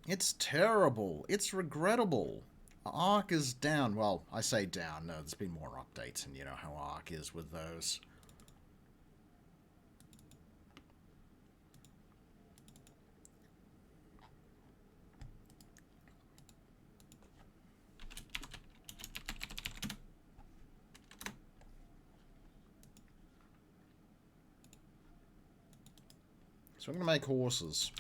It's terrible. It's regrettable. Arc is down. Well, I say down. No, there's been more updates, and you know how Arc is with those. So I'm going to make horses.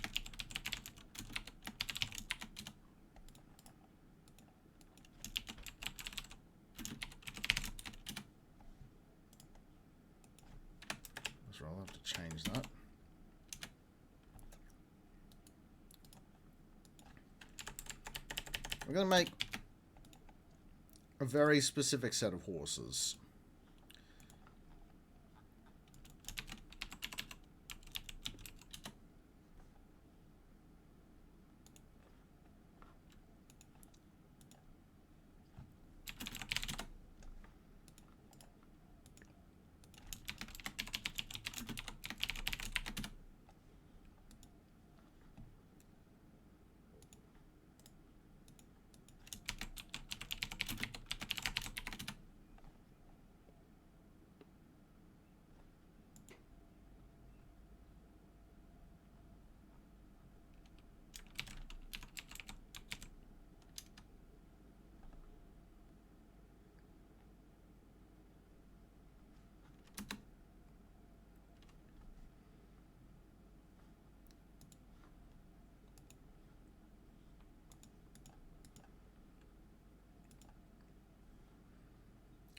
So I'll have to change that. We're going to make a very specific set of horses.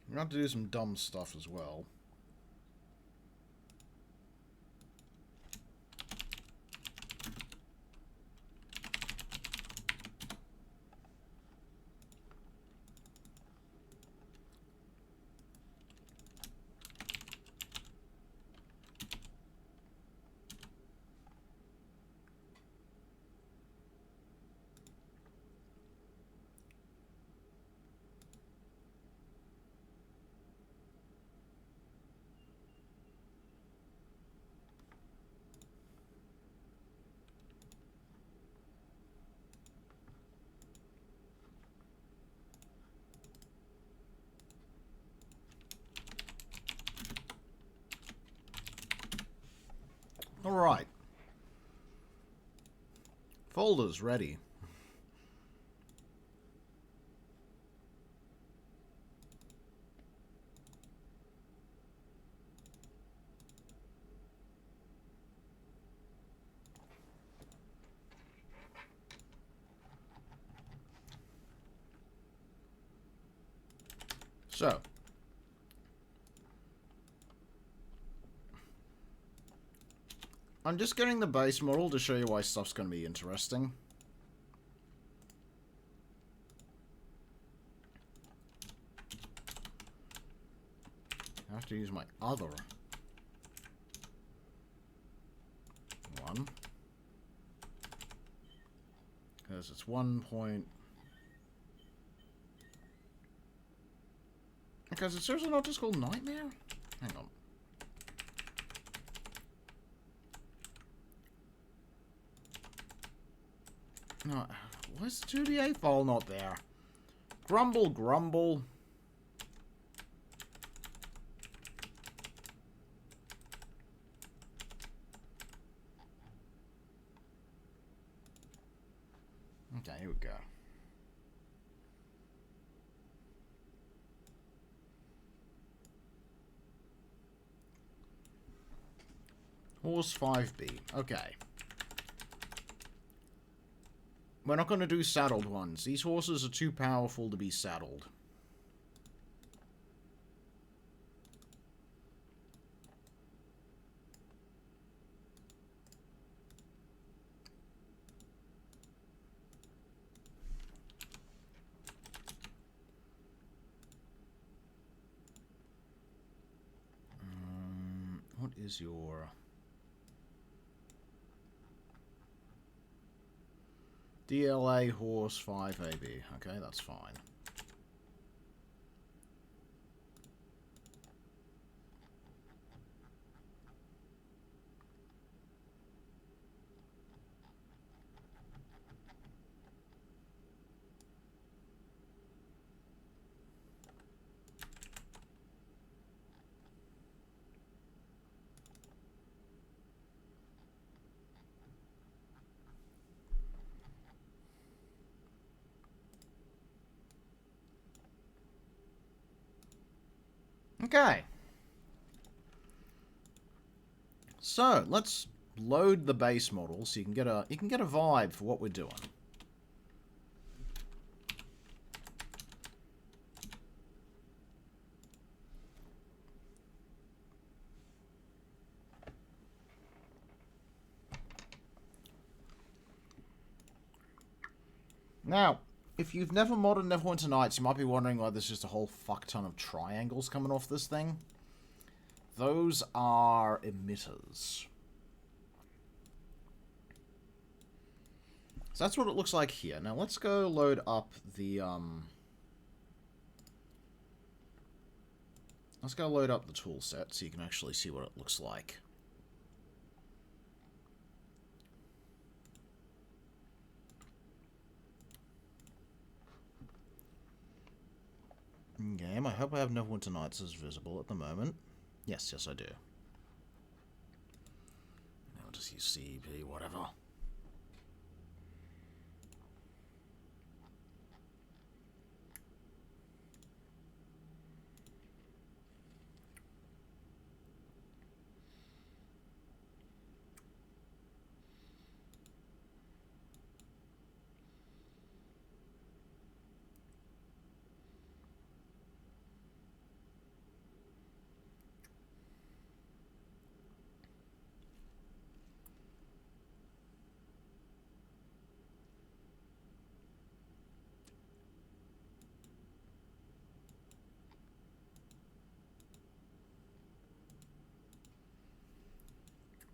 I'm going to have to do some dumb stuff as well. Alright. Folders ready. So, I'm just getting the base model to show you why stuff's going to be interesting. I have to use my other one. Because it's 1 point... Because it's seriously not just called Nightmare? Hang on. No, why's the 2DA file not there? Grumble, grumble. Okay, here we go. Horse 5B. Okay. We're not going to do saddled ones. These horses are too powerful to be saddled. What is your... DLA horse 5AB. Okay, that's fine. Okay. So, let's load the base model so you can get a vibe for what we're doing. Now, if you've never modded Neverwinter Nights, you might be wondering why there's just a whole fuck ton of triangles coming off this thing. Those are emitters. So that's what it looks like here. Now let's go load up the let's go load up the tool set so you can actually see what it looks like. Game. I hope I have Neverwinter Nights as visible at the moment. Yes, I do. I'll just use CEP, whatever.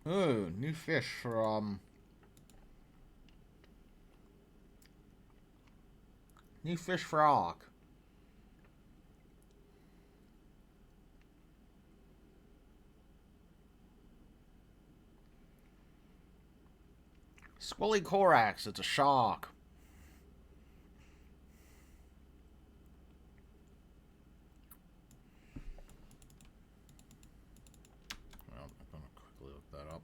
Oh, new fish from... New fish frog. Squilly Corax, it's a shark. Well, I'm gonna quickly look that up.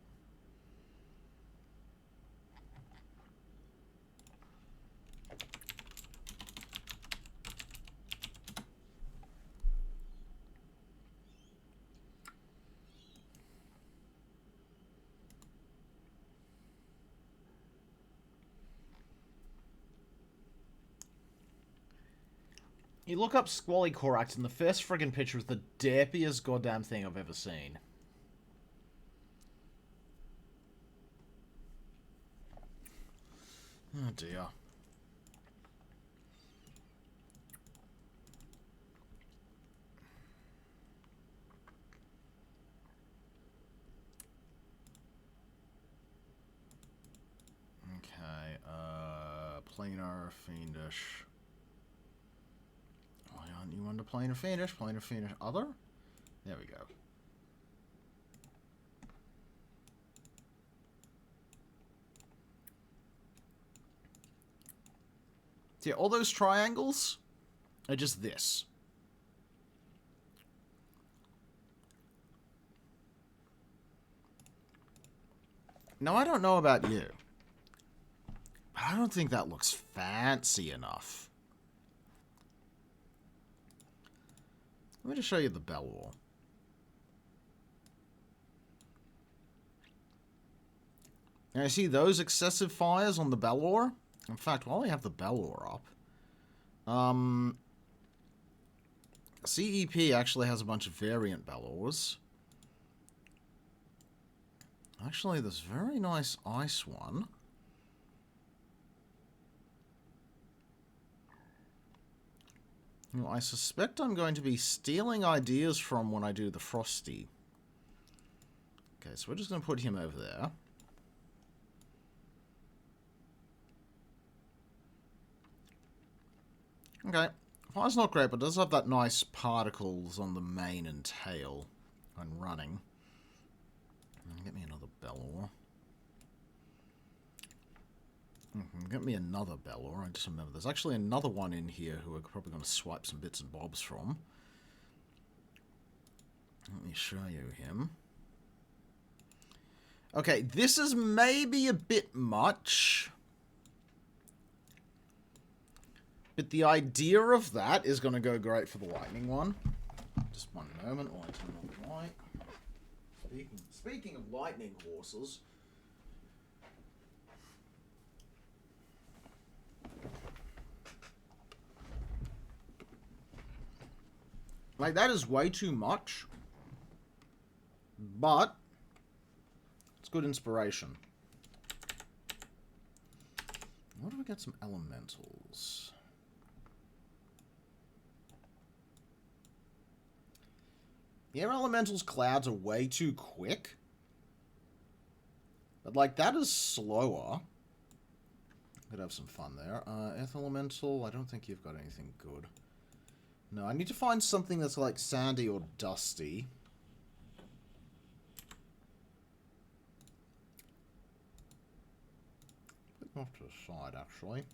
You look up Squally Corax, and the first friggin' picture is the derpiest goddamn thing I've ever seen. Oh dear. Okay, planar, fiendish. Why aren't you under planar, fiendish? Planar, fiendish, other? There we go. So yeah, all those triangles are just this. Now, I don't know about you, but I don't think that looks fancy enough. Let me just show you the bell wall. Now, you see those excessive fires on the Bellor? In fact, while we have the Bellor up, CEP actually has a bunch of variant Bellors. Actually, this very nice ice one. Who I suspect I'm going to be stealing ideas from when I do the Frosty. Okay, so we're just going to put him over there. Okay, fire's not great, but it does have that nice particles on the mane and tail when running. Get me another Bellor. Get me another Bellor. I just remember there's actually another one in here who we're probably going to swipe some bits and bobs from. Let me show you him. Okay, this is maybe a bit much. But the idea of that is going to go great for the lightning one. Just one moment while I turn on the light. Speaking of lightning horses. Like, that is way too much. But it's good inspiration. Where do we get some elementals? The air elementals clouds are way too quick. But, like, that is slower. Could have some fun there. Earth elemental, I don't think you've got anything good. No, I need to find something that's, like, sandy or dusty. Put them off to the side, actually.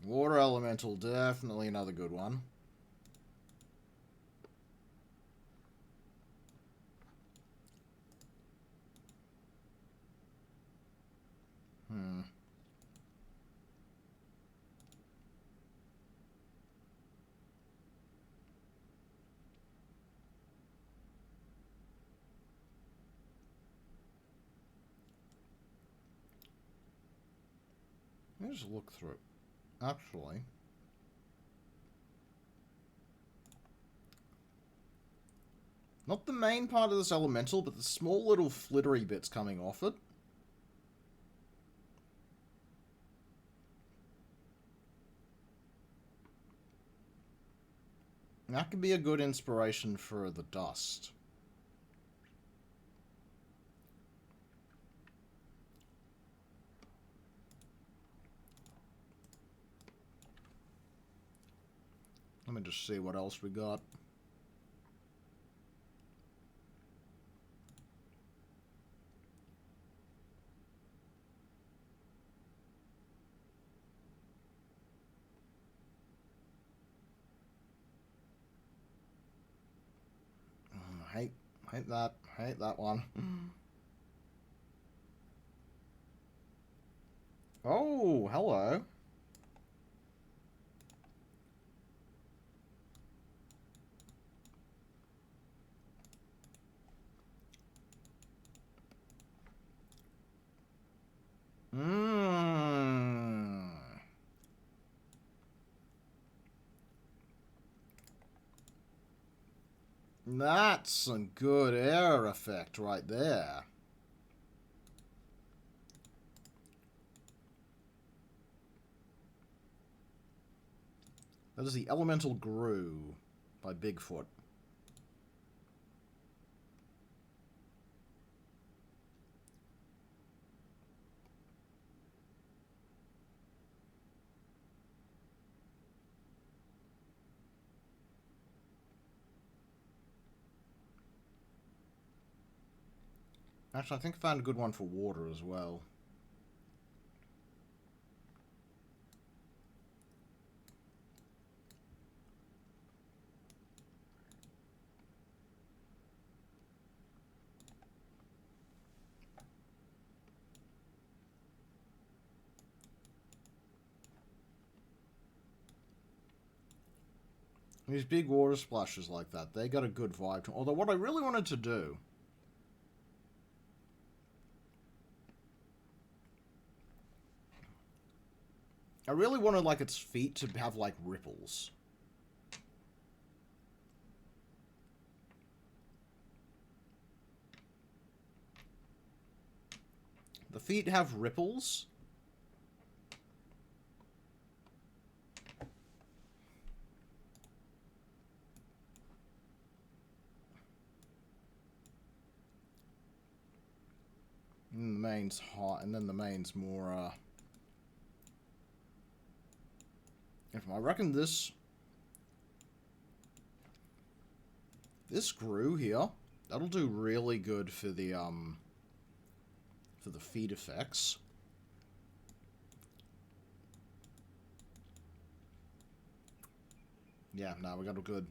Water elemental, definitely another good one. Let me just look through. Actually, not the main part of this elemental, but the small little flittery bits coming off it. That could be a good inspiration for the dust. Let me just see what else we got. Hate that one. Oh, hello. That's some good air effect right there. That is the Elemental Grew by Bigfoot. Actually, I think I found a good one for water as well. These big water splashes like that, they got a good vibe to them. Although what I really wanted to do... I really wanted, like, its feet to have, like, ripples. The feet have ripples. And the main's hot, and then the main's more, I reckon this grew here, that'll do really good for the feed effects. Yeah, no, we got a good...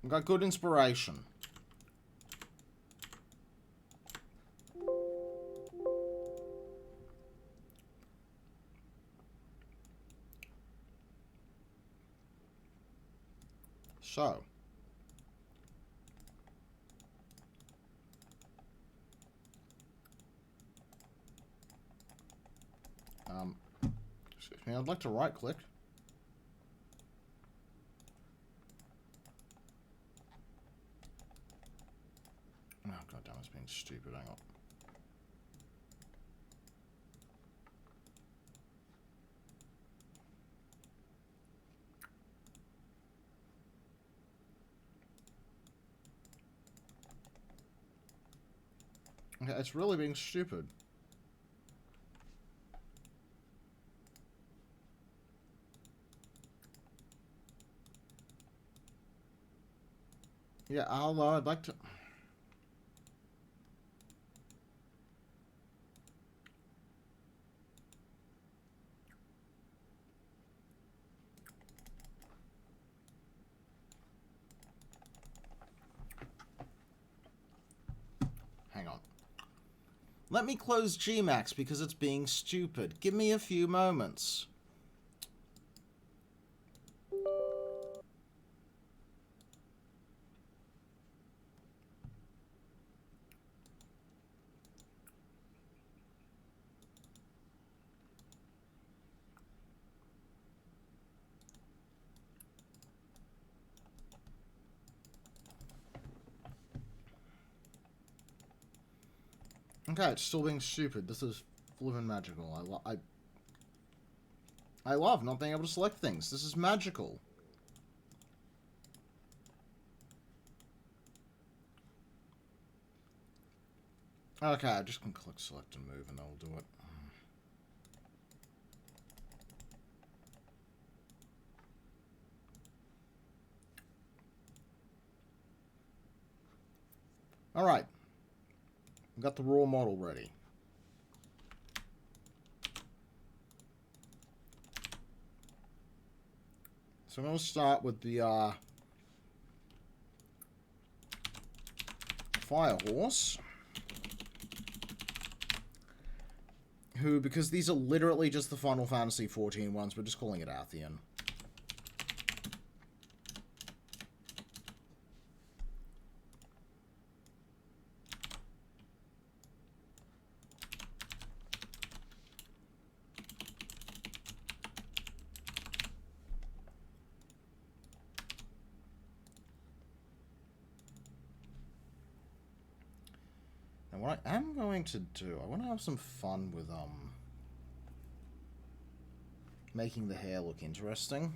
We got good inspiration. So. Excuse me, I'd like to right click. Oh, goddamn, it's being stupid. Hang on. Okay, it's really being stupid. Yeah, I'd like to... Hang on. Let me close Gmax because it's being stupid. Give me a few moments. Okay, it's still being stupid. This is flippin' magical. I love not being able to select things. This is magical. Okay, I just can click select and move and that'll do it. Alright. We've got the raw model ready. So I'm going to start with the Fire Horse. Who, because these are literally just the Final Fantasy XIV ones, we're just calling it Athian. And what I am going to do, I want to have some fun with, making the hair look interesting.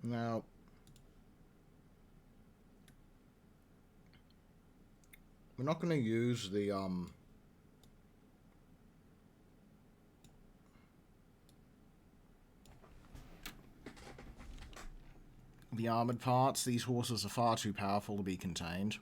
Now, we're not going to use the armored parts. These horses are far too powerful to be contained.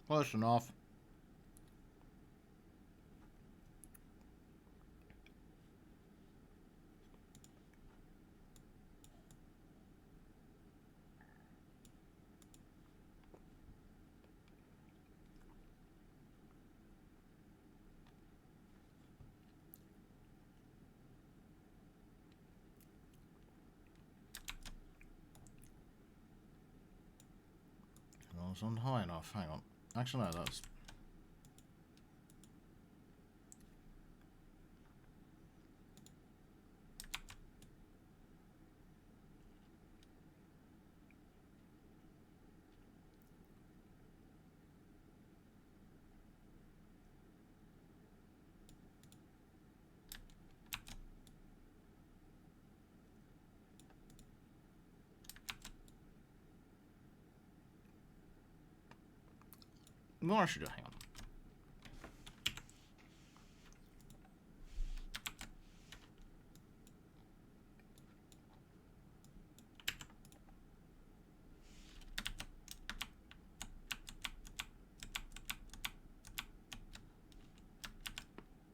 Close enough. Well, it's not high enough. Hang on. Actually, no, that's... What I should do? Hang on.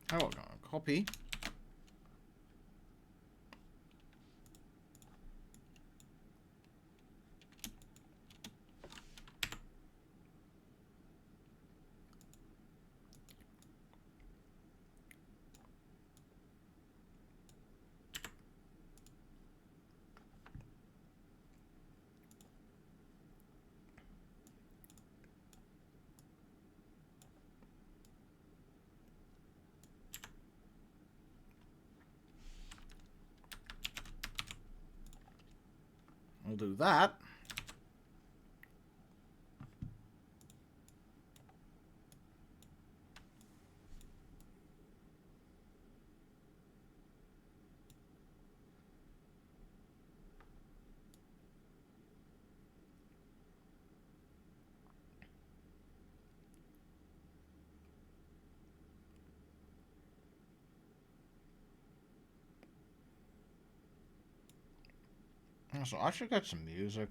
How about copy? I'll do that. So I should get some music.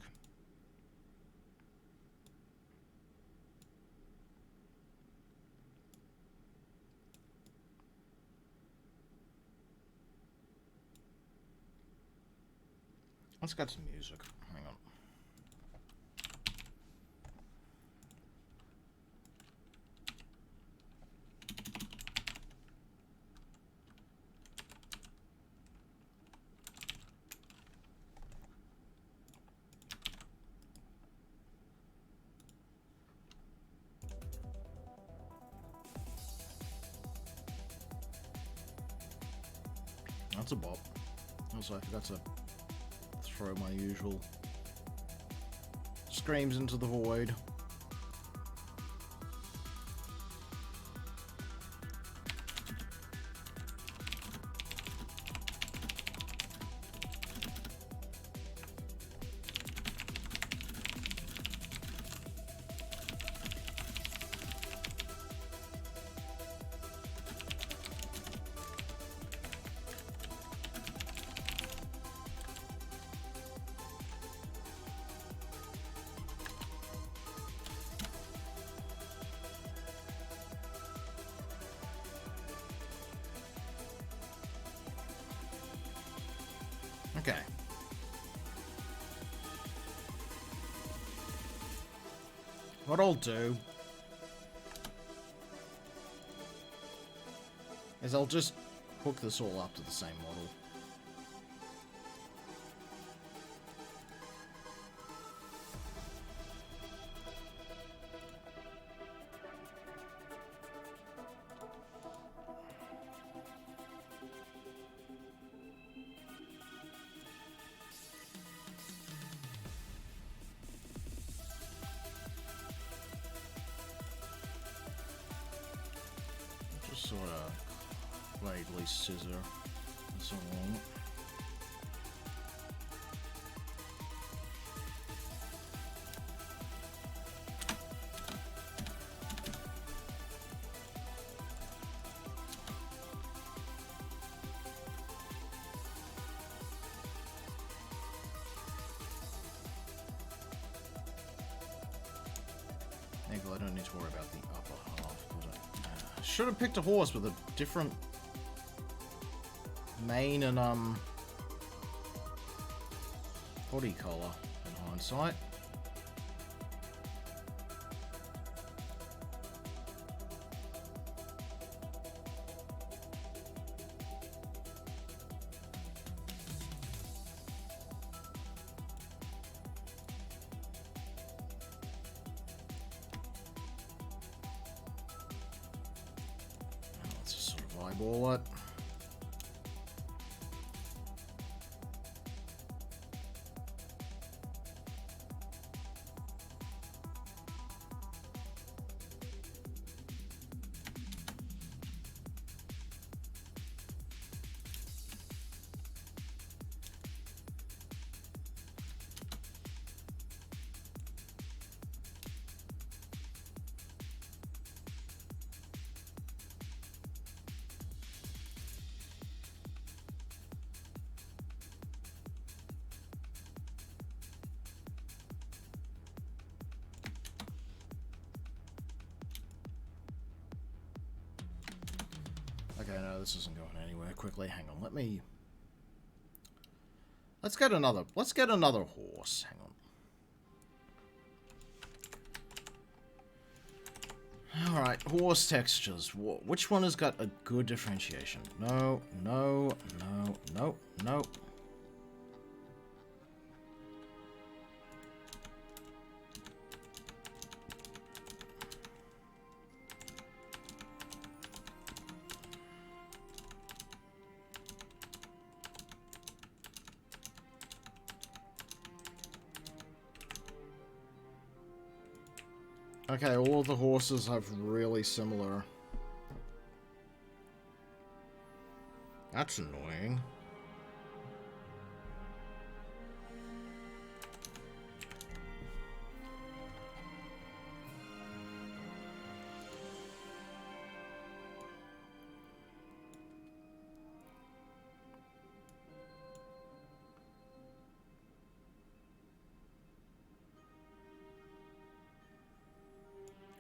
Let's get some music. Hang on. That's a bop. Also, I forgot to throw my usual screams into the void. Okay. What I'll do is I'll just hook this all up to the same model. Just sort of blade scissor this along. I don't need to worry about the upper half. But should have picked a horse with a different mane and body color in hindsight. Let's just sort of eyeball it. Okay, no, this isn't going anywhere quickly. Hang on, let me... Let's get another horse. Hang on. Alright, horse textures. Which one has got a good differentiation? No, no, no, no, no. Okay, all of the horses have really similar... That's annoying.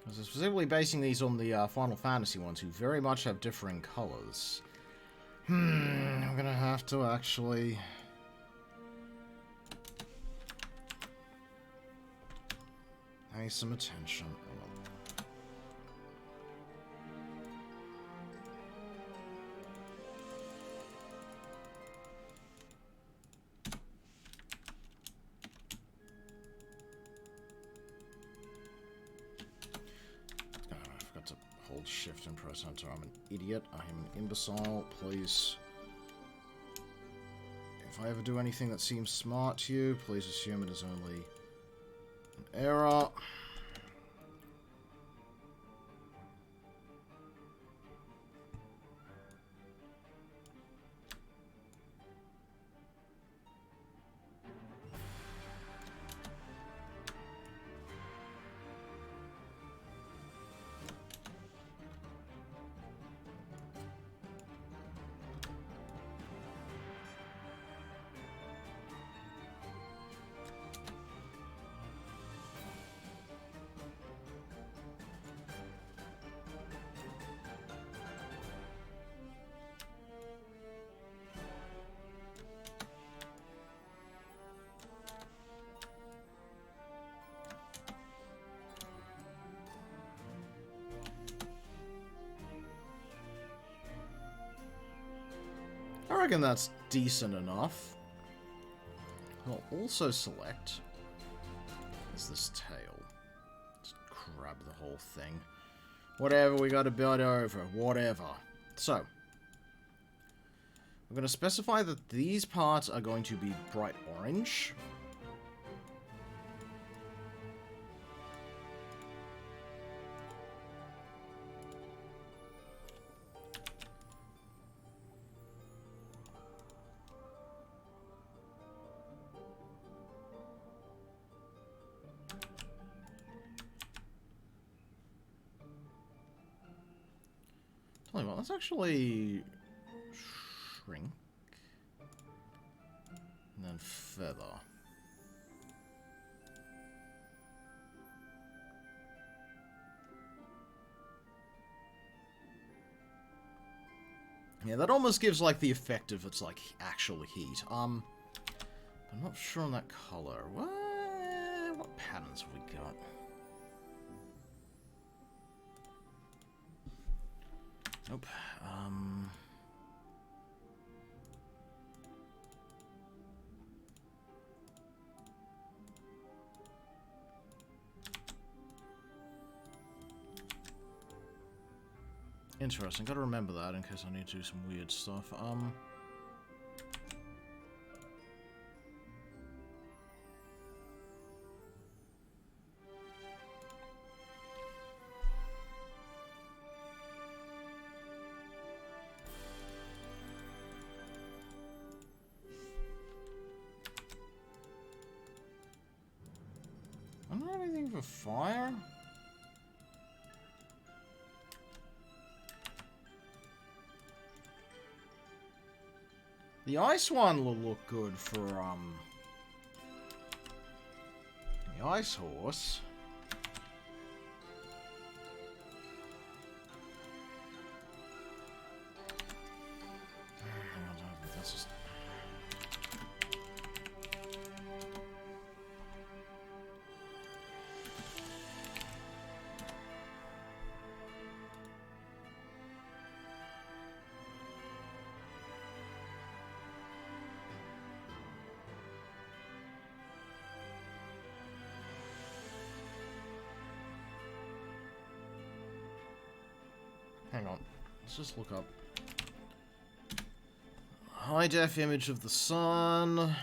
I was specifically basing these on the Final Fantasy ones, who very much have differing colors. I'm gonna have to actually... pay some attention. Shift and press enter. I'm an idiot. I am an imbecile. Please. If I ever do anything that seems smart to you, please assume it is only an error. I reckon that's decent enough. I'll also select is this tail. Just grab the whole thing. Whatever, we got to build over. Whatever. So, we're going to specify that these parts are going to be bright orange. Tell you what, let's actually shrink and then feather. Yeah, that almost gives like the effect of it's like actual heat. I'm not sure on that color. What patterns have we got? Nope. Interesting. Gotta remember that in case I need to do some weird stuff. I don't have anything for fire. The ice one will look good for, the ice horse. Hang on. Let's just look up. High def image of the sun.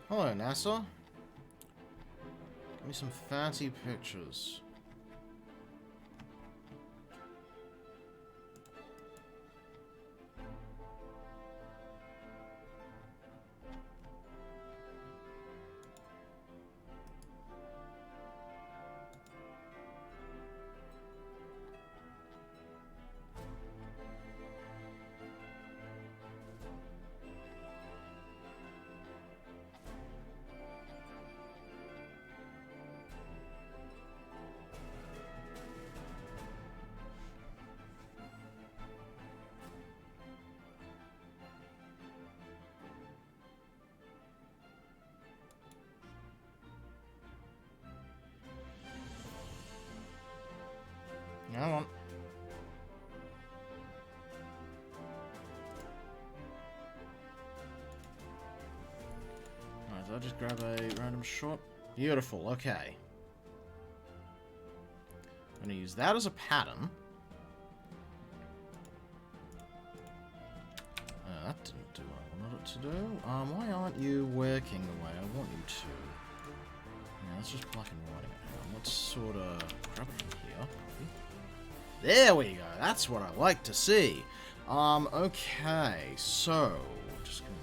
Hello, NASA. Give me some fancy pictures. Come on. Alright, did I just grab a random shot? Beautiful, okay. I'm gonna use that as a pattern. That didn't do what I wanted it to do. Why aren't you working the way I want you to? Yeah, let's just black and white it. Hang on, let's sort of grab it from here. There we go. That's what I like to see. Okay, so just gonna...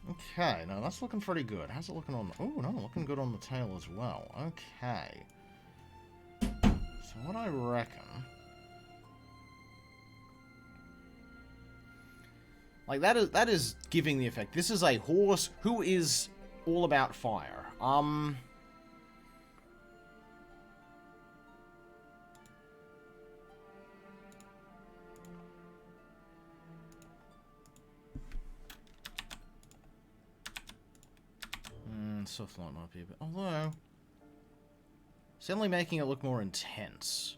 Okay, now that's looking pretty good. How's it looking on the... Oh, no, looking good on the tail as well. Okay. So what I reckon... Like, that is giving the effect. This is a horse who is all about fire. Soft light might be a bit... Although... It's only making it look more intense.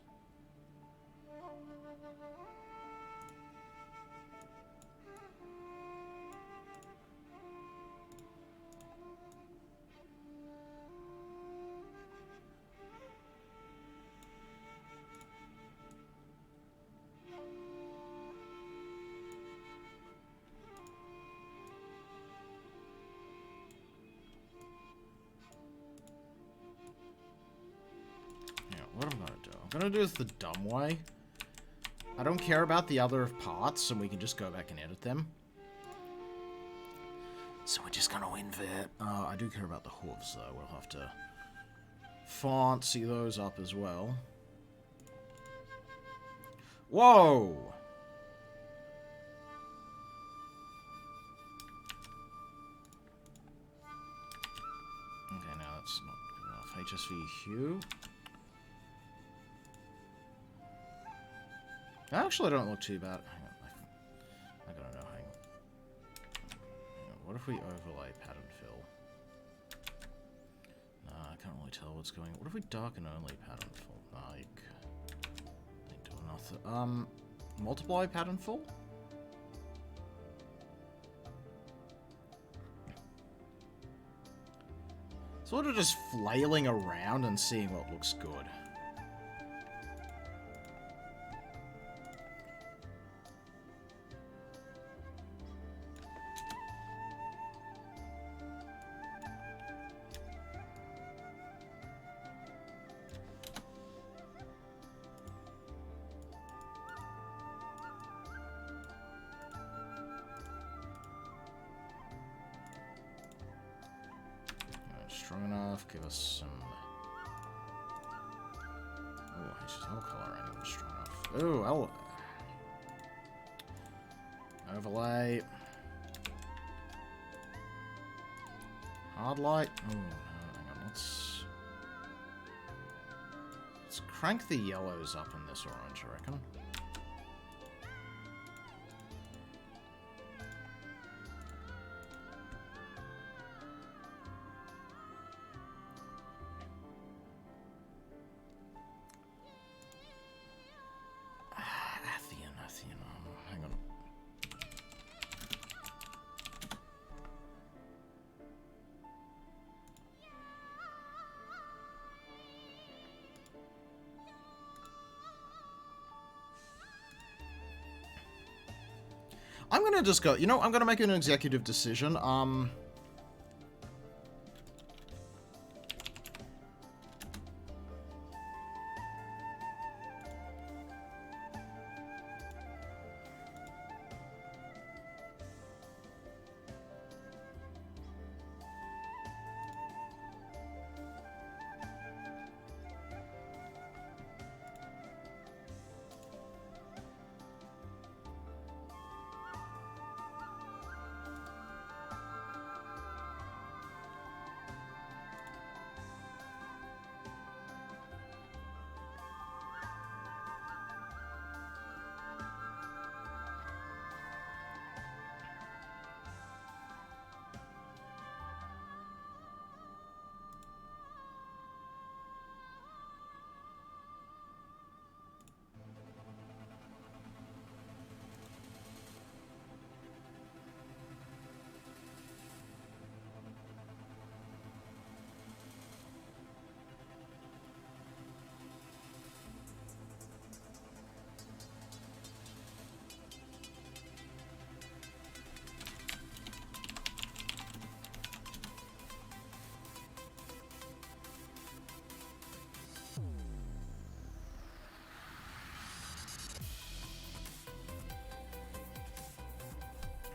What I'm gonna do? I'm gonna do this the dumb way. I don't care about the other parts, and we can just go back and edit them. So we're just gonna invert. I do care about the hooves, though. We'll have to fancy those up as well. Whoa! Okay, now that's not good enough. HSV hue. Actually, I don't look too bad. Hang on. I gotta know. Hang on. What if we overlay pattern fill? Nah, I can't really tell what's going on. What if we darken only pattern fill? Nah, you ain't doing nothing. Multiply pattern fill? Sort of just flailing around and seeing what looks good. Strong enough, give us some... Oh, HSL color ain't even strong enough. Ooh, overlay. Hard light. Oh, no, hang on, let's crank the yellows up in this orange, I reckon. I'm gonna just go... You know, I'm gonna make an executive decision.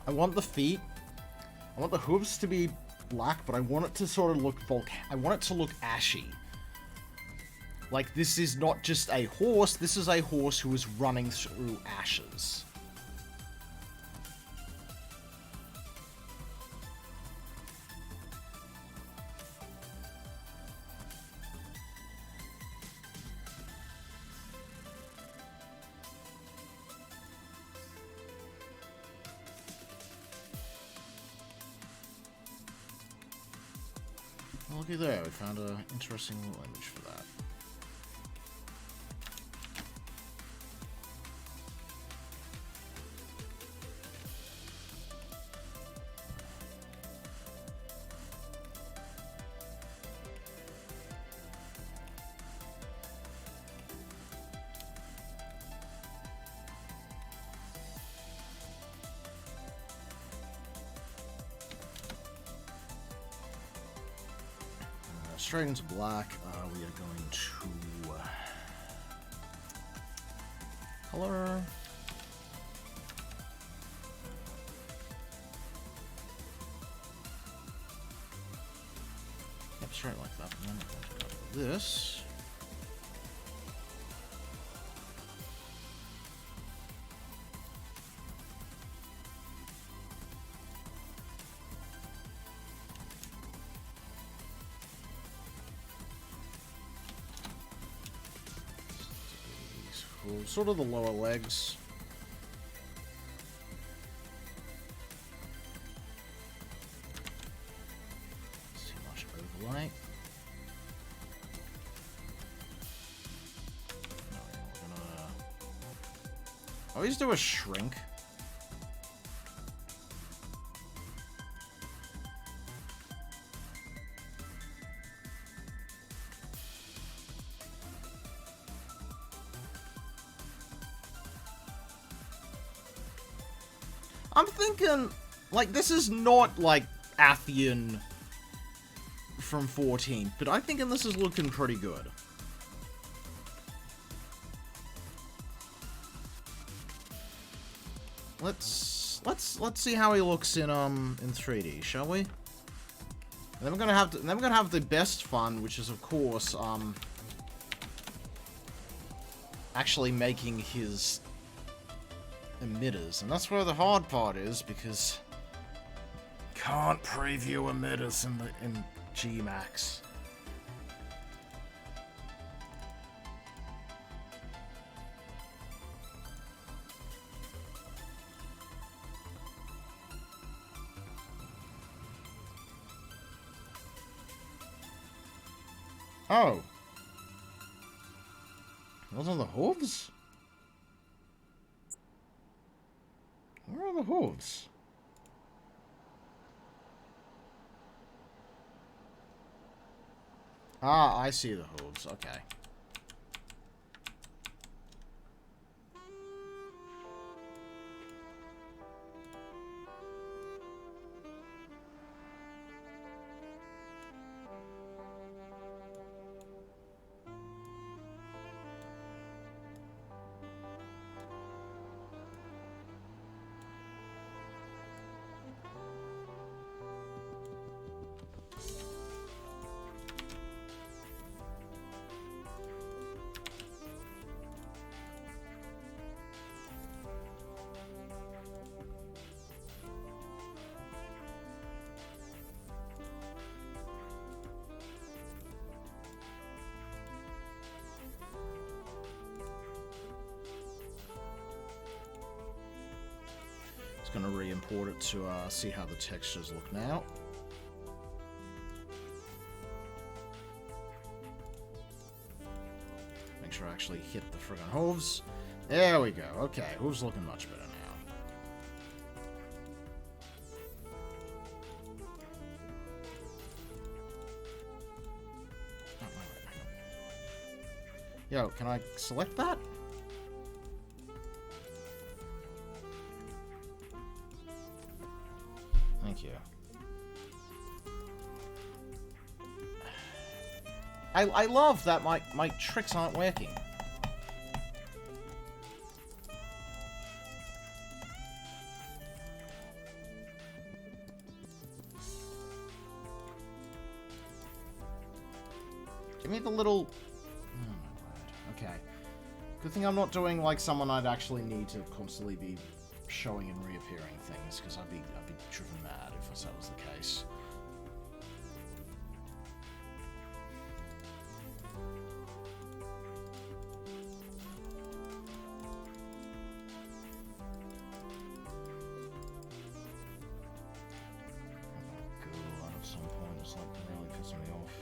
I want the feet. I want the hooves to be black, but I want it to sort of look I want it to look ashy. Like, this is not just a horse, this is a horse who is running through ashes. Looky there, we found an interesting little image for that. Straight into black, we are going to color. Yep, straight like that. And then I'm going to go to this. Sort of the lower legs. Too much overlay. No, we're gonna always do a shrink. I'm thinking, like, this is not, like, Athian from 14, but I'm thinking this is looking pretty good. Let's see how he looks in 3D, shall we? And then we're gonna have the best fun, which is, of course, actually making his emitters, and that's where the hard part is, because can't preview emitters in Gmax. Oh, those are the hooves? Where are the hooves? Ah, I see the hooves. Okay. Just going to re-import it to see how the textures look now. Make sure I actually hit the friggin' hooves. There we go. Okay, hooves looking much better now. Yo, can I select that? Thank you. I love that my tricks aren't working. Give me the little... Okay. Good thing I'm not doing like someone I'd actually need to constantly be showing and reappearing things, because I'd be driven mad if that was the case. God, at some point it's like really pissing me off.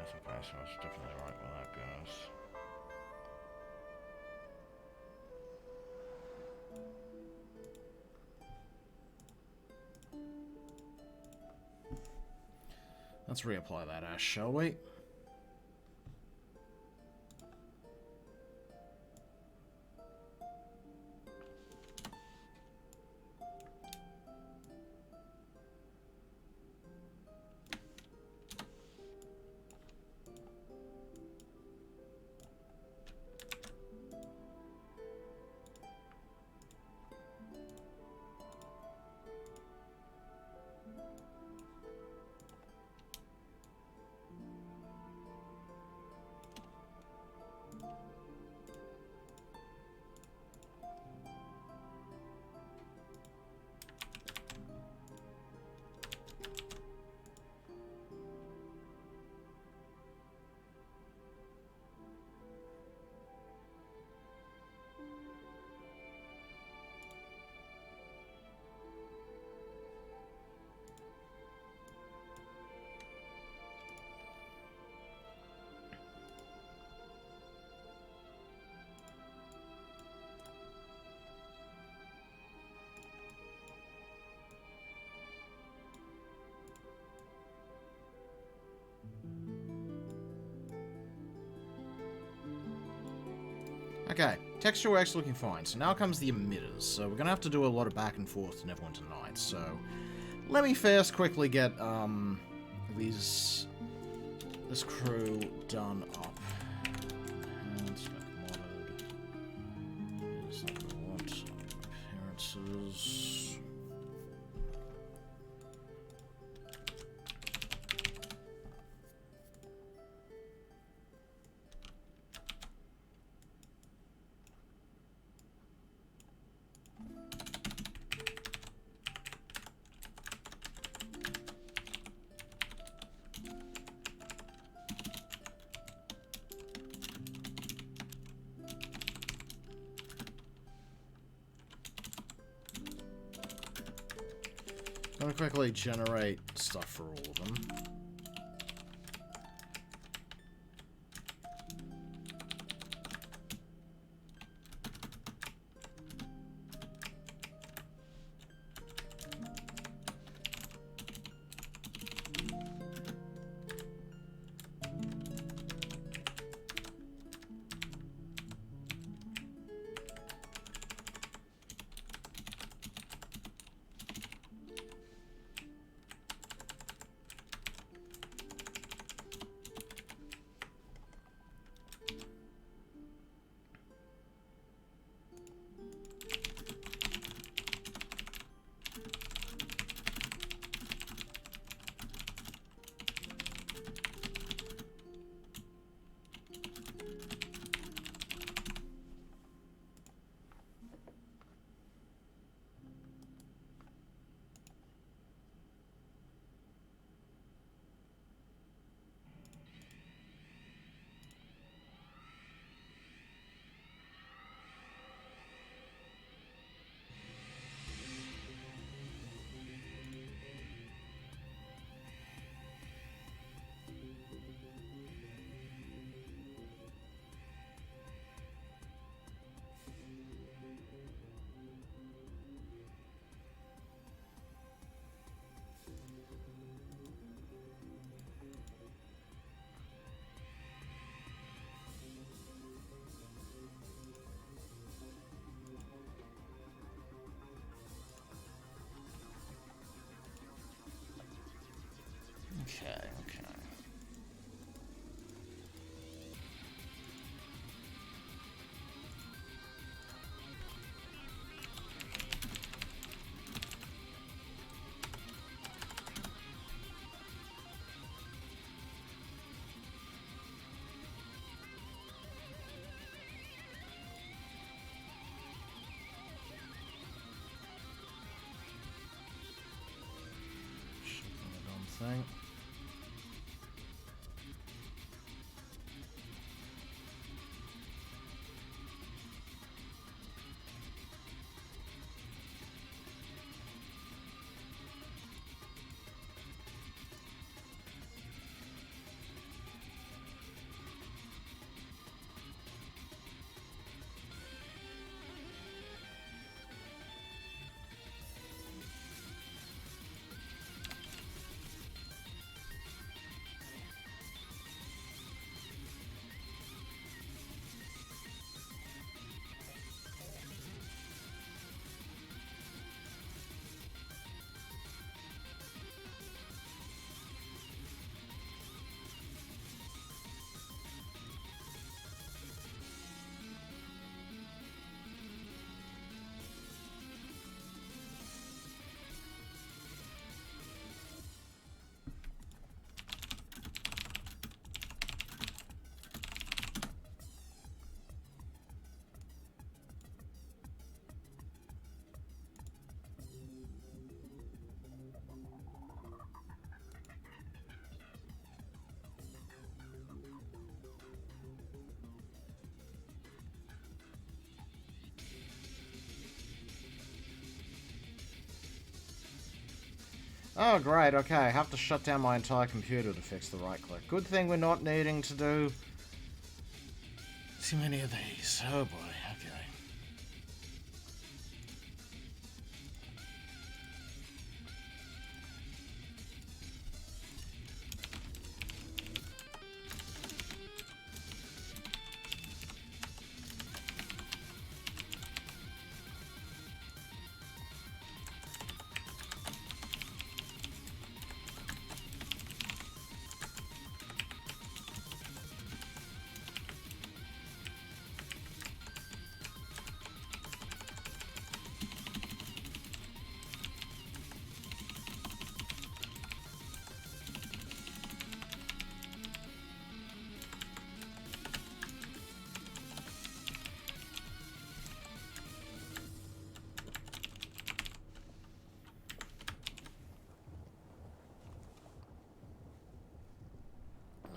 Okay, so it's definitely right where that goes. Let's reapply that ash, shall we? Okay, texture works looking fine. So now comes the emitters. So we're gonna have to do a lot of back and forth in Neverwinter Nights. So let me first quickly get this crew done up. And spec modded. Is that what we want? Appearances. I'm gonna quickly generate stuff for all of them. Okay. Shipping the dumb thing. Oh, great, okay. I have to shut down my entire computer to fix the right-click. Good thing we're not needing to do too many of these. Oh, boy, okay.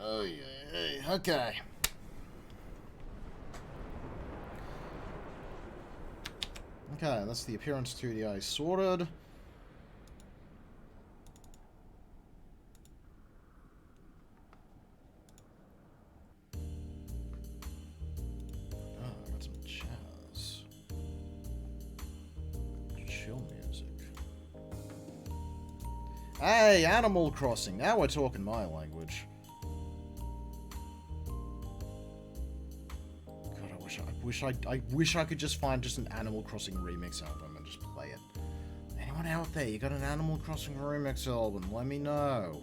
Oh, yeah, okay. Okay, that's the appearance studio sorted. Oh, I got some jazz. Chill music. Hey, Animal Crossing. Now we're talking my language. God, I wish I could just find just an Animal Crossing remix album and just play it. Anyone out there, you got an Animal Crossing remix album? Let me know.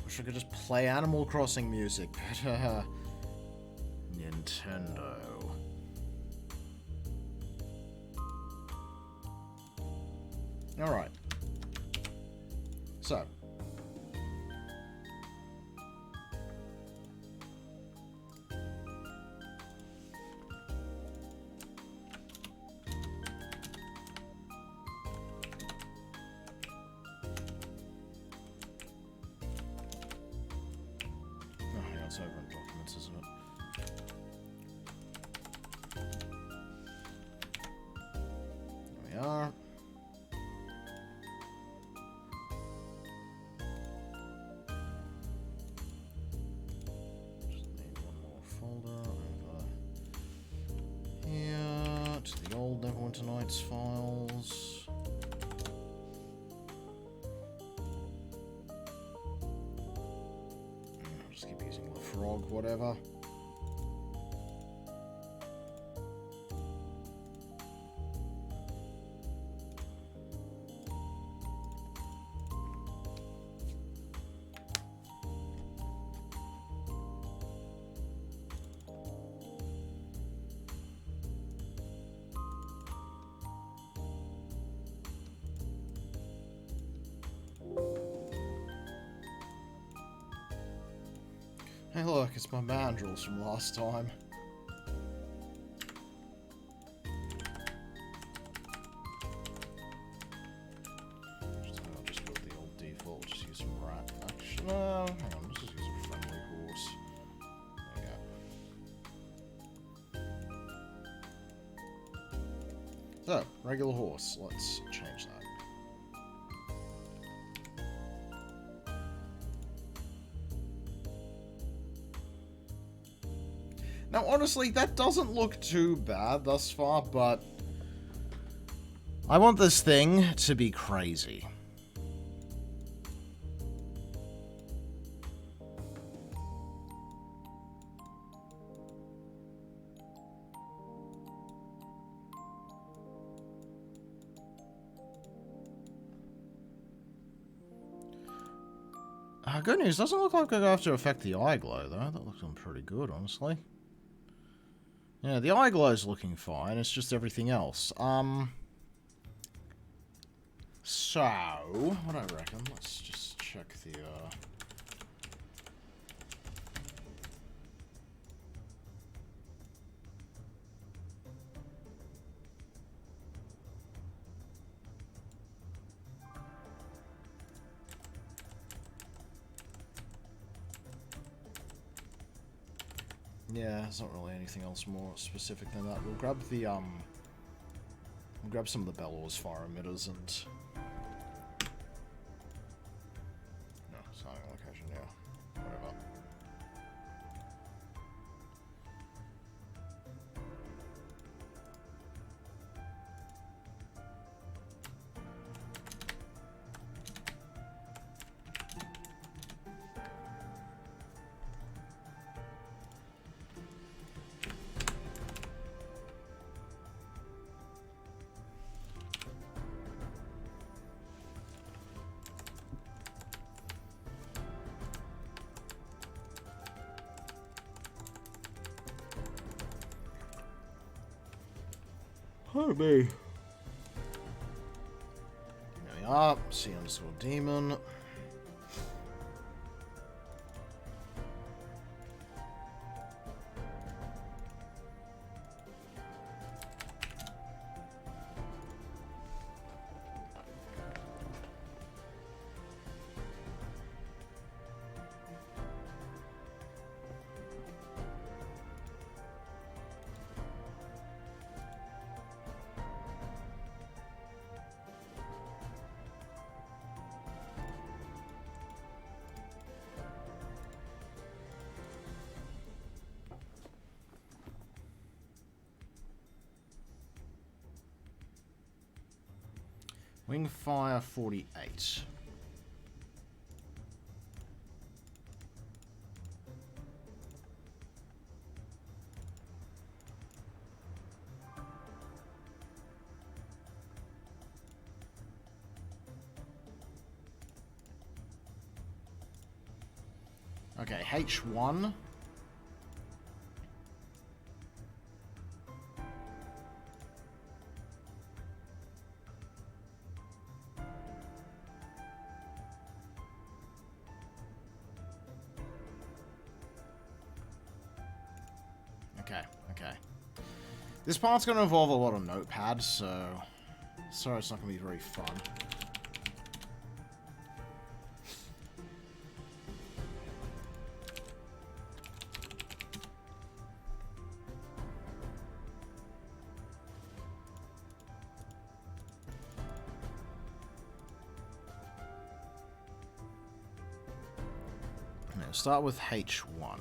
Wish I could just play Animal Crossing music, but Nintendo. Alright. So. It's over in documents, isn't it? There we are. Just need one more folder over here to the old NWN Tonight's files. Just keep using the frog, whatever. Hey look, it's my mandrels from last time. I'll just go with the old default, just use some rat action. Hang on, let's just use a friendly horse. There we go. So, regular horse, let's change that. Now, honestly, that doesn't look too bad thus far, but I want this thing to be crazy. Good news, doesn't look like I'm going to have to affect the eye glow, though. That looks pretty good, honestly. Yeah, the eye glow's looking fine, it's just everything else. So, what I reckon, let's just check the, yeah, there's not really anything else more specific than that. We'll grab the, we'll grab some of the Bellows fire emitters and... No, starting location, yeah. Whatever. Oh, me. There we are. C underscore demon. Wingfire 48. Okay, H1. Okay. This part's going to involve a lot of notepads, so sorry it's not going to be very fun. Now, start with H1.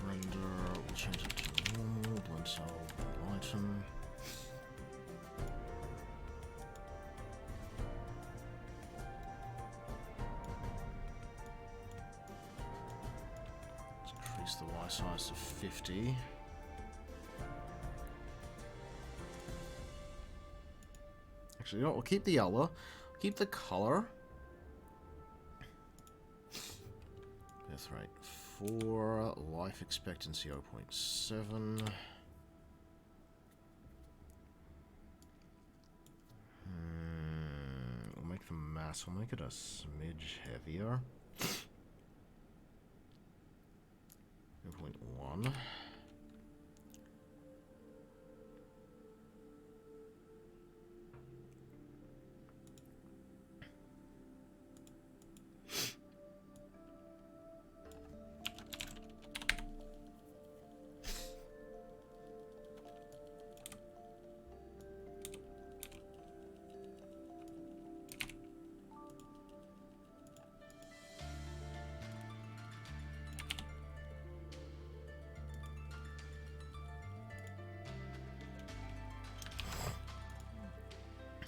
We'll change it to normal, blend cell, item. Let's increase the Y size to 50. Actually, you know what? We'll keep the yellow. Keep the color. Death rate 4. Life expectancy 0.7. We'll make the mass. We'll make it a smidge heavier. 0.1.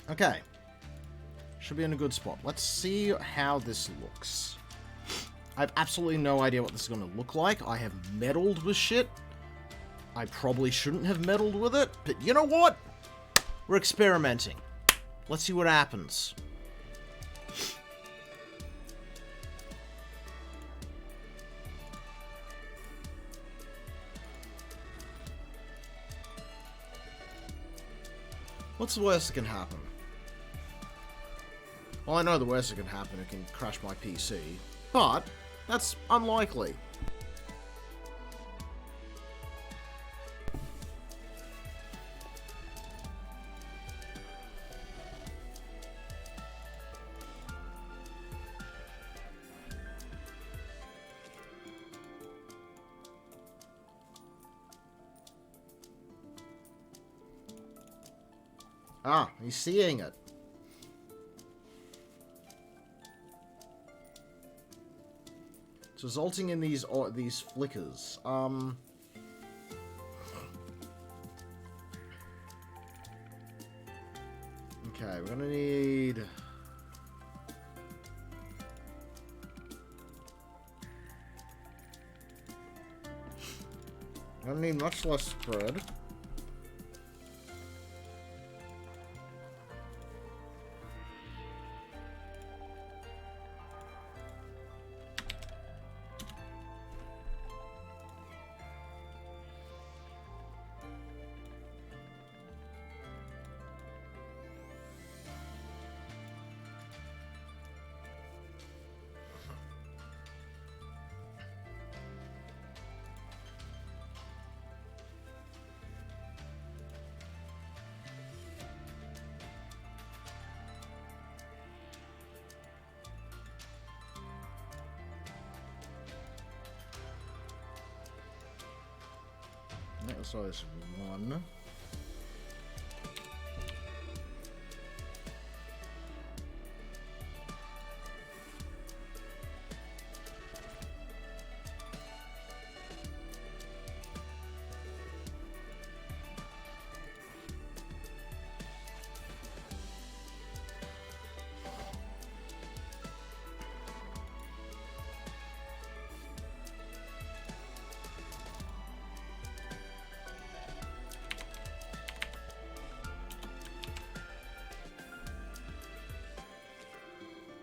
Okay. Should be in a good spot. Let's see how this looks. I have absolutely no idea what this is going to look like. I have meddled with shit. I probably shouldn't have meddled with it, but you know what? We're experimenting. Let's see what happens. What's the worst that can happen? Well, I know the worst that can happen. It can crash my PC. But that's unlikely. Ah, he's seeing it. It's resulting in these flickers. Okay, we're gonna need... We're gonna need much less spread. So it's 1.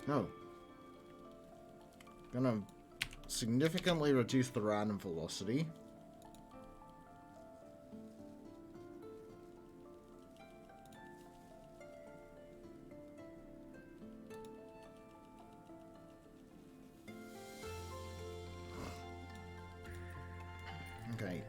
No. Gonna significantly reduce the random velocity. Okay.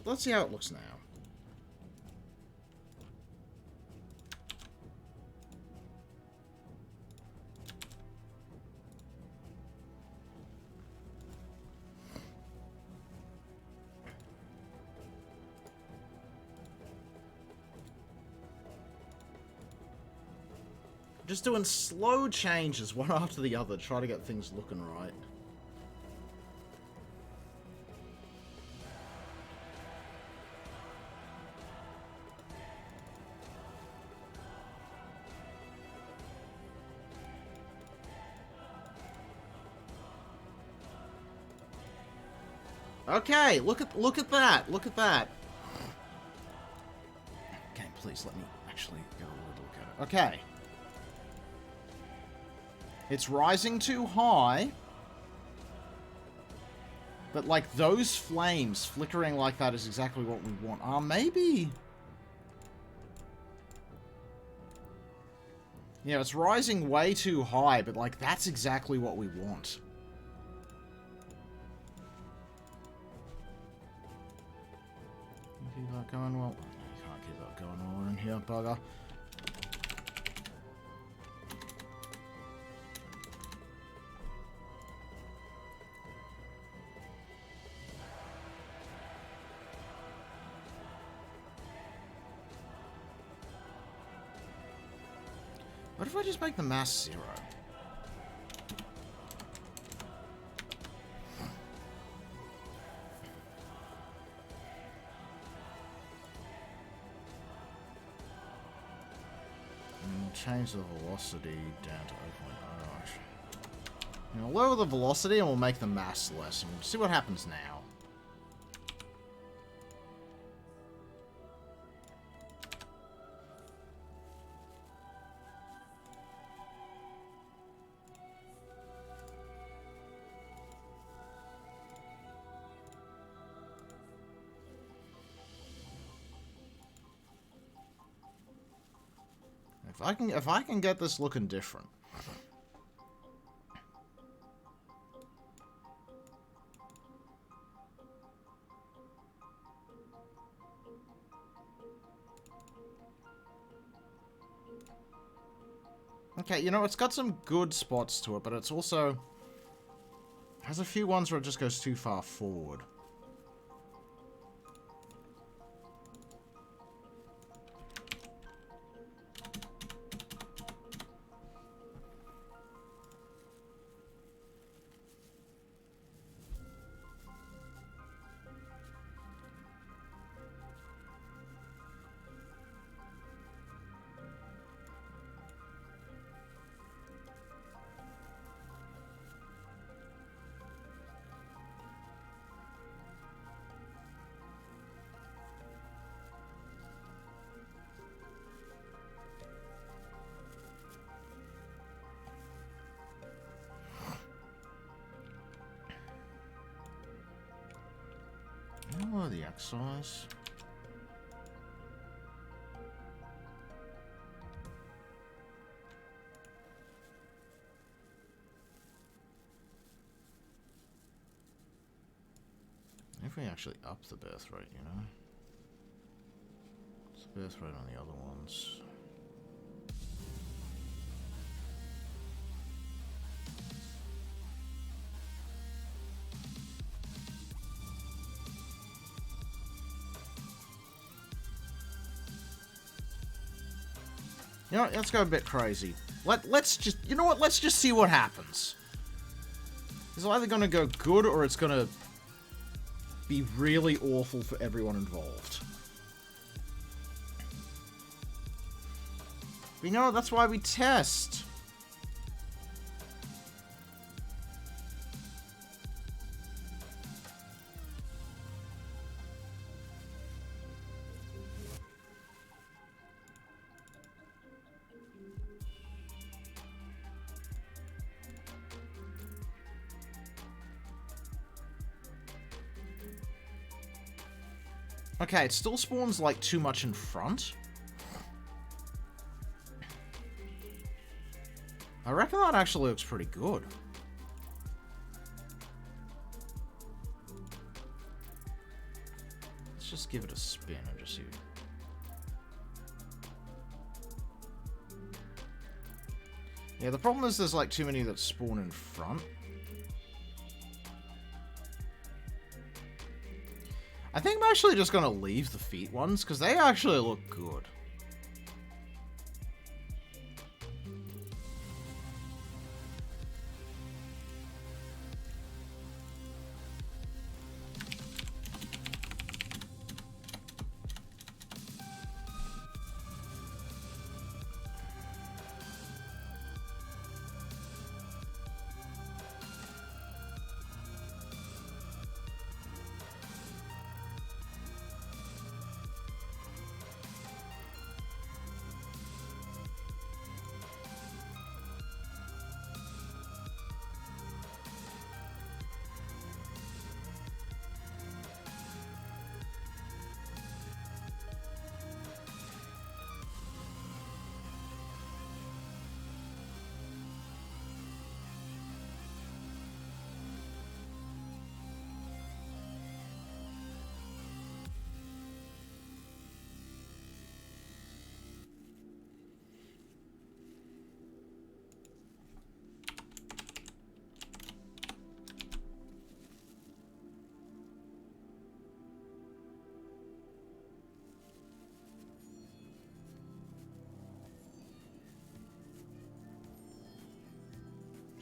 Let's see how it looks now. Just doing slow changes, one after the other, try to get things looking right. Okay, look at that. Look at that. Okay, please let me actually get a little look at it. Okay. It's rising too high. But like those flames flickering like that is exactly what we want. Maybe. Yeah, it's rising way too high, but like that's exactly what we want. Keep that going well. You can't keep that going while we're in here, bugger. What if I just make the mass 0? Change the velocity down to 0.0. We'll lower the velocity and we'll make the mass less. And we'll see what happens now. If I can get this looking different. Okay, you know, it's got some good spots to it, but it's also has a few ones where it just goes too far forward. Oh, the excise. If we actually up the birth rate, you know? What's the birth rate on the other ones? You know what, let's go a bit crazy. Let's just, you know what, let's just see what happens. It's either gonna go good or it's gonna be really awful for everyone involved. But you know what, that's why we test. Okay, it still spawns, like, too much in front. I reckon that actually looks pretty good. Let's just give it a spin and just see. Yeah, the problem is there's, like, too many that spawn in front. I think I'm actually just going to leave the feet ones, because they actually look good.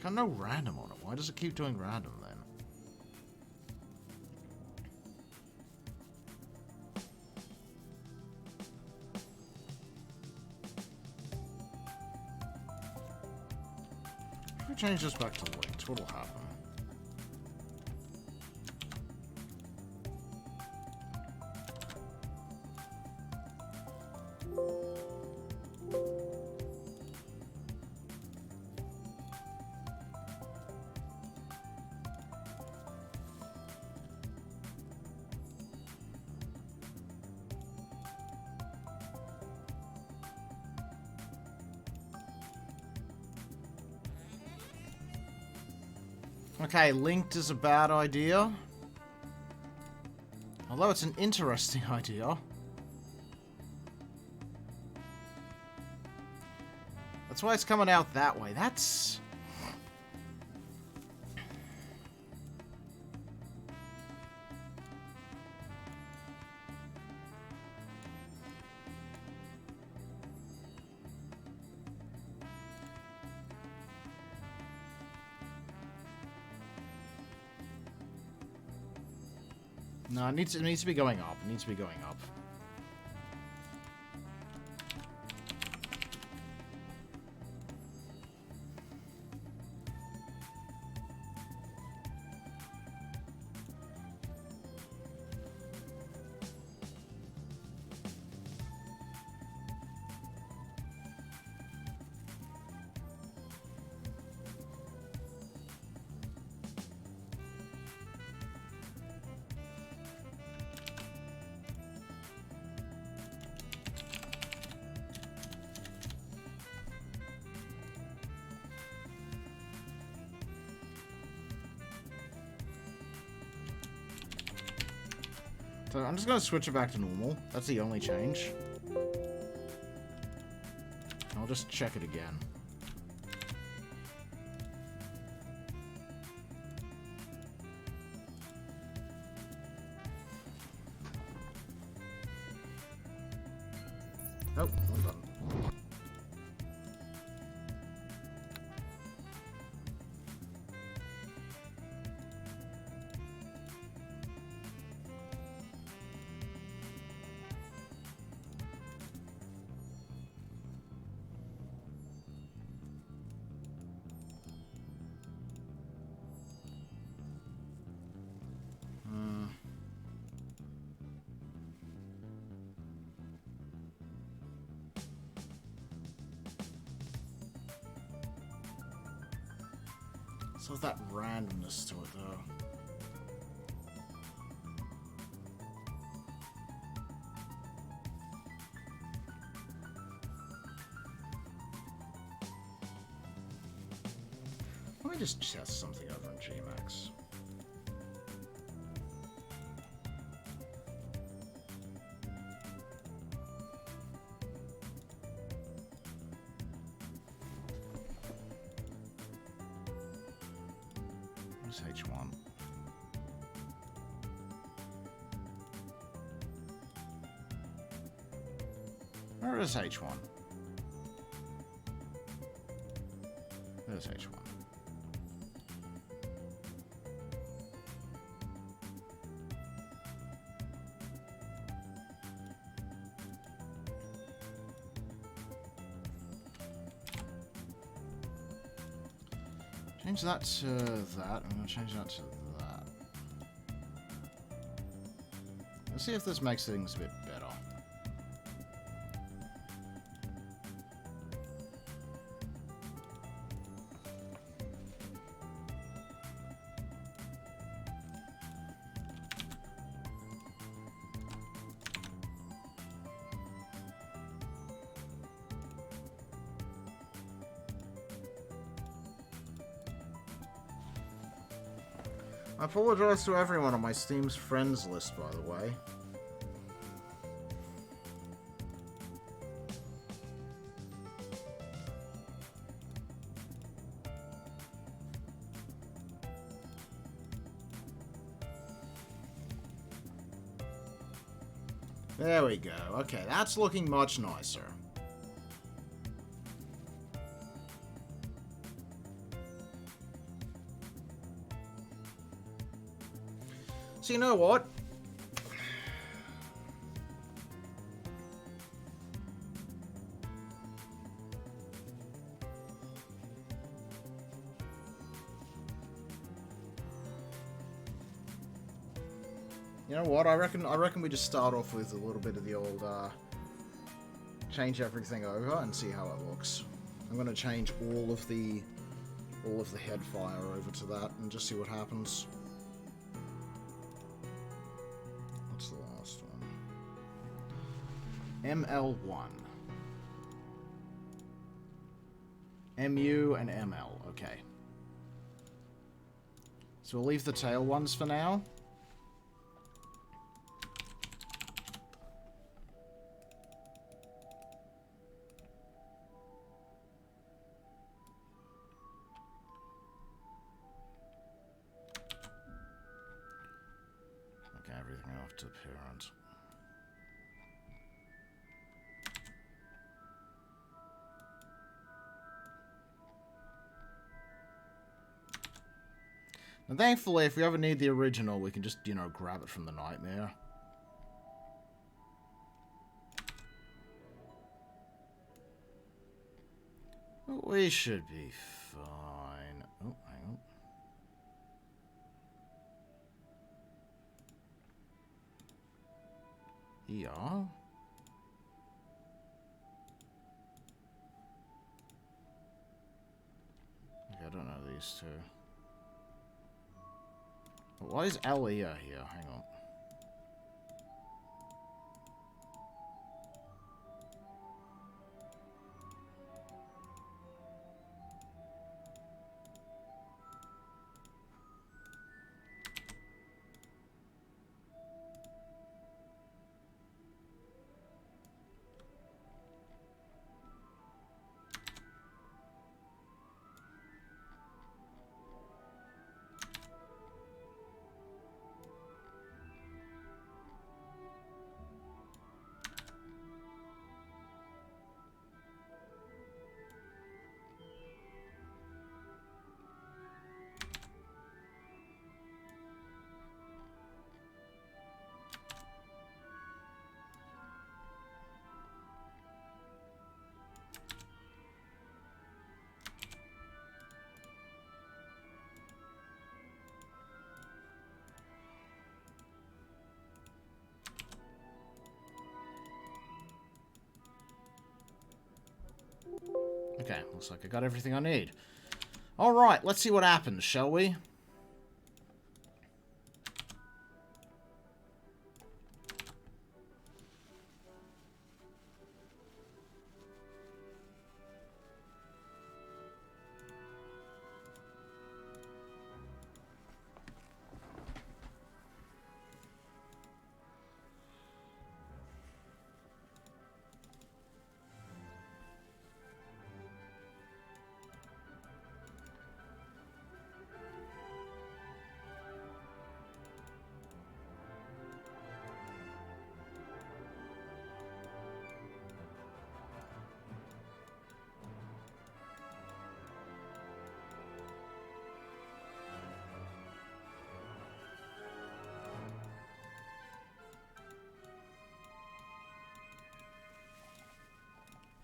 Got no random on it. Why does it keep doing random then? If we change this back to linked, what'll happen? Okay, linked is a bad idea. Although it's an interesting idea. That's why it's coming out that way. That's... No, it needs to be going up. It needs to be going up. So I'm just going to switch it back to normal. That's the only change. I'll just check it again. Oh, well done. So that randomness to it, though. Let me just test something over in Gmax. H1. Where is H1? There's H1. Change that to that. I'm going to change that to that. Let's see if this makes things a bit better. I apologize to everyone on my Steam's friends list, by the way. There we go. Okay, that's looking much nicer. So you know what? You know what? I reckon we just start off with a little bit of the old change everything over and see how it looks. I'm gonna change all of the head fire over to that and just see what happens. What's the last one? ML1. MU and ML, okay. So we'll leave the tail ones for now. Everything off to parent. And thankfully, if we ever need the original, we can just, you know, grab it from the Nightmare. We should be fine. Oh, hang on. Yeah. Okay, I don't know these two. Why is LE here? Hang on. Okay, looks like I got everything I need. Alright, let's see what happens, shall we?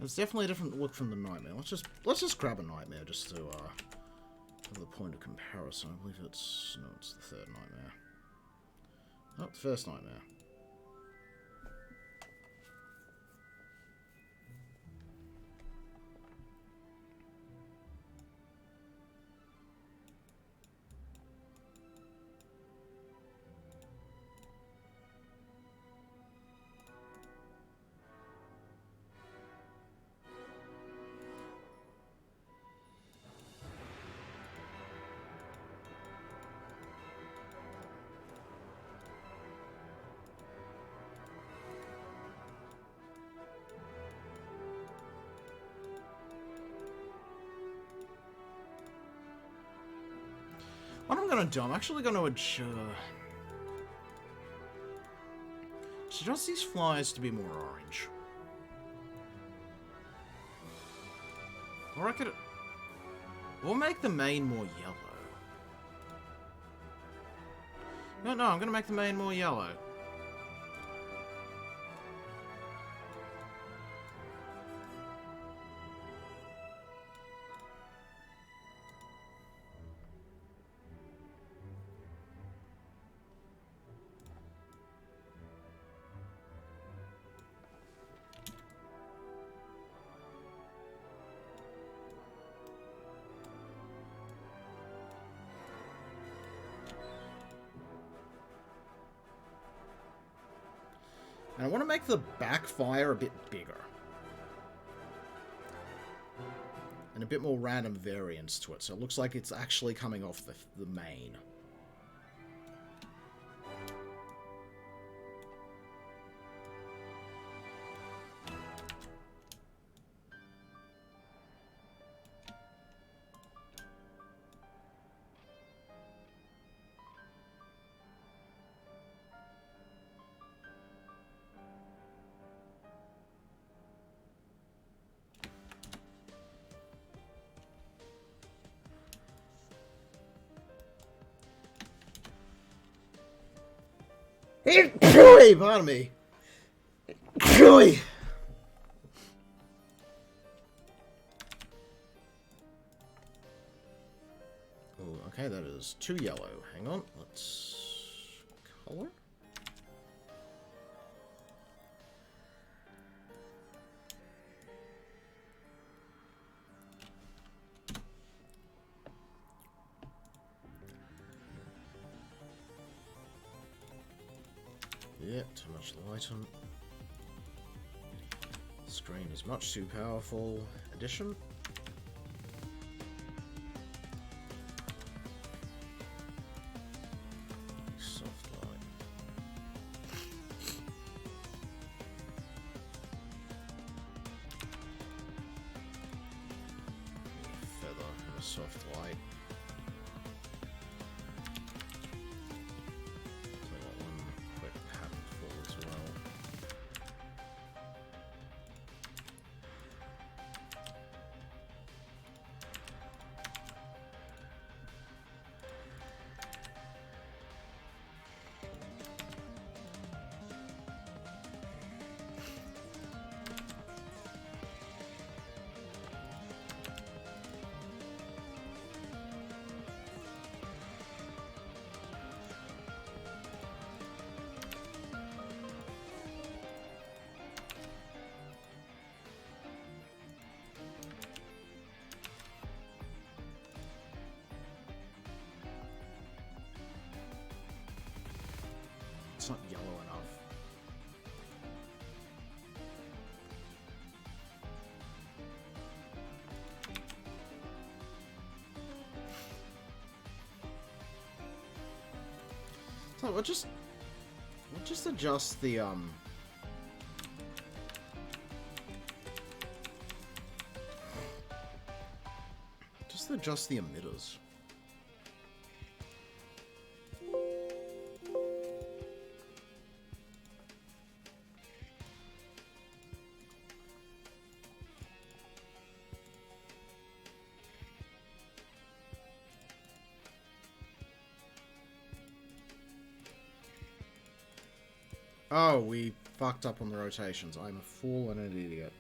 It's definitely a different look from the Nightmare. Let's just grab a Nightmare just to have the point of comparison. I believe it's the third Nightmare. Oh, the first Nightmare. What I'm gonna do, I'm actually gonna adjust these flyers to be more orange. Or I could... Or make the main more yellow. No, I'm gonna make the main more yellow. And I want to make the backfire a bit bigger. And a bit more random variance to it, so it looks like it's actually coming off the main. Pardon me. Oh, okay, that is 2 yellow. Hang on, let's color. Yeah, too much light on. Screen is much too powerful. Addition. Soft light. Feather and a soft light. It's not yellow enough. So we'll just adjust the just adjust the emitters. Oh, we fucked up on the rotations. I'm a fool and an idiot.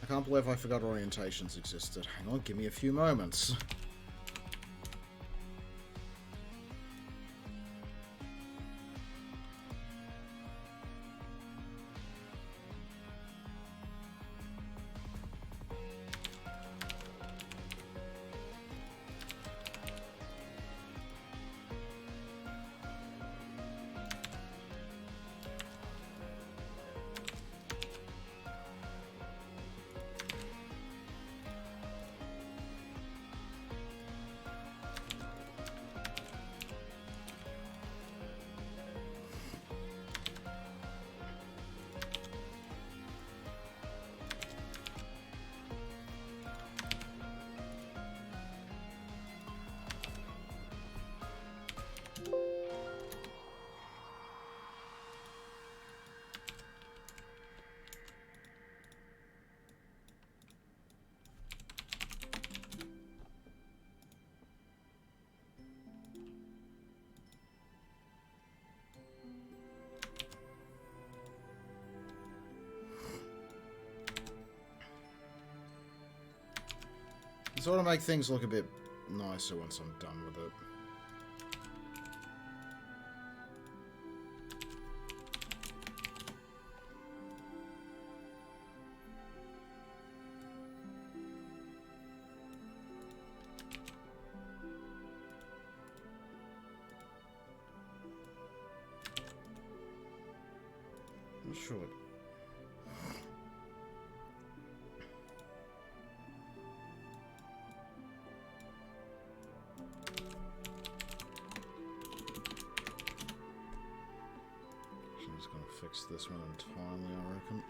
I can't believe I forgot orientations existed. Hang on, give me a few moments. sort of make things look a bit nicer once I'm done with it. Not sure. She's gonna fix this one entirely, I reckon.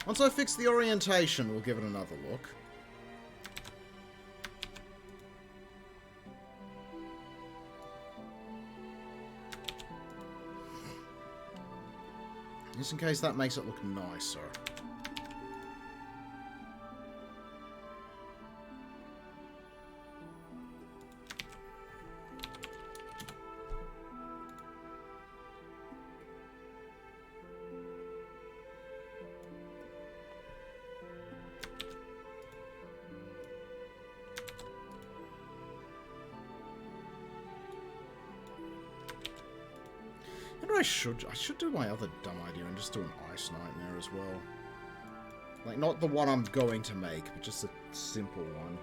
Once I fix the orientation, we'll give it another look. Just in case that makes it look nicer. I should do my other dumb idea and just do an Ice Nightmare as well. Like, not the one I'm going to make, but just a simple one.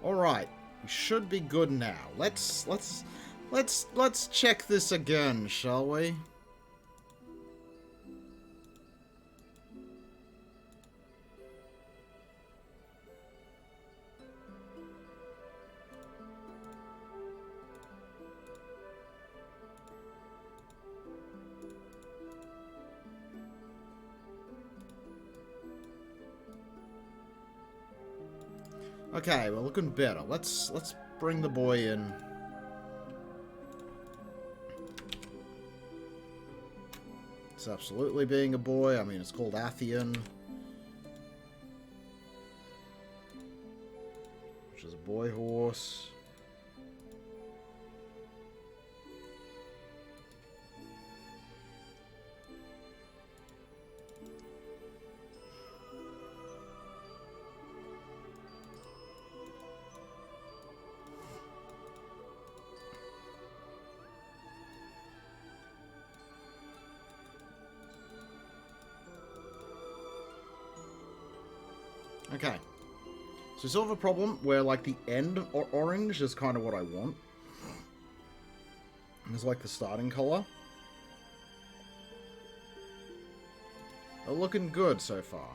Alright, we should be good now. Let's check this again, shall we? Okay, we're looking better. Let's bring the boy in. It's absolutely being a boy. I mean, it's called Athian, which is a boy horse. Okay, so sort of a problem where, like, the end or orange is kind of what I want. It's like the starting color. They're looking good so far.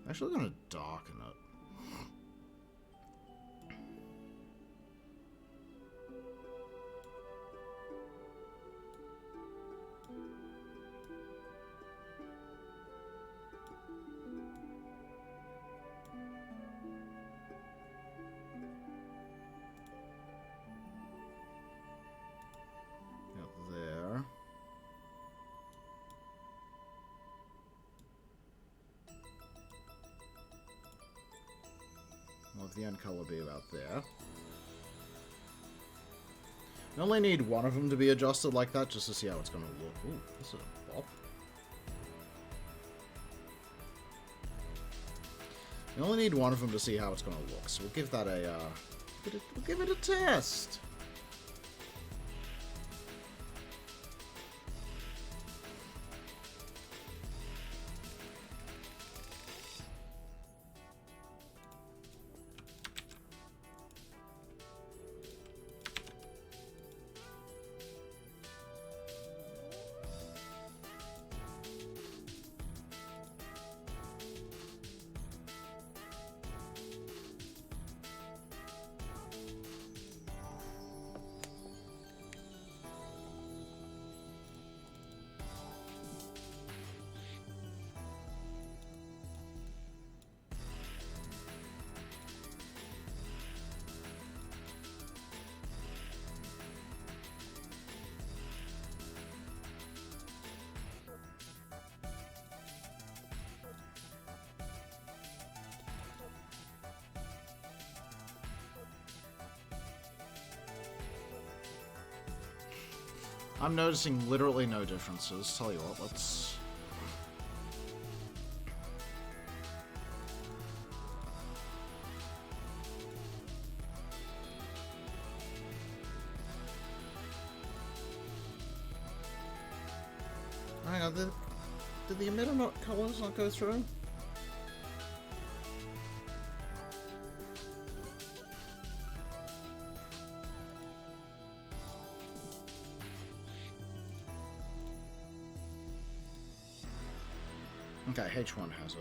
Actually, gonna darken it. There. the end color be about there. You only need one of them to be adjusted like that just to see how it's going to look. Ooh, this is a bop. You only need one of them to see how it's going to look, so we'll give that a, we'll give it a test. I'm noticing literally no differences. Tell you what, let's... Hang on, did the emitter colors not go through? Okay, H1 has it.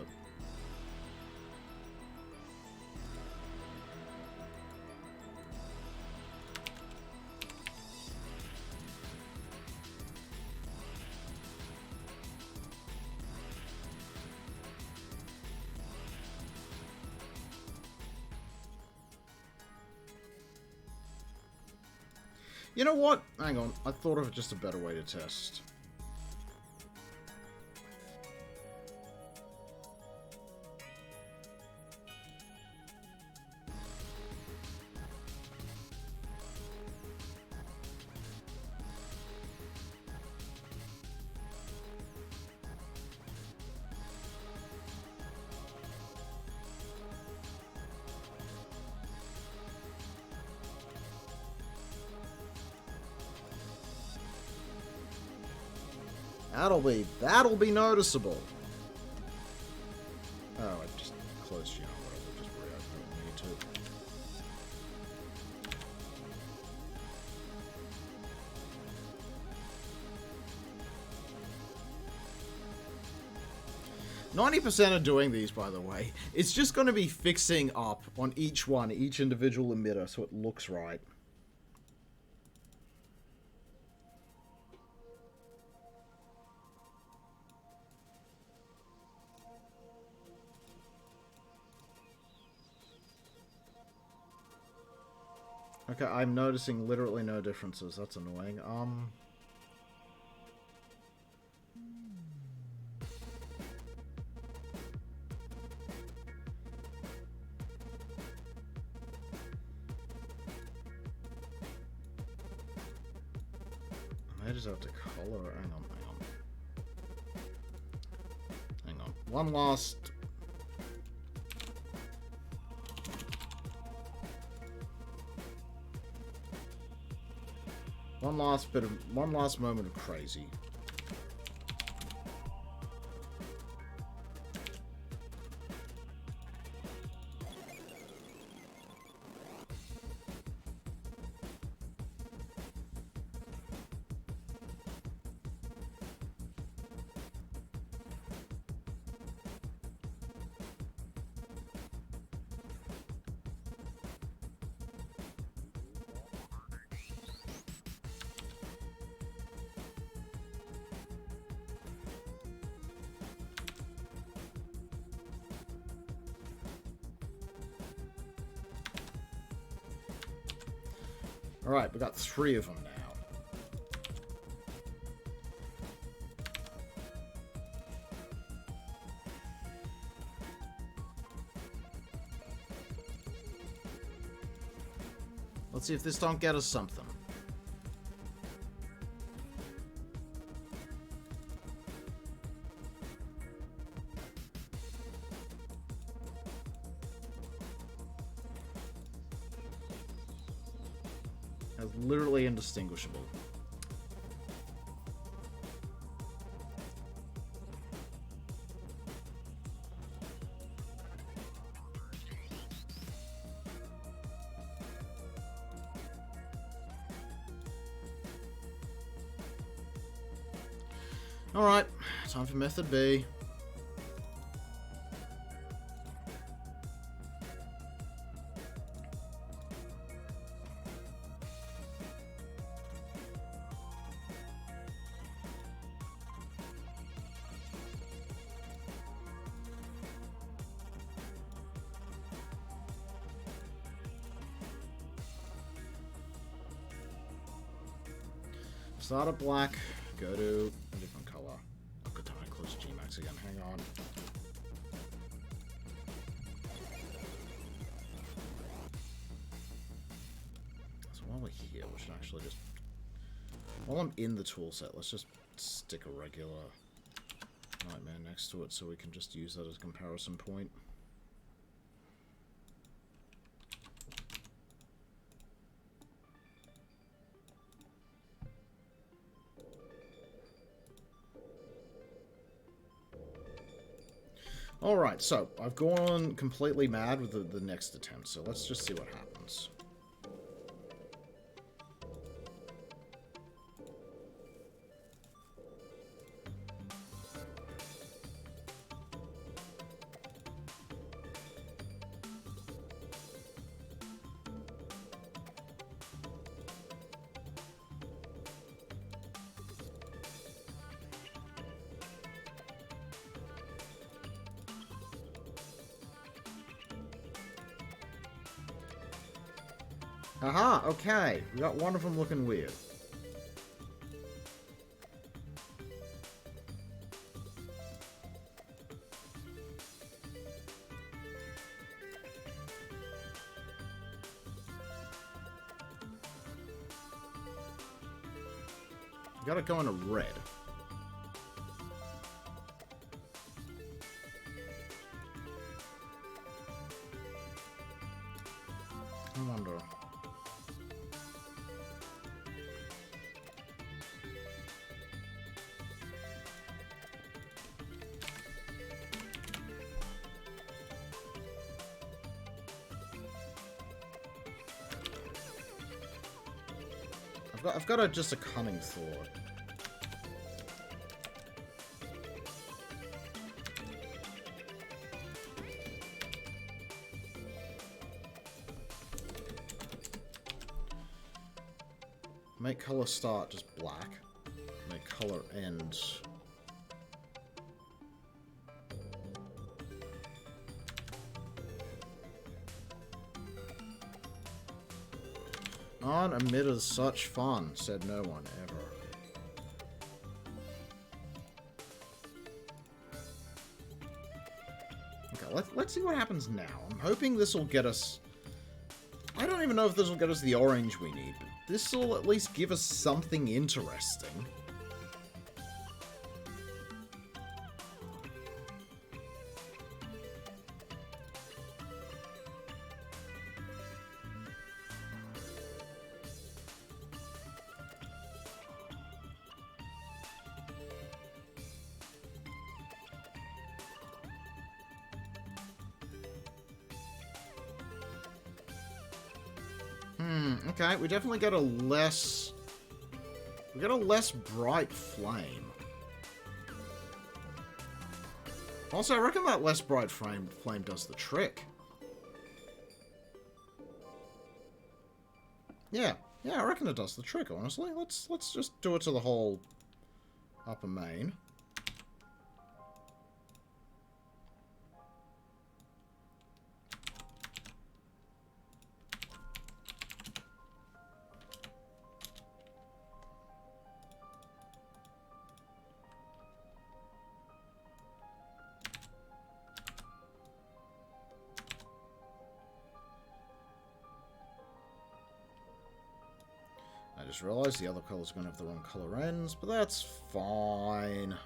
You know what? Hang on, I thought of just a better way to test. That'll be noticeable. Oh, I just closed, you know, whatever, just reopen it, need to. 90% of doing these, by the way, it's just going to be fixing up on each individual emitter, so it looks right. Okay, I'm noticing literally no differences. That's annoying. I might just have to color. Hang on. One last. One last moment of crazy. Alright, we got 3 of them now. Let's see if this don't get us something. That's literally indistinguishable. Alright, time for method B. Start at black, go to a different color. Oh, good time I close Gmax again, hang on. So while we're here, we should actually just... While I'm in the toolset, let's just stick a regular Nightmare next to it so we can just use that as a comparison point. Alright, so I've gone completely mad with the next attempt, so let's just see what happens. Aha, okay. We got one of them looking weird. We gotta go into red. I wonder. I've got just a cunning thought. Make color start just black. Make color end. Aren't emitters such fun? Said no one ever. Okay, let's see what happens now. I'm hoping this will get us... I don't even know if this will get us the orange we need, but this will at least give us something interesting. Okay, we definitely get a less... We get a less bright flame. Also, I reckon that less bright flame does the trick. Yeah, I reckon it does the trick, honestly. Let's just do it to the whole upper main. just realized the other colors are going to have the wrong color ends, but that's fine.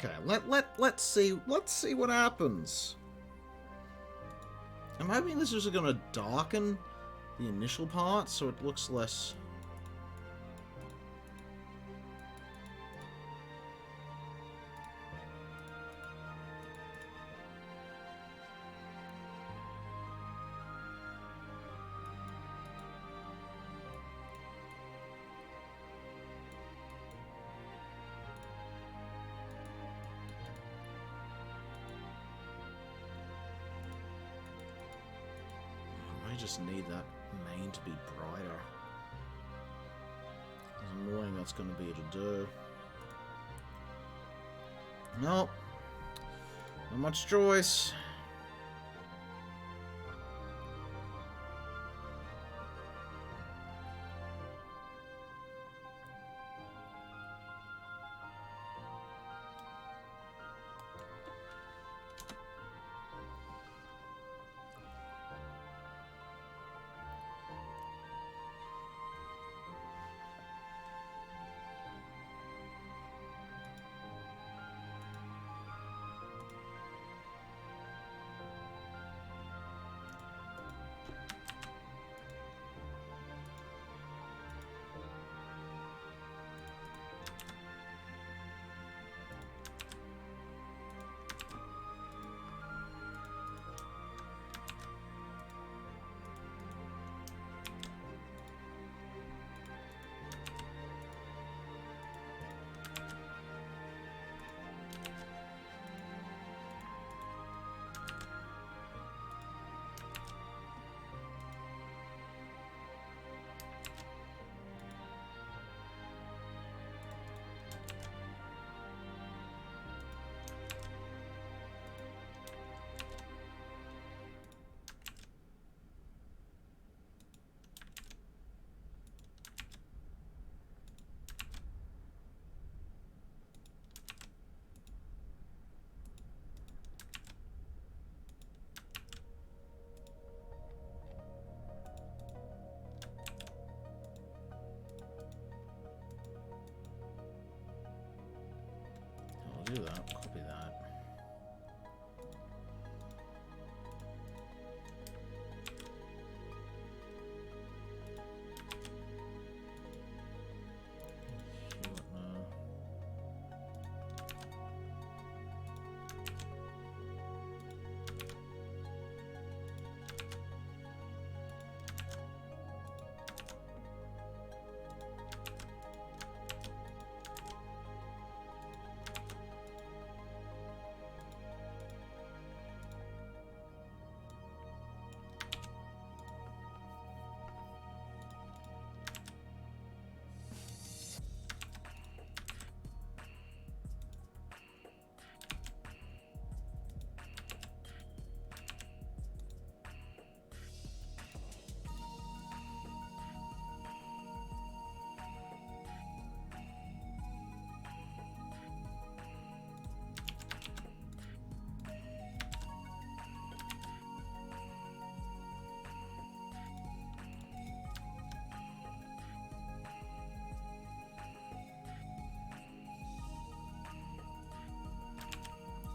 Okay, let's see what happens. I'm hoping this is going to darken the initial part so it looks less. I just need that main to be brighter. As annoying that's going to be to do. Nope. Not much choice. I'll do that. Copy that.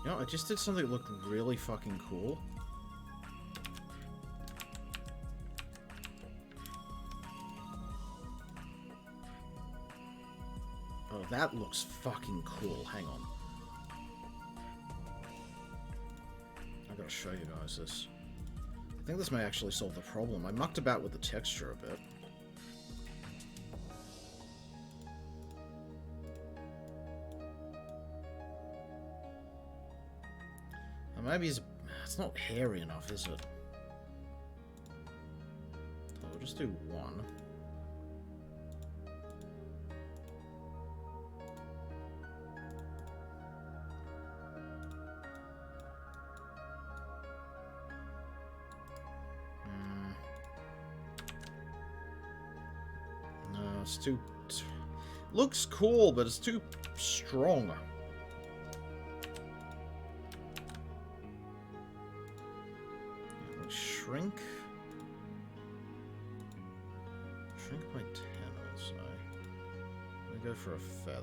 You know, I just did something that looked really fucking cool. Oh, that looks fucking cool. Hang on. I gotta show you guys this. think this may actually solve the problem. I mucked about with the texture a bit. Or maybe it's not hairy enough, is it? So we'll just do one. It's too... Looks cool, but it's too strong. Shrink? Shrink by 10, I'll say. I'm gonna go for a feather.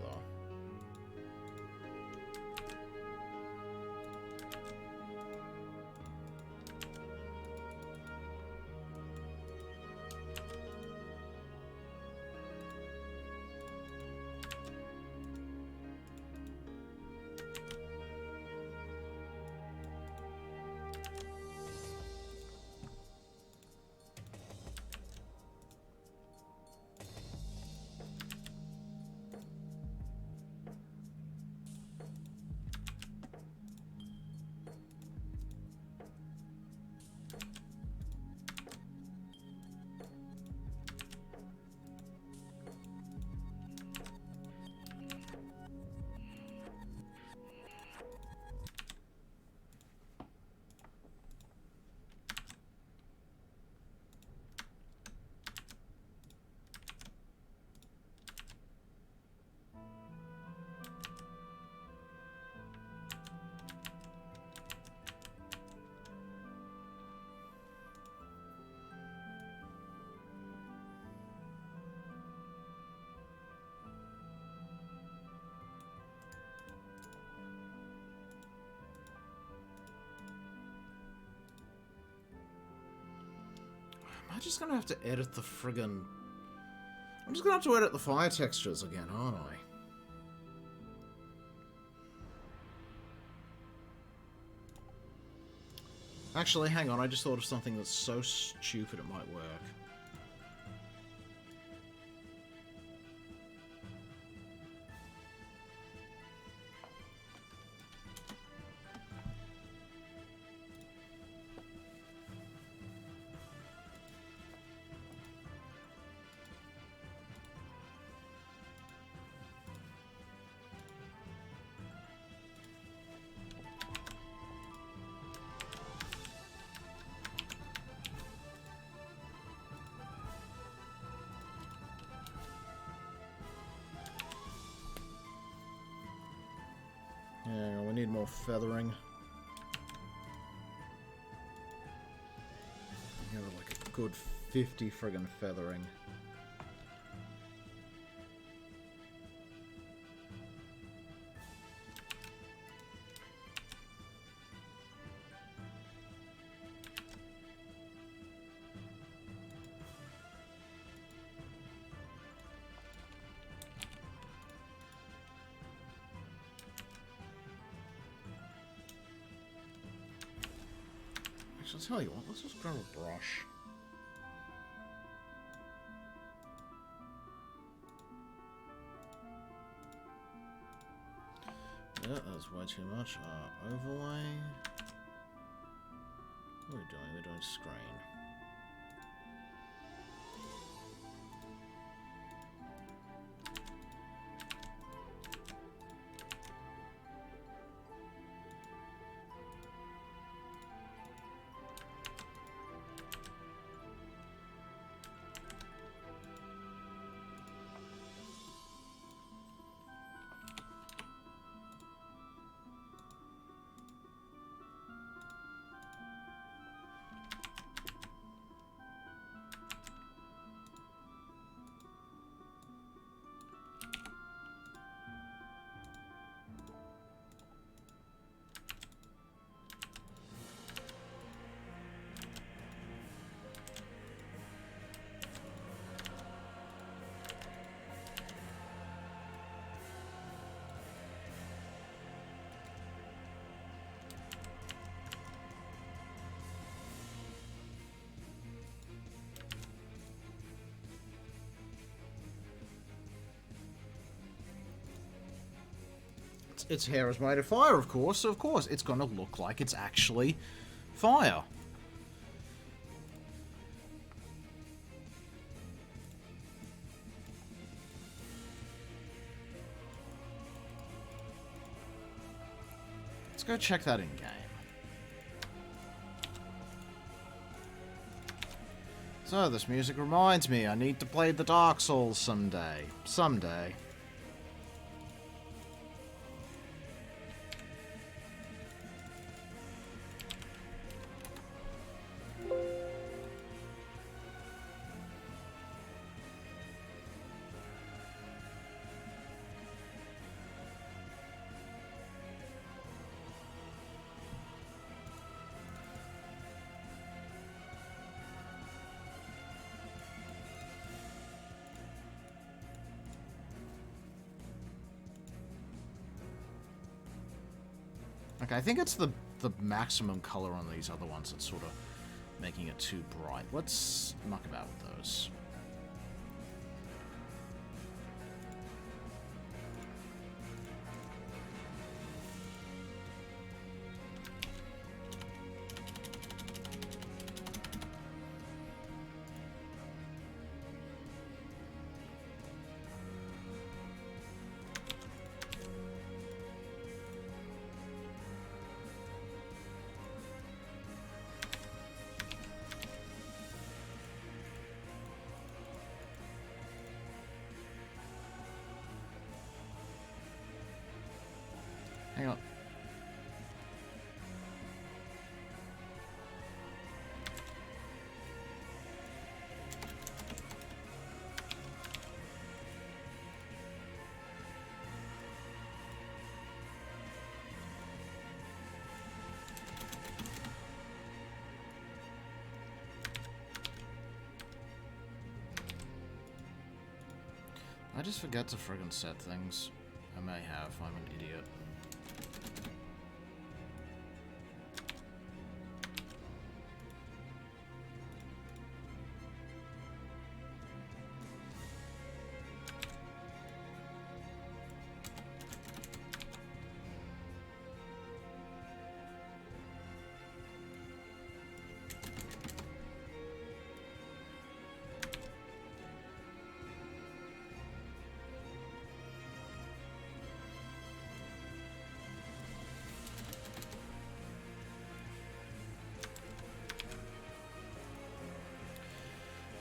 I'm just gonna have to edit the friggin... I'm just gonna have to edit the fire textures again, aren't I? Actually, hang on, I just thought of something that's so stupid it might work. Yeah, we need more feathering. Give it like a good 50 friggin' feathering. I'll tell you what, let's just grab a brush. Yeah, that's way too much. Overlay. What are we doing? We're doing screen. its hair is made of fire, of course, so of course it's gonna look like it's actually fire. Let's go check that in-game. So, this music reminds me I need to play the Dark Souls someday. Someday. Okay, I think it's the maximum color on these other ones that's sort of making it too bright. Let's muck about with those. Hang on. I just forget to friggin' set things. I may have. I'm an idiot.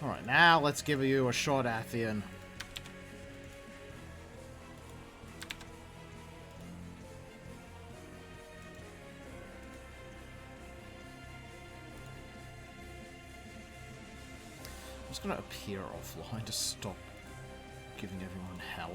Alright, now let's give you a shot at the end. I'm just gonna appear offline to stop giving everyone hell.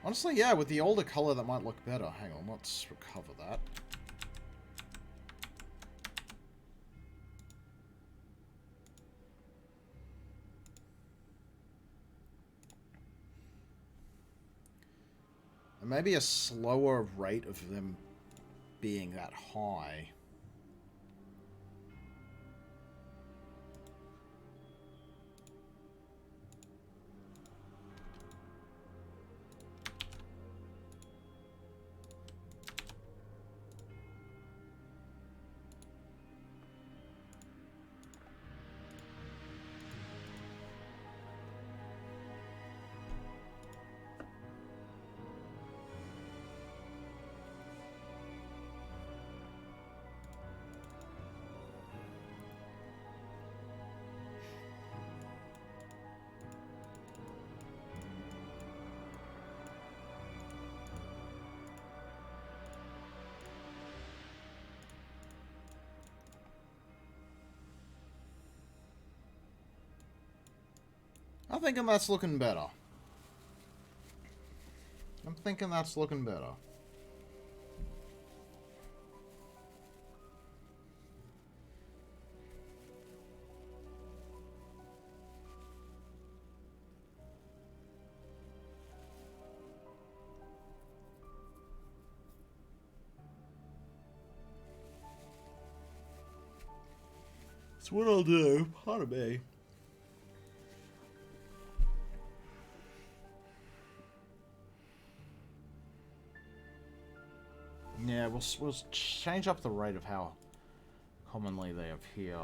Honestly, yeah, with the older color that might look better. Hang on, let's recover that. And maybe a slower rate of them being that high. I'm thinking that's looking better. I'm thinking that's looking better. That's what I'll do. Pardon me. Yeah, we'll change up the rate of how commonly they appear.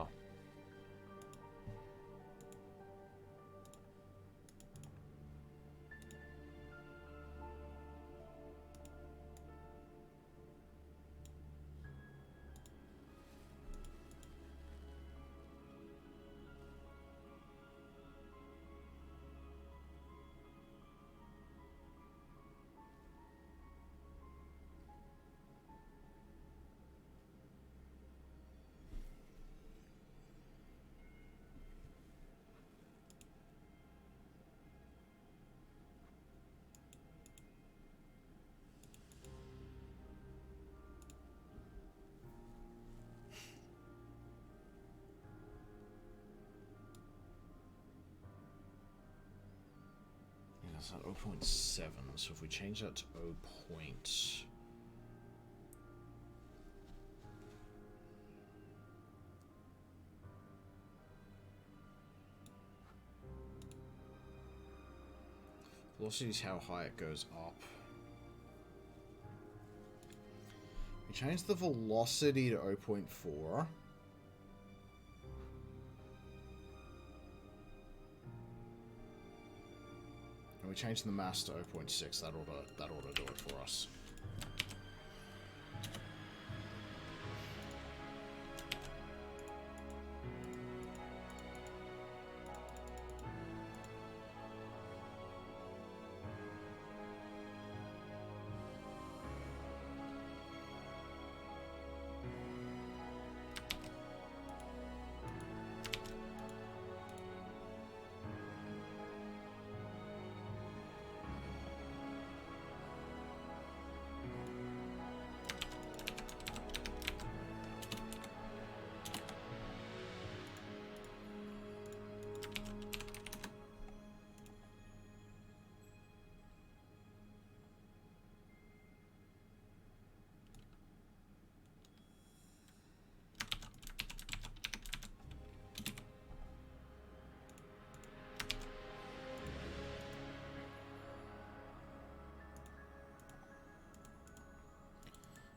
That's at 0.7, so if we change that to 0. Velocity is how high it goes up. We change the velocity to 0.4. And we change the mass to 0.6. That ought to do it for us.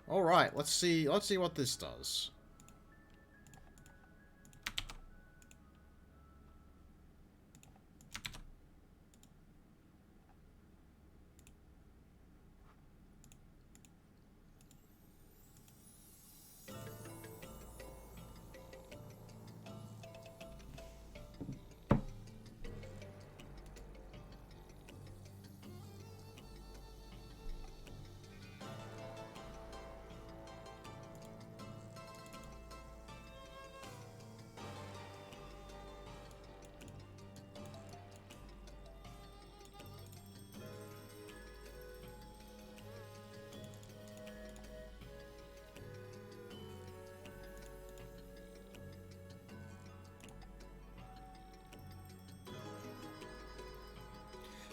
All right, let's see what this does.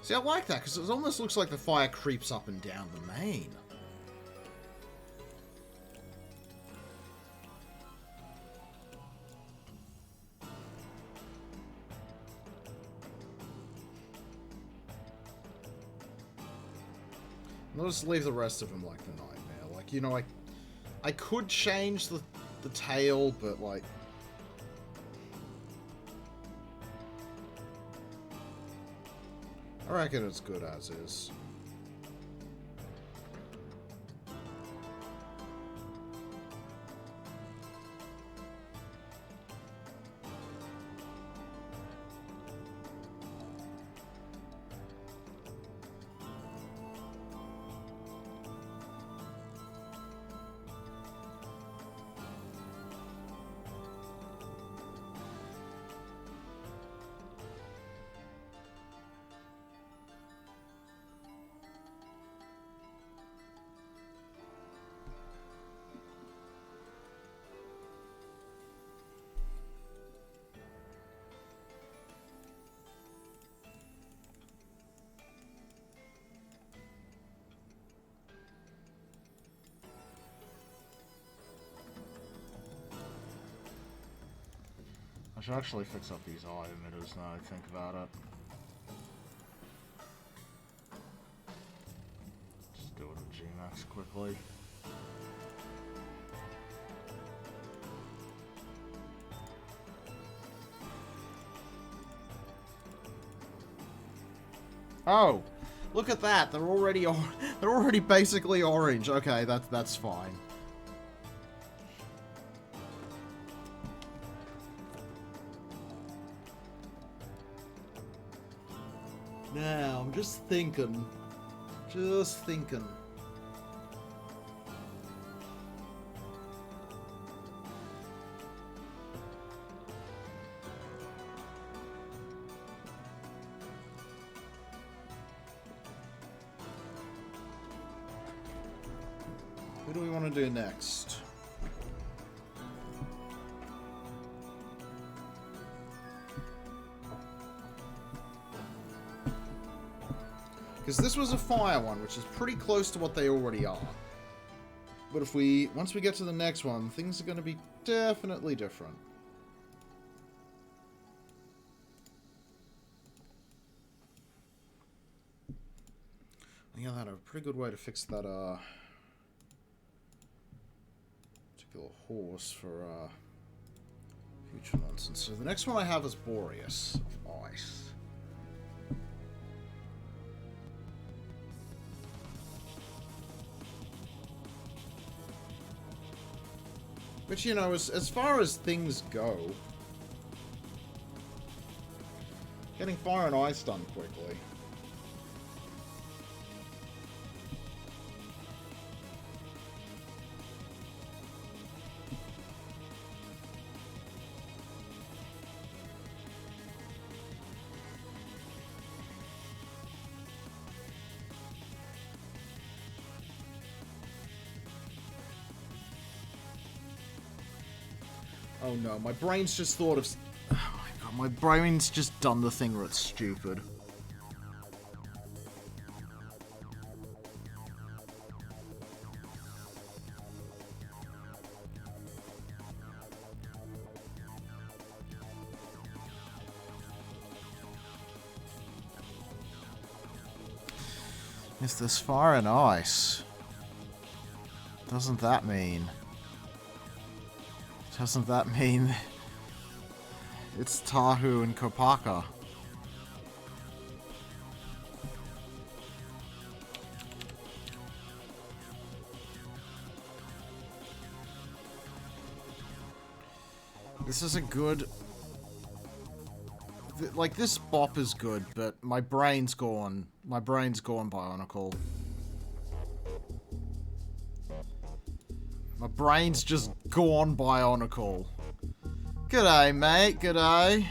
See, I like that, because it almost looks like the fire creeps up and down the main. And I'll just leave the rest of them like the nightmare. Like, you know, I could change the tail, but, like... I reckon it's good as is. should actually fix up these eye emitters now I think about it. Just do it in Gmax quickly. Oh, look at that! They're already basically orange. Okay, that's fine. Now, I'm just thinking. Just thinking. Who do we want to do next? Because this was a fire one, which is pretty close to what they already are. But if once we get to the next one, things are going to be definitely different. Yeah, that a pretty good way to fix that, particular horse for, future nonsense. So the next one I have is Boreas of Ice. Which, you know, as far as things go, getting fire and ice done quickly. Oh no, my brain's just thought of... Oh my god, my brain's just done the thing where it's stupid. If there's fire and ice, doesn't that mean it's Tahu and Kopaka? This is a good... Like, this bop is good, but my brain's gone. My brain's gone bionicle. My brain's just gone bionicle. G'day, mate. G'day.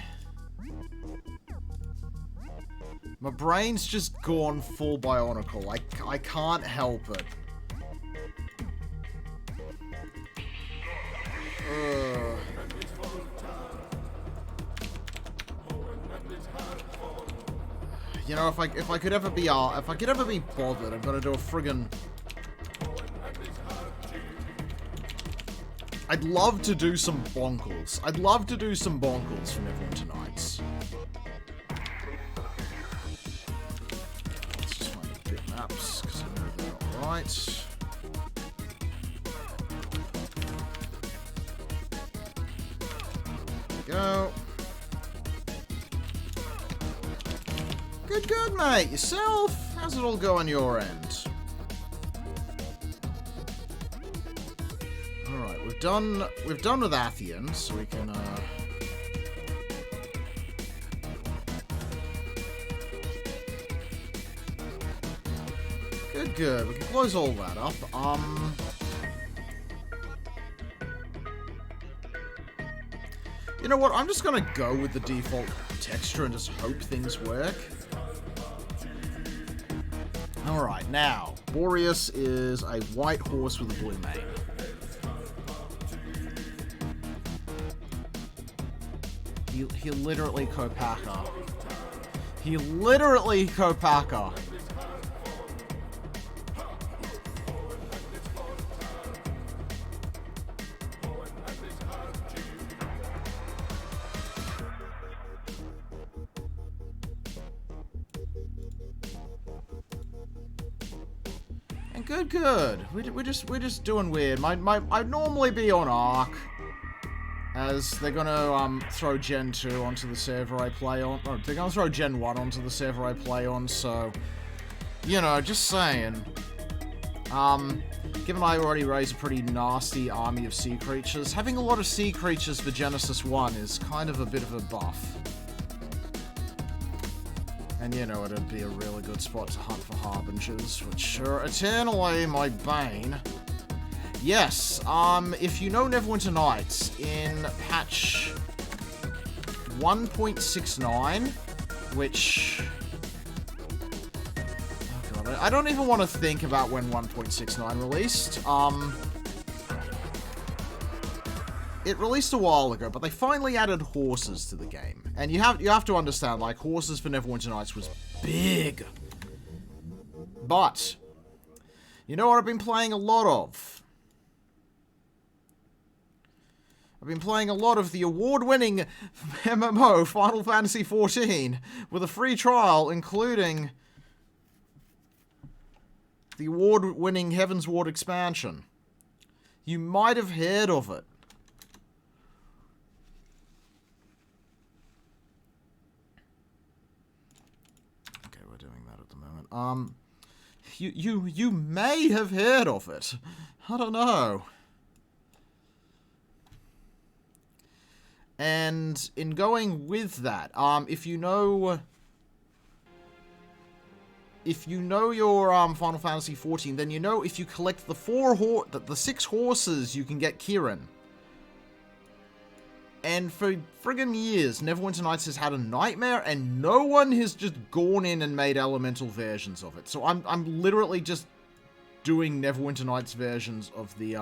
My brain's just gone full bionicle. I can't help it. You know, if I could ever be bothered, I'm gonna do a friggin'... I'd love to do some bonkles. I'd love to do some bonkles from Neverwinter Nights. Let's just find the bit maps, because I know they're alright. There we go. Good, good, mate. Yourself? How's it all go on your end? Alright, we've done with Athian, so we can, Good, good. We can close all that up. You know what? I'm just gonna go with the default texture and just hope things work. Alright, now, Boreas is a white horse with a blue mane. He literally Kopaka. He literally Kopaka. Good, good. We're just doing weird. I'd normally be on Arc, as they're gonna throw Gen 2 onto the server I play on. Or they're gonna throw Gen 1 onto the server I play on. So, you know, just saying. Given I already raised a pretty nasty army of sea creatures, having a lot of sea creatures for Genesis 1 is kind of a bit of a buff. And, you know, it'd be a really good spot to hunt for Harbingers, which are eternally my bane. Yes, if you know Neverwinter Nights, in patch 1.69, which... Oh god, I don't even want to think about when 1.69 released. It released a while ago, but they finally added horses to the game. And you have to understand, like, horses for Neverwinter Nights was big. But, you know what I've been playing a lot of? I've been playing a lot of the award-winning MMO Final Fantasy XIV with a free trial, including the award-winning Heaven's Ward expansion. You might have heard of it. You may have heard of it. I don't know. And in going with that, if you know your Final Fantasy XIV, then you know if you collect the 6 horses, you can get Kirin. And for friggin' years, Neverwinter Nights has had a nightmare, and no one has just gone in and made elemental versions of it. So I'm literally just doing Neverwinter Nights versions of the,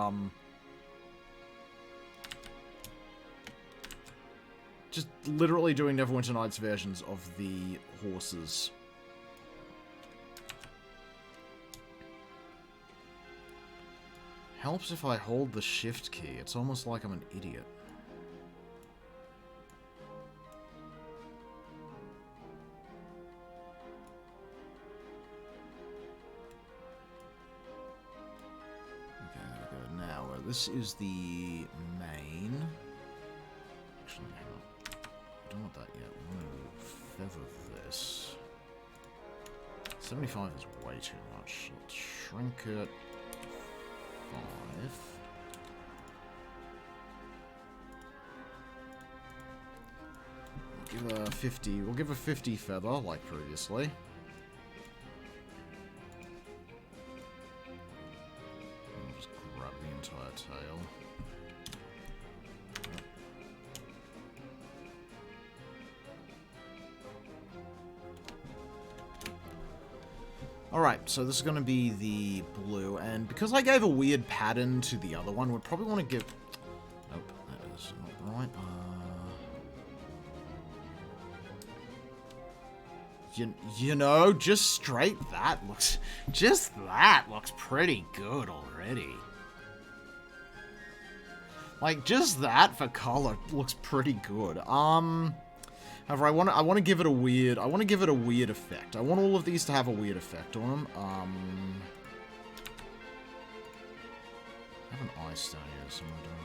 just literally doing Neverwinter Nights versions of the horses. Helps if I hold the shift key. It's almost like I'm an idiot. This is the main. Actually, hang on. I don't want that yet. We want to feather this. 75 is way too much. Let's shrink it. 5. We'll give a 50. We'll give a 50 feather, like previously. Entire tail. Alright, so this is going to be the blue, and because I gave a weird pattern to the other one, we'd probably want to give... Nope, that is not right. You know, just straight that looks... Just that looks pretty good already. Like, just that for color looks pretty good. However, I want to give it a weird effect. I want all of these to have a weird effect on them. I have an ice down here somewhere, don't I?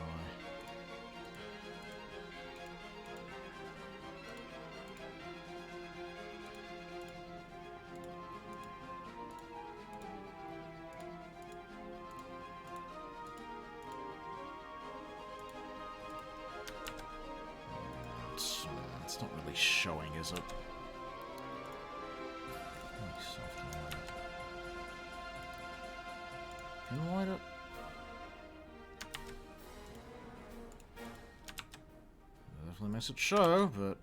It's not really showing, is it? Can you light it? Definitely makes it show, but...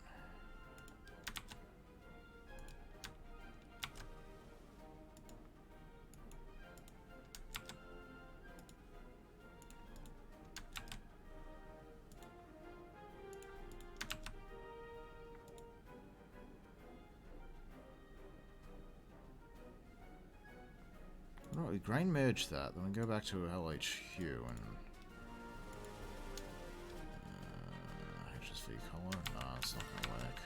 Right, we grain merge that, then we go back to LHQ and... HSV color? Nah, it's not gonna work.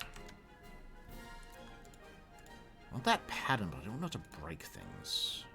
I want that pattern, but I don't want to break things.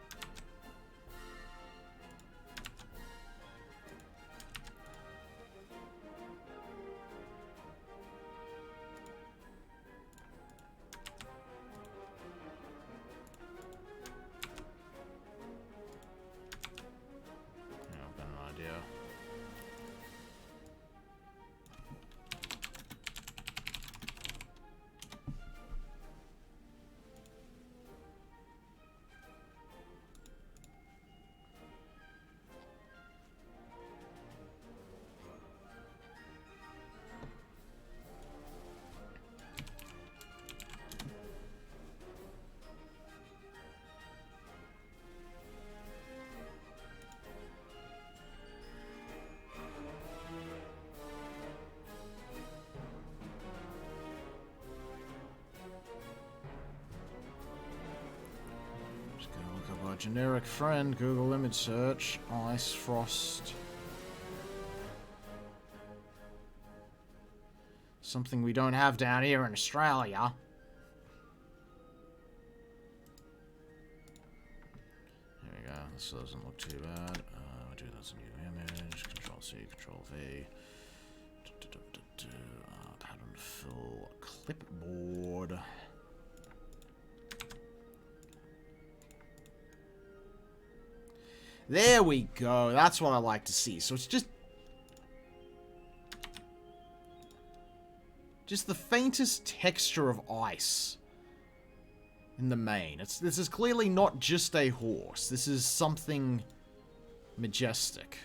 generic friend, Google image search, ice, frost. Something we don't have down here in Australia. There we go. This doesn't look too bad. We do that's a new image. Control C, Control V. Pattern fill clipboard. There we go. That's what I like to see. So it's just the faintest texture of ice in the main. This is clearly not just a horse. This is something majestic.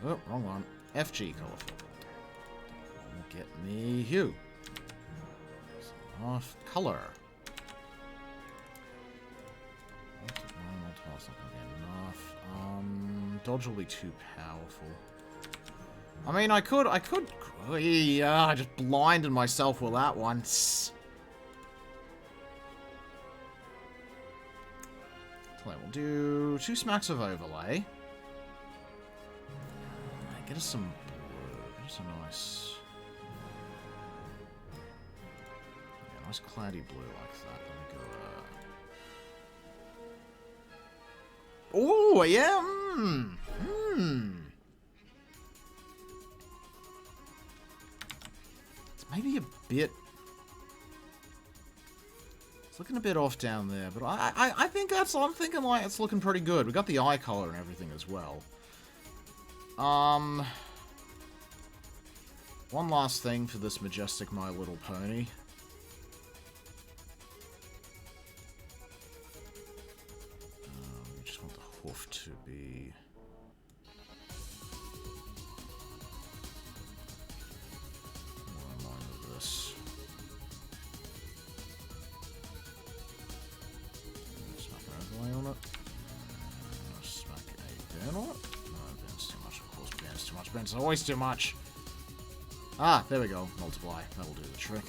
Oh, wrong one. FG color filter. Get me hue. Off color. That's not gonna be enough. Dodge will be too powerful. I mean, I could. Yeah, I just blinded myself with that one. We'll do 2 smacks of overlay. Get us some blue. Get us a nice. Yeah, nice cloudy blue like that. Then we go. Oh yeah. It's maybe a bit. It's looking a bit off down there, but I think that's. I'm thinking like it's looking pretty good. We got the eye color and everything as well. One last thing for this majestic My Little Pony. We just want the hoof to be. More in line with this. Smack an overlay on it. Smack a burn on it. Too much. Ben's always too much. Ah, there we go. Multiply. That'll do the trick.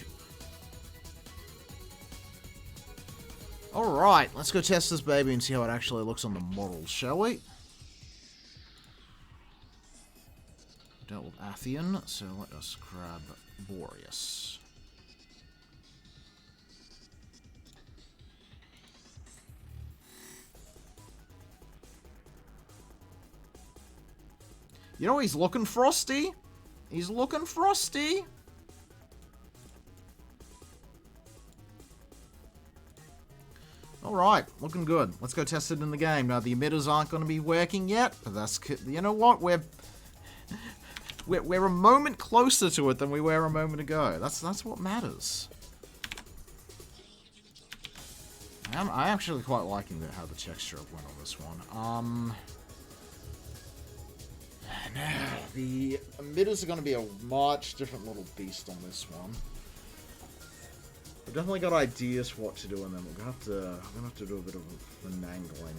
Alright, let's go test this baby and see how it actually looks on the model, shall we? Dealt with Athian, so let us grab Boreas. You know, he's looking frosty. He's looking frosty. Alright, looking good. Let's go test it in the game. Now, the emitters aren't going to be working yet, but that's... You know what? We're a moment closer to it than we were a moment ago. That's what matters. I'm actually quite liking how the texture went on this one. Now, the emitters are going to be a much different little beast on this one. We've definitely got ideas for what to do, and then we're going to have to do a bit of finagling.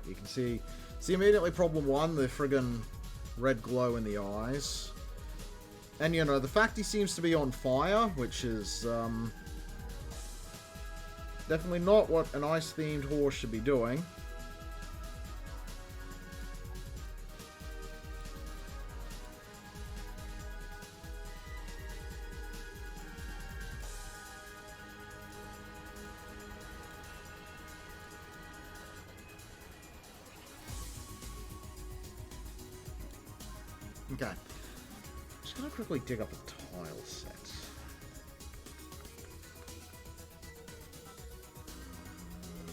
You can see immediately problem 1, the friggin' red glow in the eyes. And, you know, the fact he seems to be on fire, which is, definitely not what an ice-themed horse should be doing. Okay. Just gonna quickly dig up a tile set.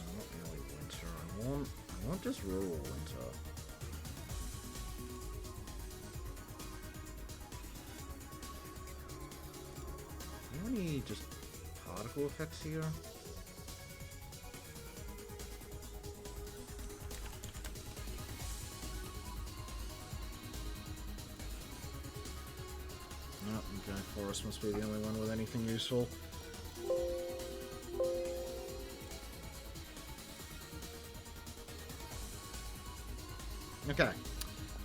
Not really winter. I want just rural winter. Do you have any just particle effects here? forest must be the only one with anything useful. Okay,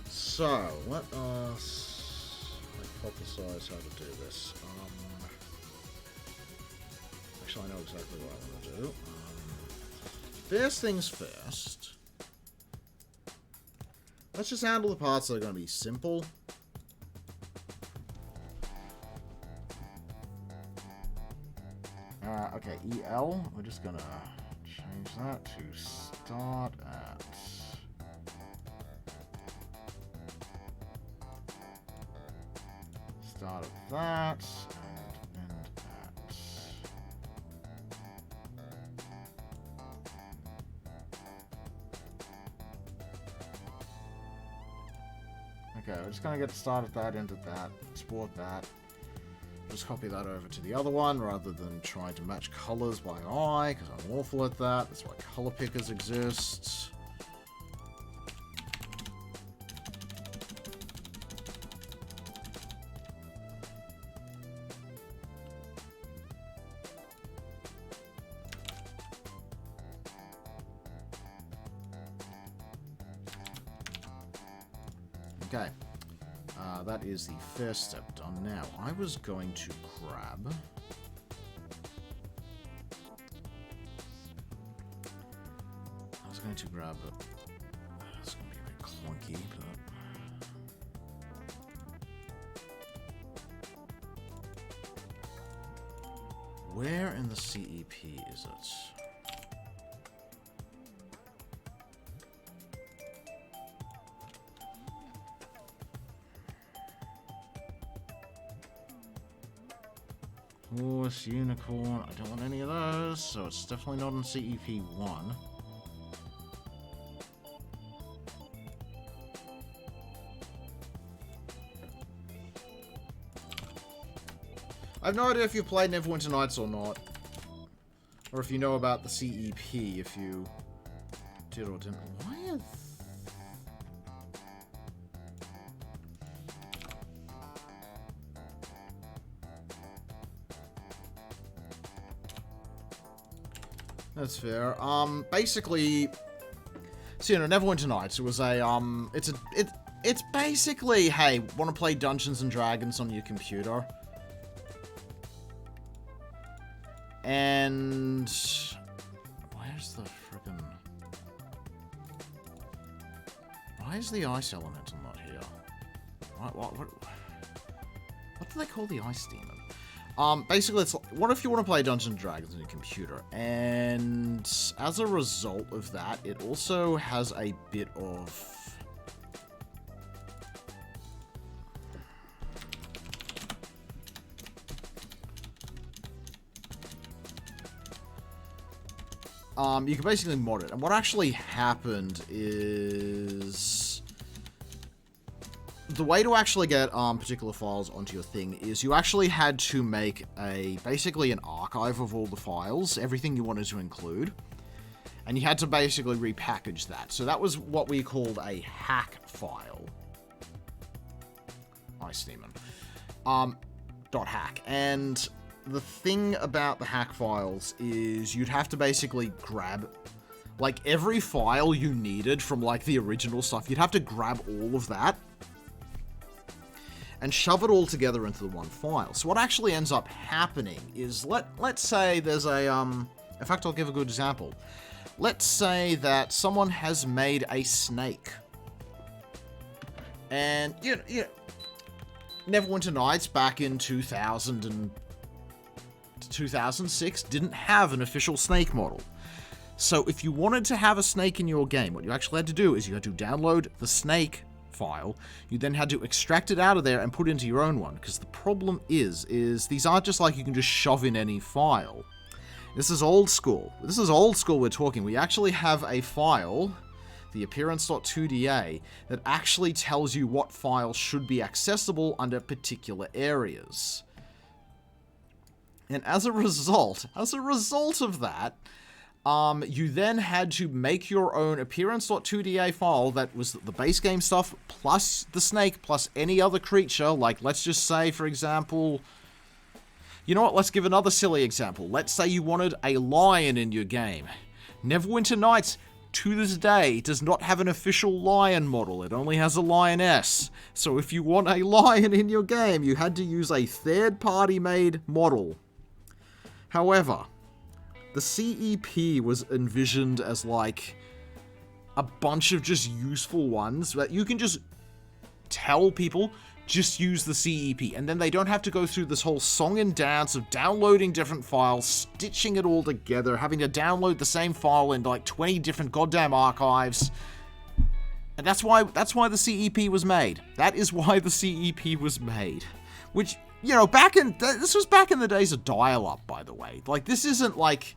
so let us hypothesize how to do this. Actually, I know exactly what I want to do. First things first. Let's just handle the parts that are going to be simple. Okay, EL. We're just going to change that to start at... Start at that, and end at... Okay, we're just going to get started that, end at that, export that. Just copy that over to the other one, rather than trying to match colors by eye, because I'm awful at that. That's why color pickers exist. Okay, that is the first step done. Now, I was going to grab... It's going to be a bit clunky, but... Where in the CEP is it? Horse, unicorn, I don't want any of those, so it's definitely not in CEP 1. I have no idea if you've played Neverwinter Nights or not. Or if you know about the CEP, if you did or didn't. Why is... That's fair. Basically, so, you know, Neverwinter Nights, it was a, it's basically, hey, want to play Dungeons and Dragons on your computer? And where's the friggin'... Why is the ice elemental not here? What do they call the ice demon? Basically, it's like, what if you want to play Dungeons and Dragons on your computer? And as a result of that, it also has a bit of... you can basically mod it. And what actually happened is... The way to actually get particular files onto your thing is you actually had to make basically an archive of all the files, everything you wanted to include. And you had to basically repackage that. So that was what we called a hack file. Ice Demon. .hack. And the thing about the hack files is you'd have to basically grab, like, every file you needed from, like, the original stuff. You'd have to grab all of that and shove it all together into the one file. So what actually ends up happening is, let's say there's a, in fact, I'll give a good example. Let's say that someone has made a snake. And, you know, Neverwinter Nights back in 2000 and 2006 didn't have an official snake model. So if you wanted to have a snake in your game, what you actually had to do is you had to download the snake file. You then had to extract it out of there and put it into your own one, because the problem is these aren't just like you can just shove in any file. This is old school. This is old school we're talking. We actually have a file, the appearance.2da, that actually tells you what files should be accessible under particular areas. And as a result of that, you then had to make your own appearance.2da file that was the base game stuff, plus the snake, plus any other creature. Like, let's just say, for example, You know what? Let's give another silly example. Let's say you wanted a lion in your game. Neverwinter Nights, to this day, does not have an official lion model. It only has a lioness. So if you want a lion in your game, you had to use a third-party made model. However, the CEP was envisioned as like a bunch of just useful ones that you can just tell people, just use the CEP, and then they don't have to go through this whole song and dance of downloading different files, stitching it all together, having to download the same file in like 20 different goddamn archives. And that's why the CEP was made. That is why the CEP was made. Which, you know, this was back in the days of dial-up, by the way. Like, this isn't like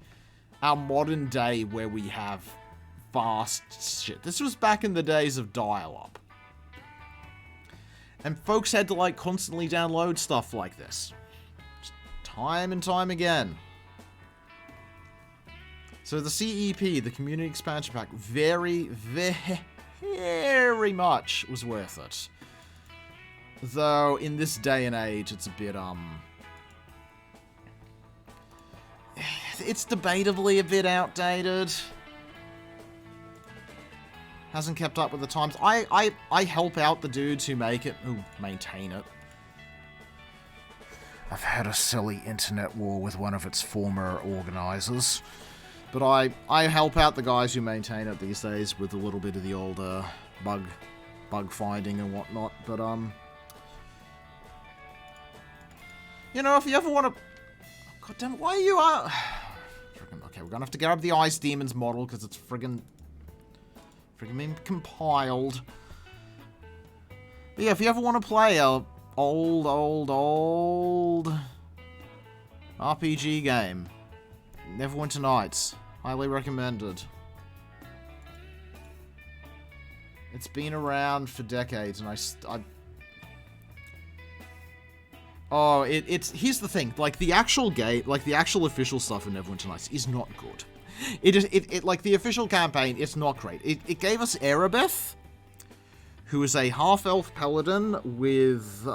our modern day where we have fast shit. This was back in the days of dial-up. And folks had to, like, constantly download stuff like this. Just time and time again. So the CEP, the Community Expansion Pack, very, very much was worth it. Though, in this day and age, it's a bit, it's debatably a bit outdated. Hasn't kept up with the times. I help out the dudes who make it, who maintain it. I've had a silly internet war with one of its former organizers. But I help out the guys who maintain it these days with a little bit of the old bug finding and whatnot. But you know, if you ever want to, God damn it, why are you okay, we're gonna have to grab the Ice Demons model because it's friggin' been compiled. But yeah, if you ever want to play a old RPG game, Neverwinter Nights, highly recommended. It's been around for decades, and here's the thing, like, the actual game, like, the actual official stuff in Neverwinter Nights is not good. It like, the official campaign, it's not great. It gave us Erebeth, who is a half-elf paladin with,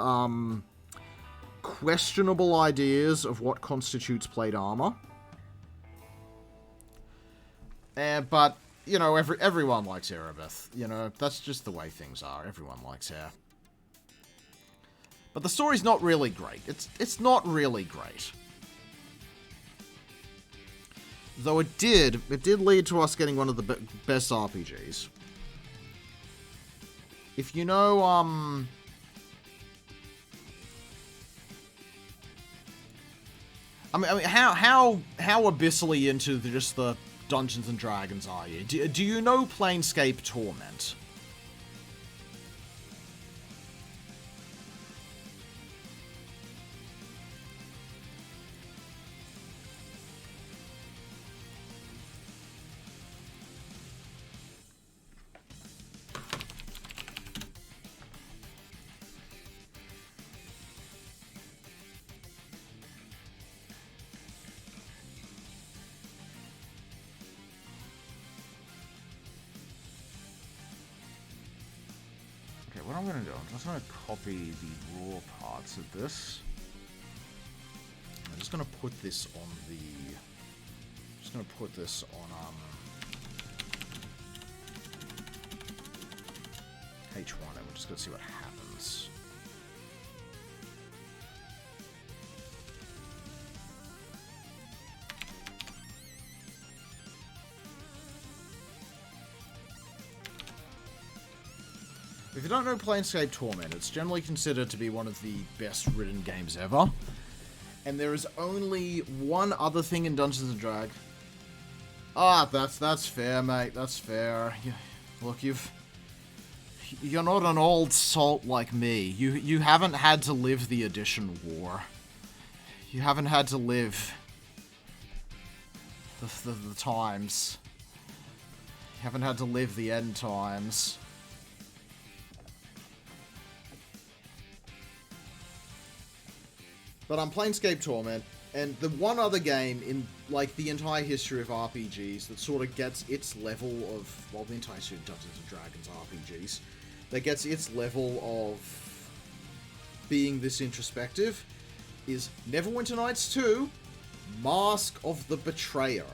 questionable ideas of what constitutes plate armor. But, you know, everyone likes Erebeth. You know, that's just the way things are. Everyone likes her. But the story's not really great. It's not really great. Though it did lead to us getting one of the best RPGs. If you know, I mean, how abyssally into just the Dungeons and Dragons are you? Do you know Planescape Torment? What I'm going to do, I'm just going to copy the raw parts of this. I'm just going to put this on H1, and we're just going to see what happens. If you don't know Planescape Torment, it's generally considered to be one of the best written games ever. And there is only one other thing in Dungeons & Dragons. Ah, that's fair, mate. That's fair. Look, you're not an old salt like me. You haven't had to live the Edition War. You haven't had to live the times. You haven't had to live the end times. But I'm Planescape Torment, and the one other game in, like, the entire history of RPGs that sort of gets its level of, well, the entire history of Dungeons & Dragons RPGs, that gets its level of being this introspective, is Neverwinter Nights 2, Mask of the Betrayer.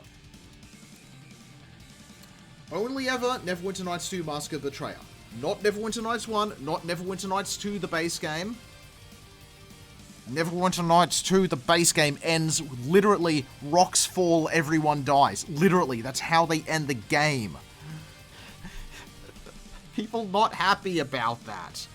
Only ever Neverwinter Nights 2, Mask of the Betrayer. Not Neverwinter Nights 1, not Neverwinter Nights 2, the base game. Neverwinter Nights 2, the base game, ends literally, rocks fall, everyone dies. Literally, that's how they end the game. People not happy about that.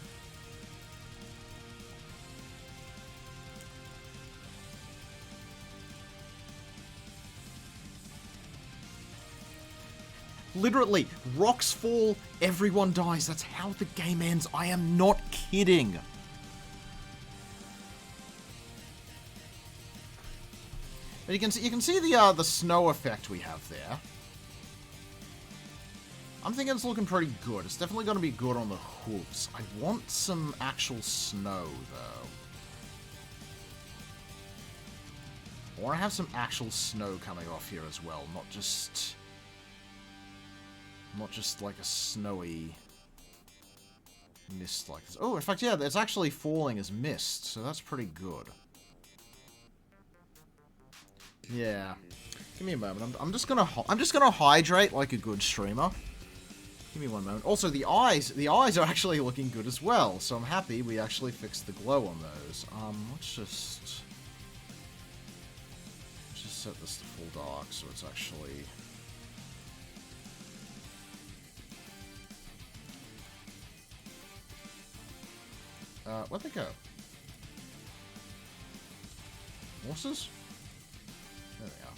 Literally, rocks fall, everyone dies. That's how the game ends. I am not kidding. But you can see the snow effect we have there. I'm thinking it's looking pretty good. It's definitely going to be good on the hooves. I want some actual snow, though. I want to have some actual snow coming off here as well, not just like a snowy mist like this. Oh, in fact, yeah, it's actually falling as mist, so that's pretty good. Yeah. Give me a moment. I'm just gonna hydrate like a good streamer. Give me one moment. Also, the eyes are actually looking good as well, so I'm happy we actually fixed the glow on those. Let's just set this to full dark so it's actually. Where'd they go? Horses? There they are.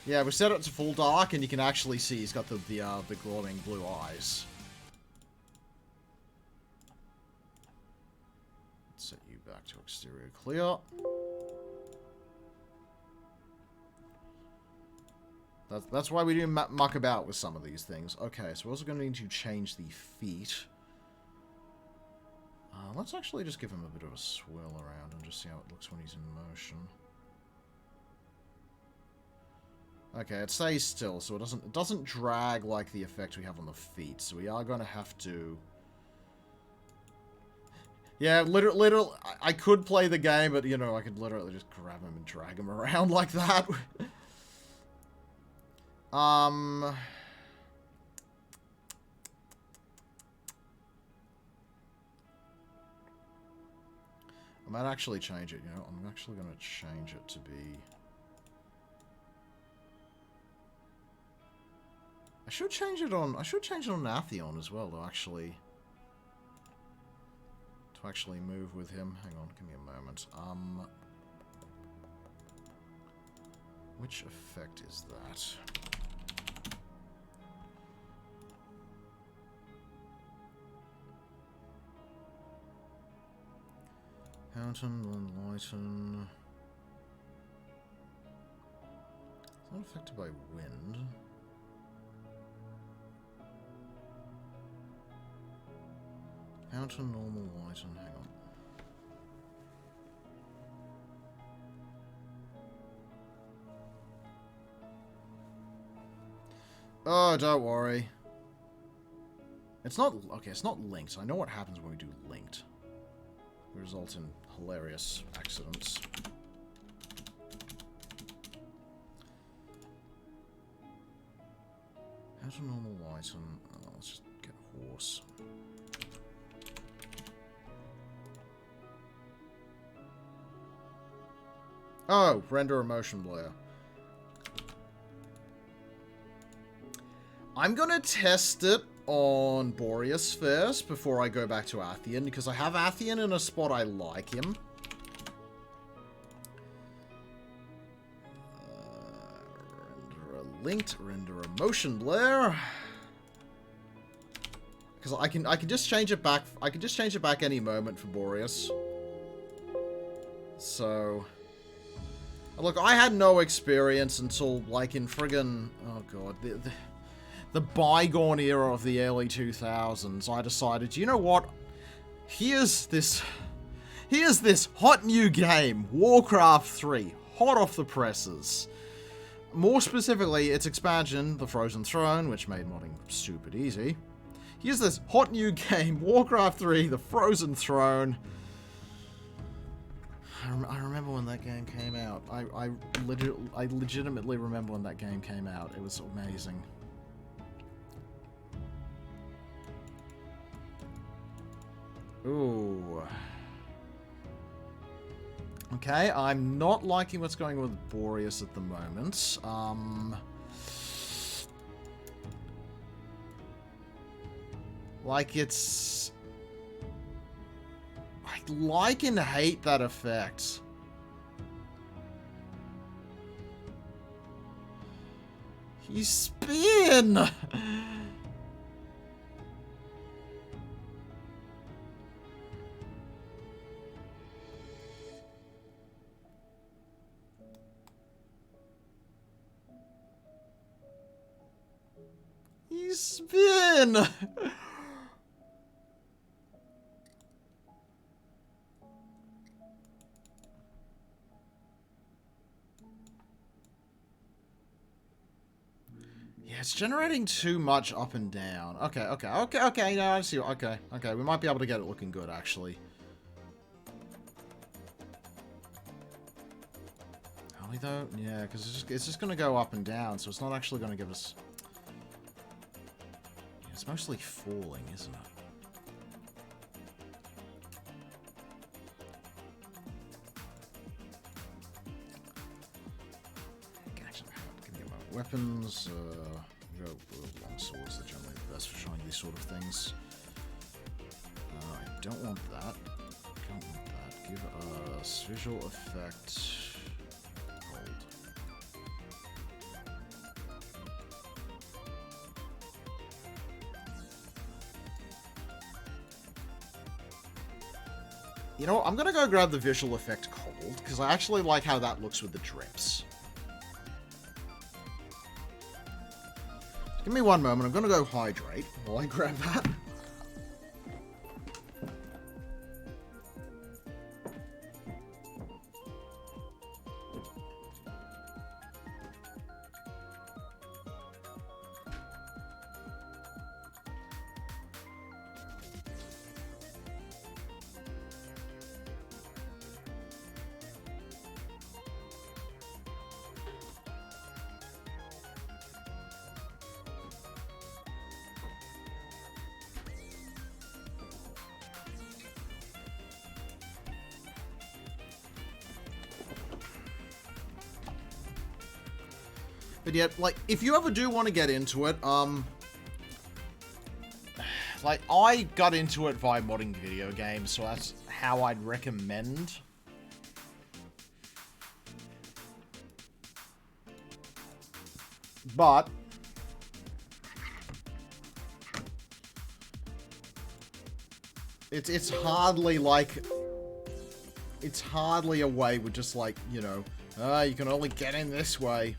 Yeah, we set it to full dark, and you can actually see he's got the glowing blue eyes. Let's set you back to exterior clear. That's why we do muck about with some of these things. Okay, so we're also going to need to change the feet. Let's actually just give him a bit of a swirl around and just see how it looks when he's in motion. Okay, it stays still, so it doesn't drag like the effect we have on the feet. So we are going to have to. Yeah, literally, I could play the game, but you know, I could literally just grab him and drag him around like that. I might actually change it, you know. I'm actually going to change it to be. I should change it on Atheon as well to actually move with him. Hang on, give me a moment. Which effect is that? Fountain, lighten. It's not affected by wind. Fountain, normal, lighten. Hang on. Oh, don't worry. It's not okay. It's not linked. I know what happens when we do linked. It results in hilarious accidents. How to normal lighten? Let's just get a horse. Oh, render a motion blur. I'm gonna test it on Boreas first before I go back to Atheon, because I have Atheon in a spot I like him. Render a linked, render a motion blur. Because I can just change it back. I can just change it back any moment for Boreas. So, look, I had no experience until like in friggin' oh god, the bygone era of the early 2000s. I decided, you know what? Here's this hot new game, Warcraft 3, hot off the presses. More specifically, its expansion, The Frozen Throne, which made modding stupid easy. Here's this hot new game, Warcraft 3, The Frozen Throne. I remember when that game came out. I legitimately remember when that game came out. It was amazing. Ooh. Okay, I'm not liking what's going on with Boreas at the moment. Like, it's... I like and hate that effect. You spin! You spin! Yeah, it's generating too much up and down. Okay, no, I see. Okay, we might be able to get it looking good, actually. Are we, though? Yeah, because it's just going to go up and down, so it's not actually going to give us... Yeah, it's mostly falling, isn't it? Weapons, go long swords, they're generally the best for showing these sort of things. I don't want that. Don't want that. Give us visual effect. Hold. You know what? I'm gonna go grab the visual effect cold, because I actually like how that looks with the drips. Give me one moment, I'm gonna go hydrate while I grab that. But yet, like, if you ever do want to get into it, like, I got into it via modding video games, so that's how I'd recommend. But it's hardly like, it's hardly a way with just like, you know, you can only get in this way.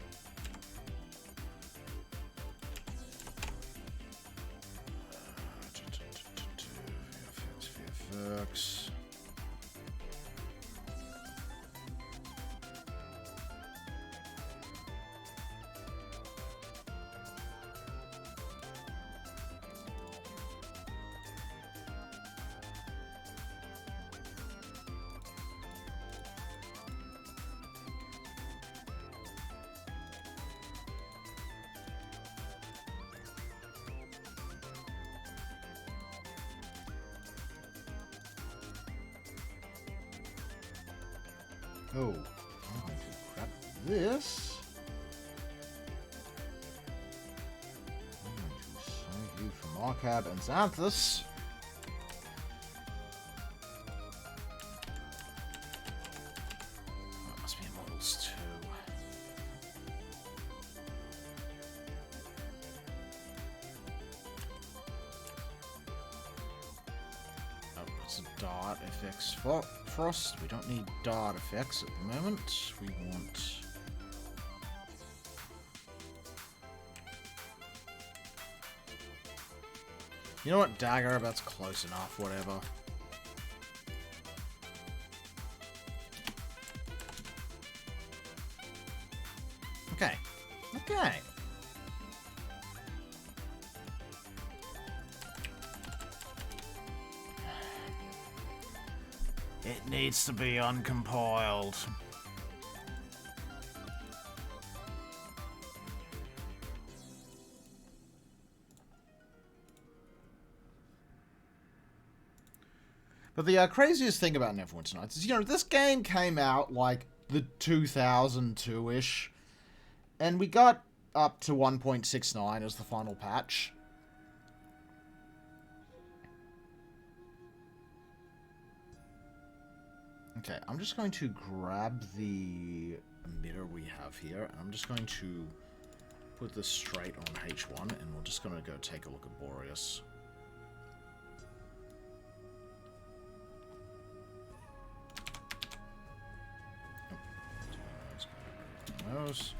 Oh, I'm going to grab this. I'm going to save you from Arcad and Xanthus. That must be models too. Oh, it's a dart FX Frost. We don't need dart effects at the moment. We want... You know what, Dagger? That's close enough, whatever. Okay. Okay. It needs to be uncompiled. But the craziest thing about Neverwinter Nights is, you know, this game came out like the 2002-ish, and we got up to 1.69 as the final patch. Okay, I'm just going to grab the emitter we have here, and I'm just going to put this straight on H1, and we're just going to go take a look at Boreas. Those.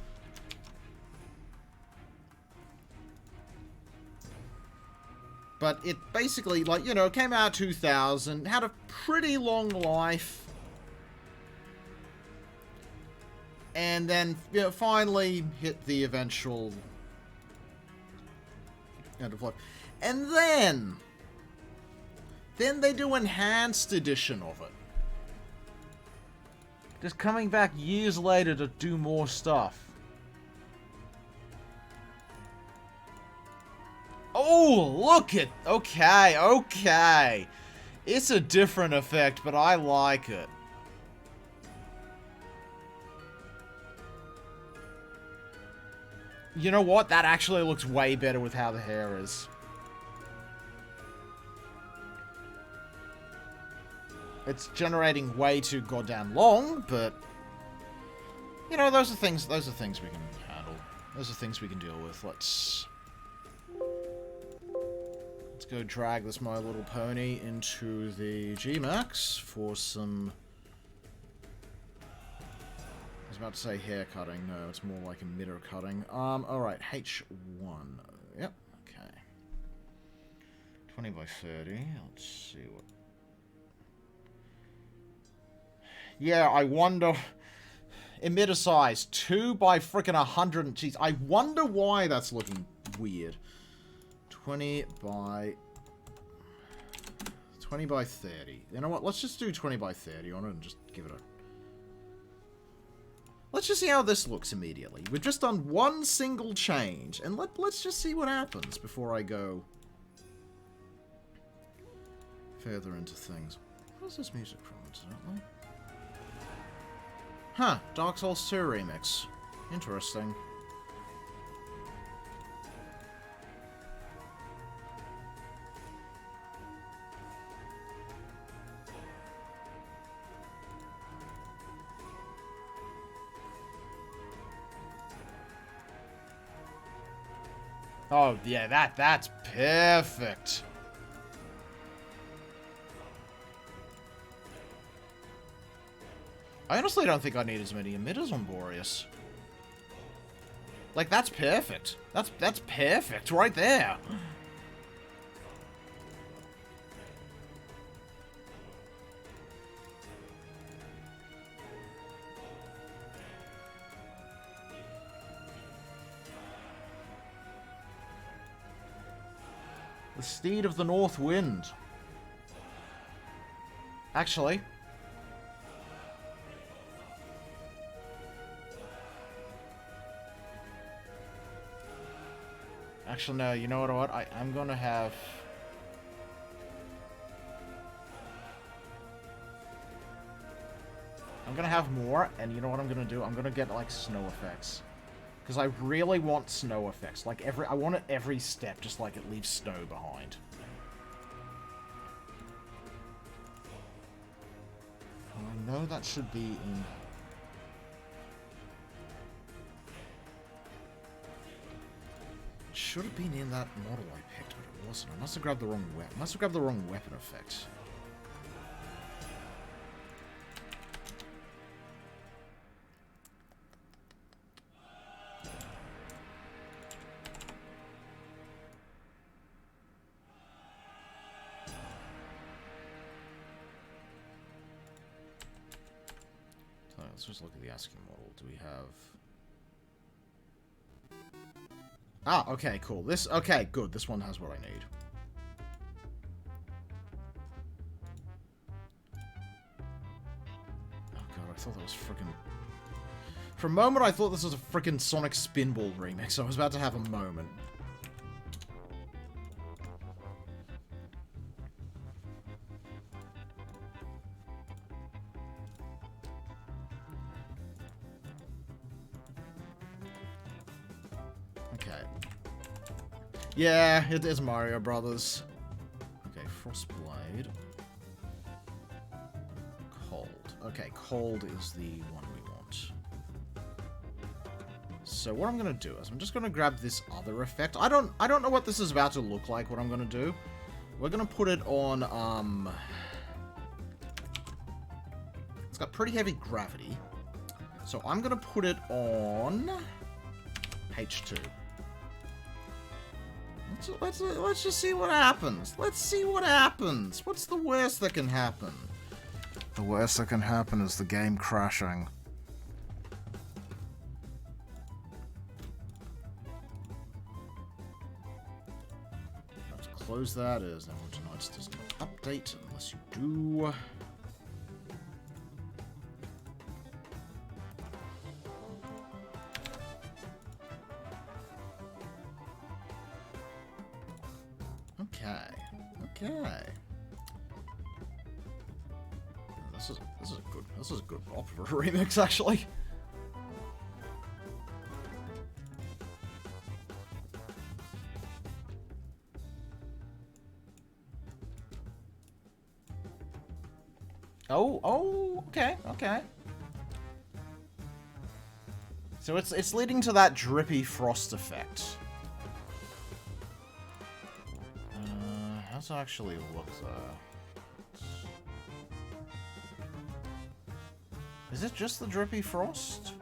But it basically, like, you know, came out 2000, had a pretty long life, and then, you know, finally hit the eventual end of life. And then they do Enhanced Edition of it. Just coming back years later to do more stuff. Oh, look at... Okay, okay. It's a different effect, but I like it. You know what? That actually looks way better with how the hair is. It's generating way too goddamn long, but... You know, those are things we can handle. Those are things we can deal with. Let's go drag this My Little Pony into the Gmax for some... I was about to say hair cutting. No, it's more like emitter cutting. Alright, H1. Yep, okay. 20 by 30. Let's see what... Yeah, I wonder... Emitter size, 2 by frickin' 100. Jeez, I wonder why that's looking weird. 20 by 30. You know what? Let's just do 20 by 30 on it and just give it a... Let's just see how this looks immediately. We've just done one single change, and let's just see what happens before I go further into things. Where's this music from, incidentally? Huh, Dark Souls 2 remix. Interesting. Oh, yeah, that's perfect. I honestly don't think I need as many emitters on Boreas. Like, that's perfect. That's perfect right there. The Steed of the North Wind. Actually... Actually, no, you know what? I'm gonna have... I'm gonna have more, and you know what I'm gonna do? I'm gonna get, like, snow effects. Because I really want snow effects. Like, I want it every step, just like it leaves snow behind. And I know that should be in... It should have been in that model I picked, but it wasn't. I must have grabbed the wrong weapon. Must have grabbed the wrong weapon effect. So let's just look at the ASCII model. Do we have... Ah, okay, cool. Okay, good. This one has what I need. thought that was freaking... For a moment, I thought this was a freaking Sonic Spinball remix. I was about to have a moment. Okay. Yeah, it is Mario Brothers. Okay, Frostblade. Cold. Okay, cold is the one we want. So what I'm gonna do is I'm just gonna grab this other effect. I don't know what this is about to look like, what I'm gonna do. We're gonna put it on, it's got pretty heavy gravity. So I'm gonna put it on H2. Let's just see what happens. Let's see what happens. What's the worst that can happen? The worst that can happen is the game crashing. Let's close that as Neverwinter Nights does not update unless you do. Okay. This is a good opera remix, actually. Oh, okay. So it's leading to that drippy frost effect. How's it actually look there? Is it just the drippy frost?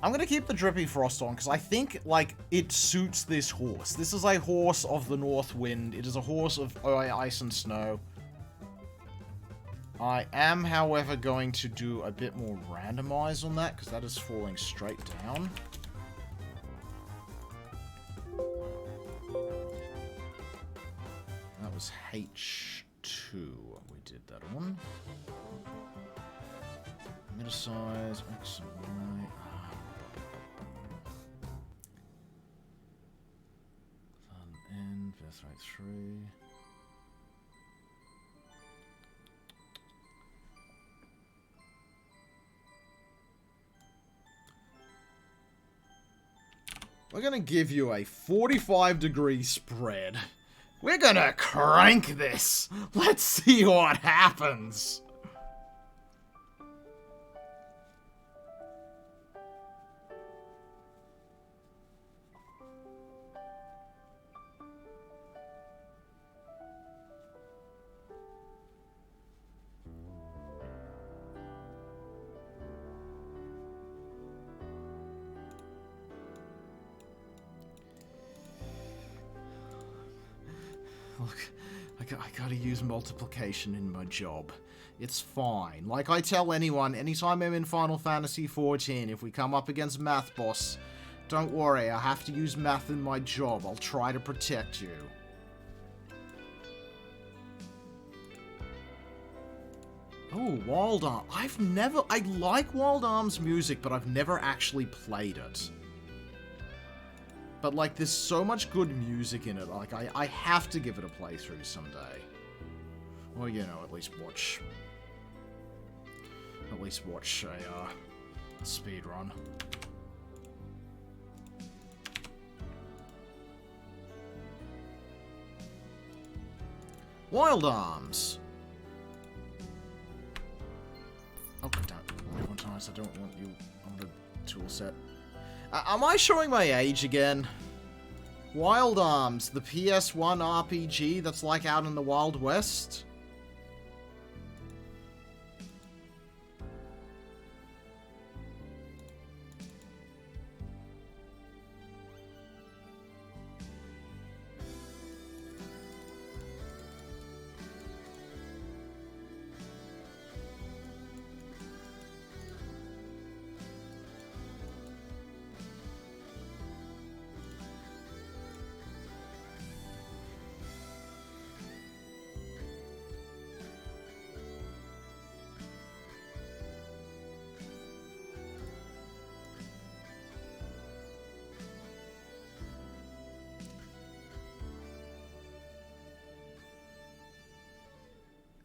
I'm gonna keep the drippy frost on because I think, like, it suits this horse. This is a horse of the North Wind. It is a horse of ice and snow. I am, however, going to do a bit more randomize on that, because that is falling straight down. That was H2 we did that on. Emitter size, X and Y. N, birthright 3. We're gonna give you a 45-degree spread. We're gonna crank this. Let's see what happens. Look, I gotta use multiplication in my job. It's fine. Like I tell anyone, anytime I'm in Final Fantasy XIV, if we come up against Math Boss, don't worry, I have to use math in my job. I'll try to protect you. Oh, Wild Arm. I like Wild Arm's music, but I've never actually played it. But, like, there's so much good music in it, like, I have to give it a playthrough someday. Or, you know, at least watch a speedrun. Wild Arms! Oh, don't. One time I don't want you on the tool set. Am I showing my age again? Wild Arms, the PS1 RPG that's like out in the Wild West?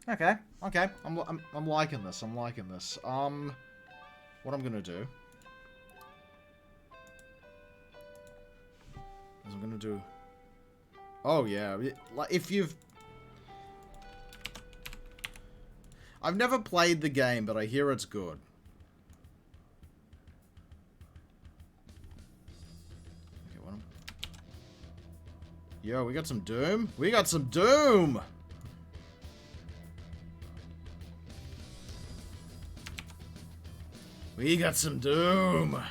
Okay, okay. I'm liking this. I'm liking this. What I'm gonna do is I'm gonna do. Oh yeah, like if you've. I've never played the game, but I hear it's good. Okay, what? Yo, we got some Doom. We got some Doom. We got some Doom.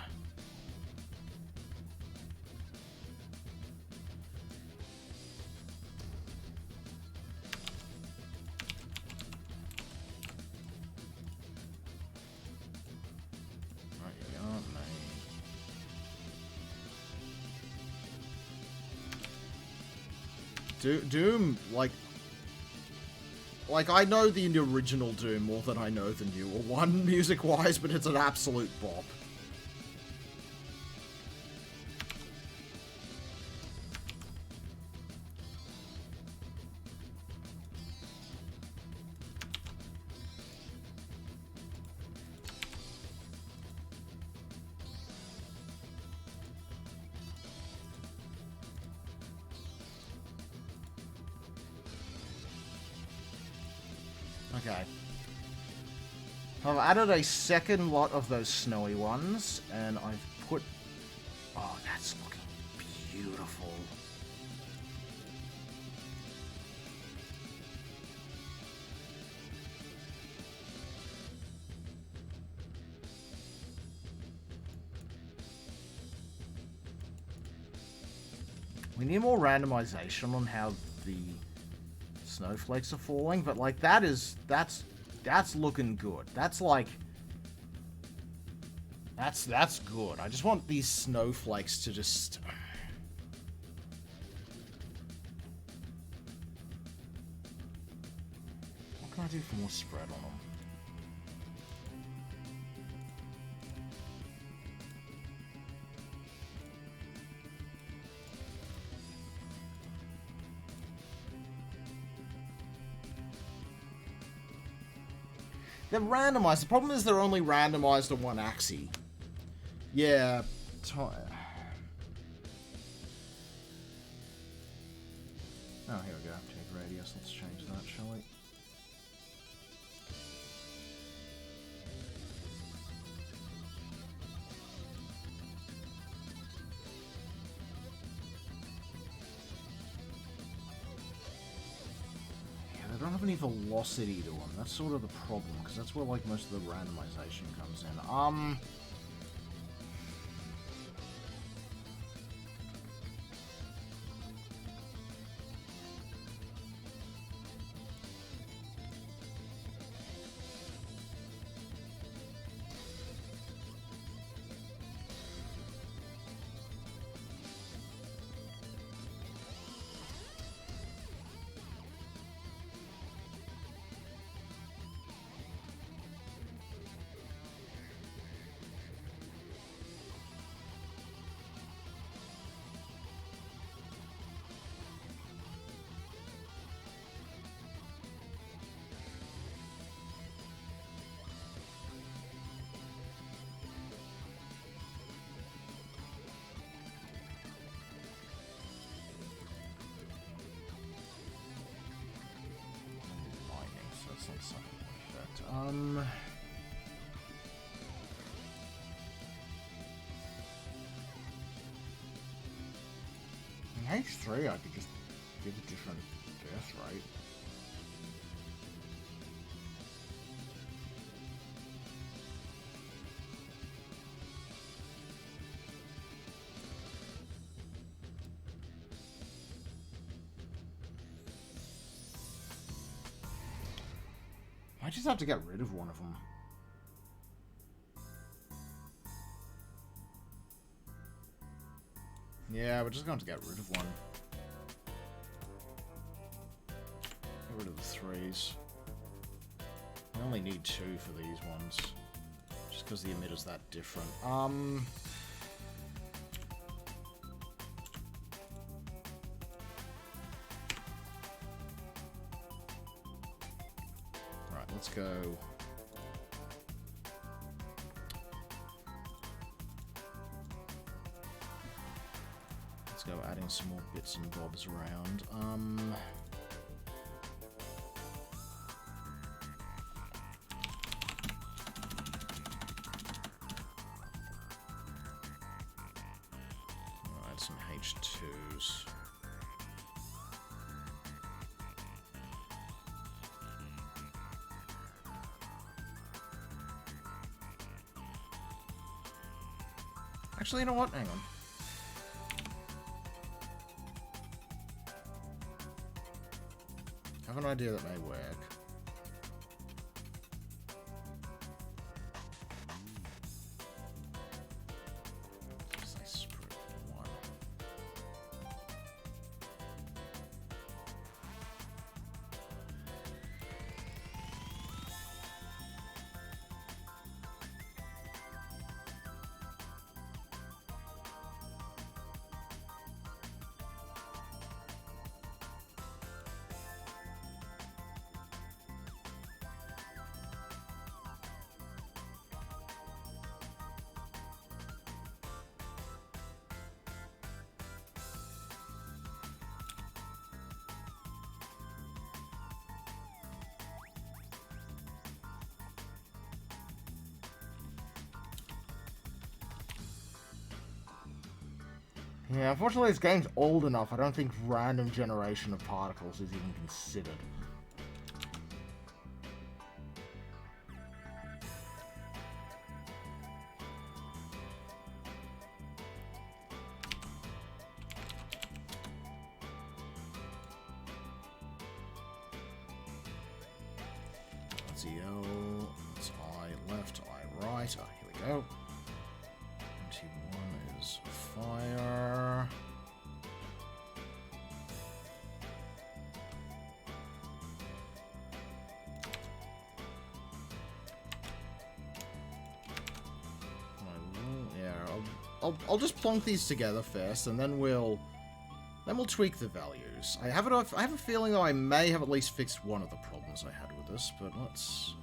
Doom, like I know the original Doom more than I know the newer one, music-wise, but it's an absolute bop. Okay. I've added a second lot of those snowy ones, and I've put... Oh, that's looking beautiful. We need more randomization on how the snowflakes are falling, but like that's looking good. That's like that's good. I just want these snowflakes to just what can I do for more spread on them? They're randomized. The problem is they're only randomized on one axis. Yeah. Oh, here we go. Take radius. Let's change that, shall we? They don't have any velocity to them. That's sort of the problem, because that's where like most of the randomization comes in. In H3 I could just give a different death rate. I just have to get rid of one of them. Yeah, we're just going to get rid of one. Get rid of the 3s. We only need 2 for these ones. Just because the emitter's that different. let's go. Let's go adding some more bits and bobs around. I'll add some H2s. Actually, you know what? Hang on. I have an idea that may work. Say sprue 1. Yeah, unfortunately this game's old enough, I don't think random generation of particles is even considered. That's L, that's I left, I right. Ah, here we go. T1 is fire. I'll just plonk these together first, and then we'll tweak the values. I have a feeling though I may have at least fixed one of the problems I had with this, but let's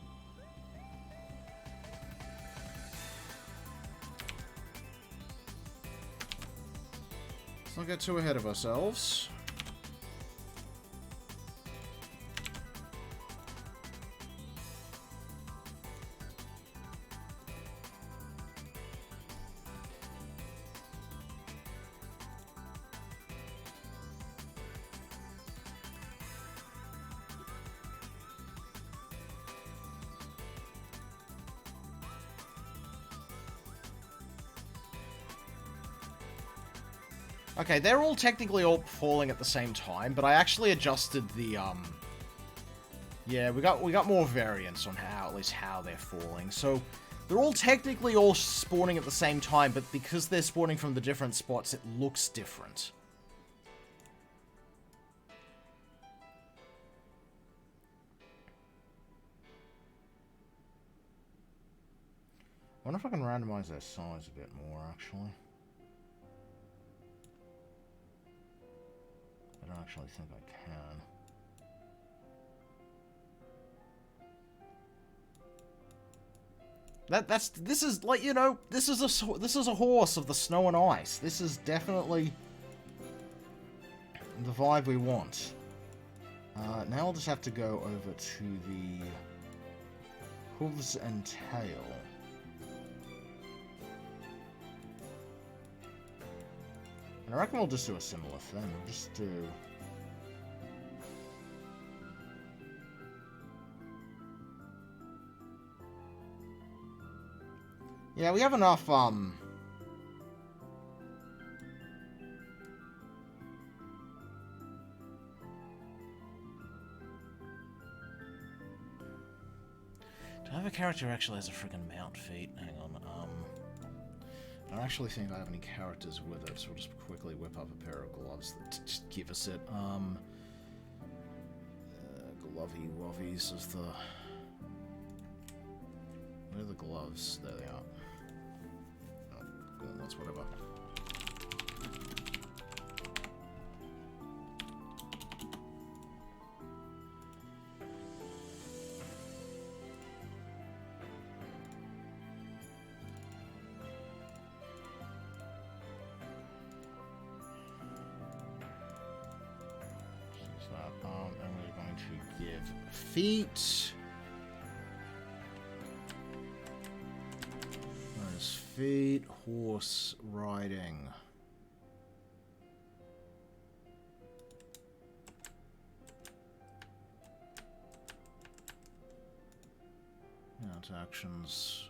not get too ahead of ourselves. Okay, they're all technically all falling at the same time, but I actually adjusted the, yeah, we got more variance on at least how they're falling. So, they're all technically all spawning at the same time, but because they're spawning from the different spots, it looks different. I wonder if I can randomize their size a bit more, actually. I don't actually think I can. This is like, you know, this is a horse of the snow and ice. This is definitely the vibe we want. Now I'll just have to go over to the hooves and tail. And I reckon we'll just do a similar thing. We'll just do... Yeah, we have enough, Do I have a character who actually has a freaking mount feat? Hang on, I don't actually think I have any characters with it, so we'll just quickly whip up a pair of gloves that just give us it. Glovey Wobbies is the... Where are the gloves? There they are. Oh, good, that's whatever. And we're going to give feet. Minus feet, horse riding. Mount actions.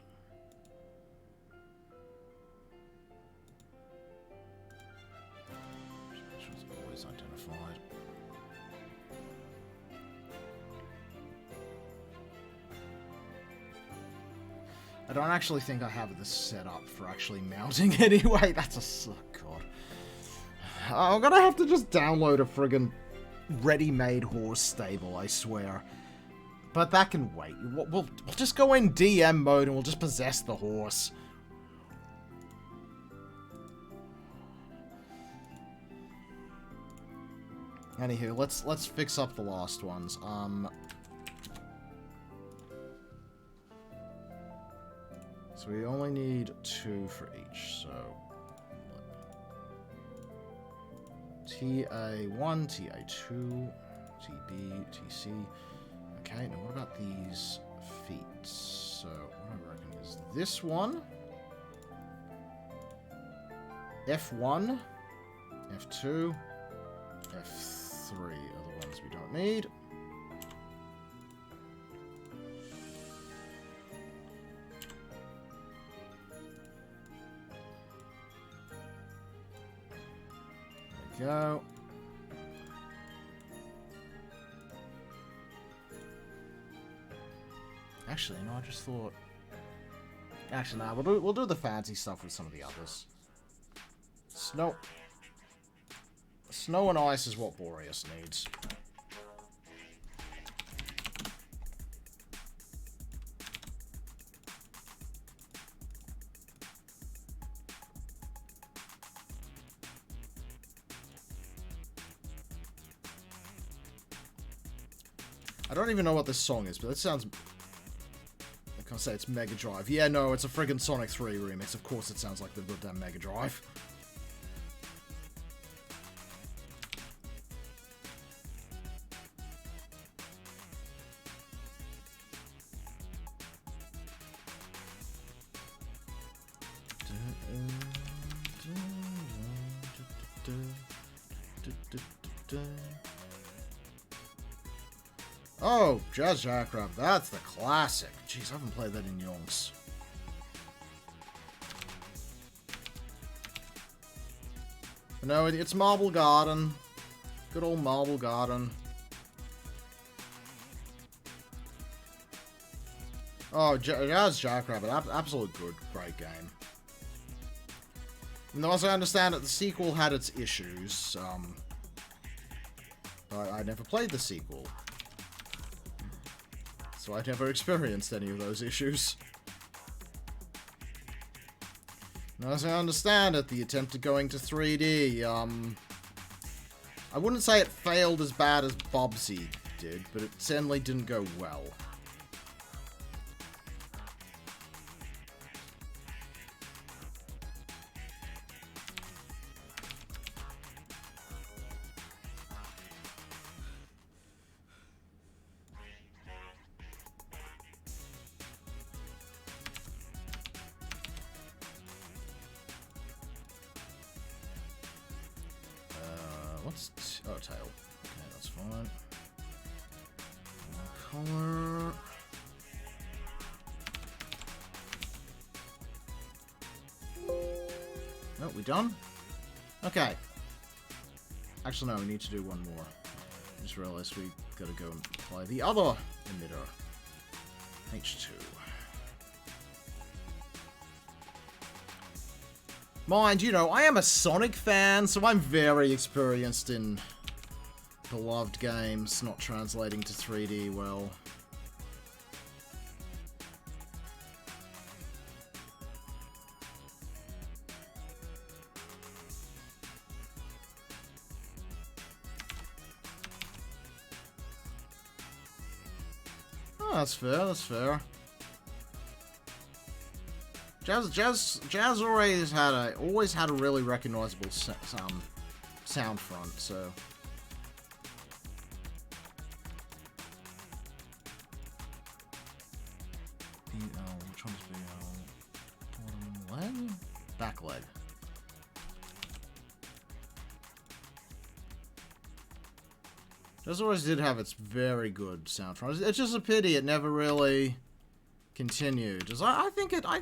Actions always identified. I don't actually think I have this set up for actually mounting anyway. That's a... oh god. I'm gonna have to just download a friggin' ready-made horse stable, I swear. But that can wait. We'll just go in DM mode and we'll just possess the horse. Anywho, let's fix up the last ones. So we only need 2 for each, so... TA1, TA2, TB, TC... Okay, now what about these feet? So, what I reckon is this one, F1, F2, F3 are the ones we don't need. There we go. Actually, no, I just thought... Actually, nah, we'll do the fancy stuff with some of the others. Snow and ice is what Boreas needs. I don't even know what this song is, but it sounds... I say it's Mega Drive. Yeah, no, it's a friggin' Sonic 3 remix. Of course it sounds like the goddamn Mega Drive. Oh, Jazz Jackrabbit, that's the classic. Jeez, I haven't played that in yonks. No, it's Marble Garden. Good old Marble Garden. Oh, Jazz Jackrabbit, absolute good, great game. And as I understand it, the sequel had its issues. I never played the sequel. So I never experienced any of those issues. And as I understand it, the attempt at going to 3D, I wouldn't say it failed as bad as Bobsy did, but it certainly didn't go well. Oh, tail. Okay, that's fine. Color. Nope, we done? Okay. Actually, no, we need to do one more. I just realized we gotta go and apply the other emitter. H2. Mind you know, I am a Sonic fan, so I'm very experienced in beloved games not translating to 3D well. Oh, that's fair, that's fair. Jazz always had a really recognizable sound front, so Which one's the leg? Back leg. This always did have its very good soundtrack. It's just a pity it never really continued. I think it... I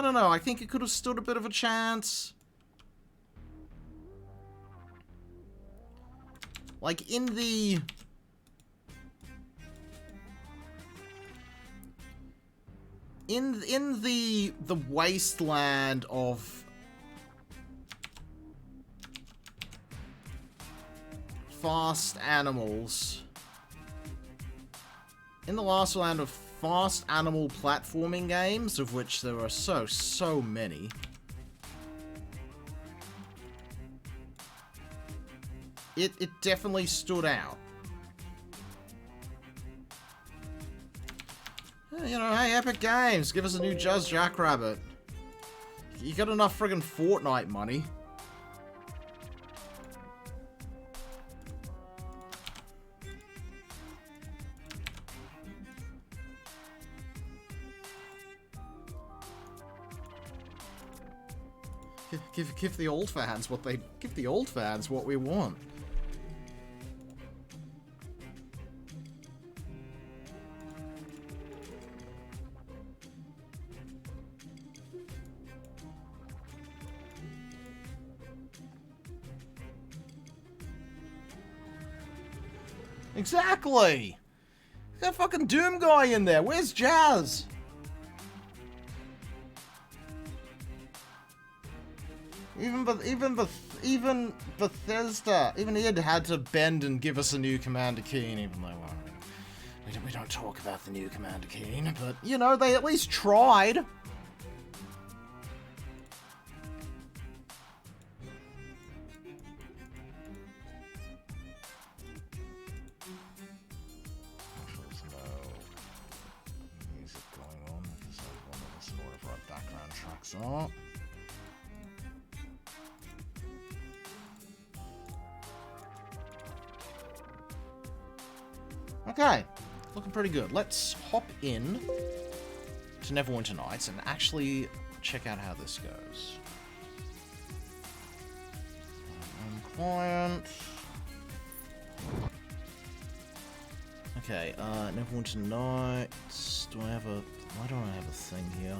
don't know. I think it could have stood a bit of a chance. Like, in the... In the wasteland of... fast animals. In the last land of fast animal platforming games, of which there are so many. It definitely stood out. You know, hey, Epic Games, give us a new Jazz Jackrabbit. You got enough friggin' Fortnite money. Give the old fans what they... Give the old fans what we want. Exactly! There's that fucking Doom guy in there. Where's Jazz? Even Bethesda, even it had to bend and give us a new Commander Keen, even though we don't talk about the new Commander Keen, but, you know, they at least tried. There's no music going on, because I want to listen to whatever our background tracks are. Okay, looking pretty good. Let's hop in to Neverwinter Nights and actually check out how this goes. Client. Okay, Neverwinter Nights. Do I have a... Why don't I have a thing here?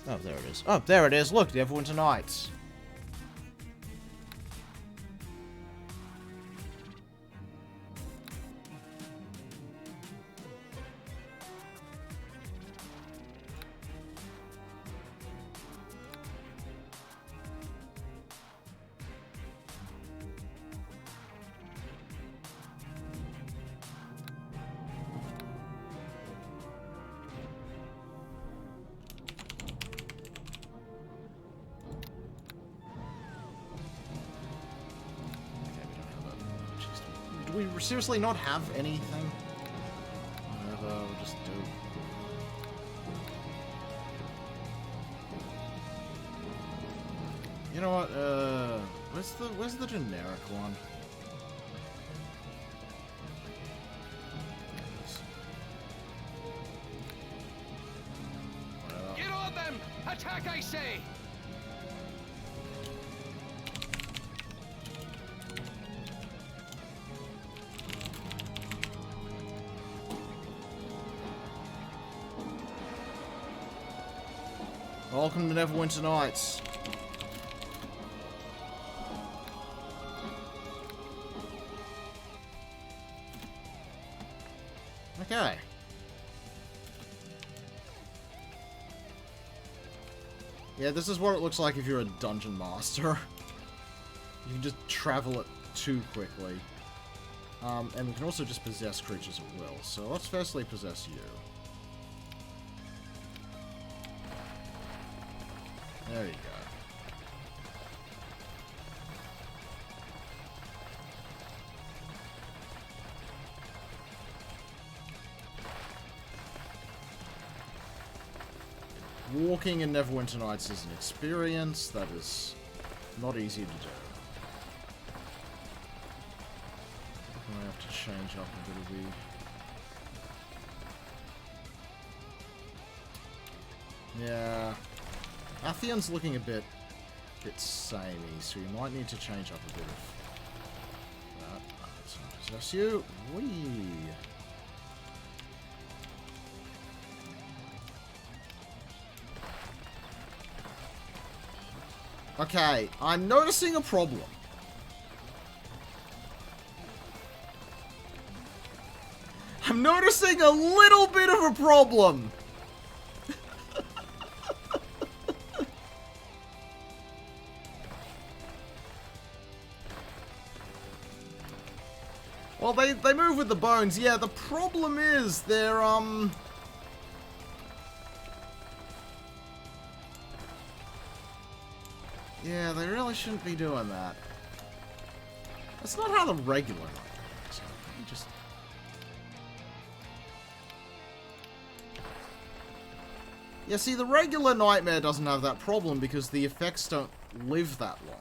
Oh, there it is. Oh, there it is. Look, Neverwinter Nights. Do we seriously not have anything? Whatever, we'll just do. You know what, where's the generic one? Whatever. Get on them! Attack, I say! Welcome to Neverwinter Nights. Okay. Yeah, this is what it looks like if you're a dungeon master. You can just travel it too quickly. And we can also just possess creatures at will. So let's firstly possess you. There you go. Walking in Neverwinter Nights is an experience that is not easy to do. I have to change up a bit of the... Yeah. Athion's looking a bit samey, so you might need to change up a bit of that. Let's not possess you. Whee! Okay, I'm noticing a problem. I'm noticing a little bit of a problem. Well, they move with the bones. Yeah, the problem is they're, yeah, they really shouldn't be doing that. That's not how the regular works. You just... Yeah, see, the regular Nightmare doesn't have that problem because the effects don't live that long.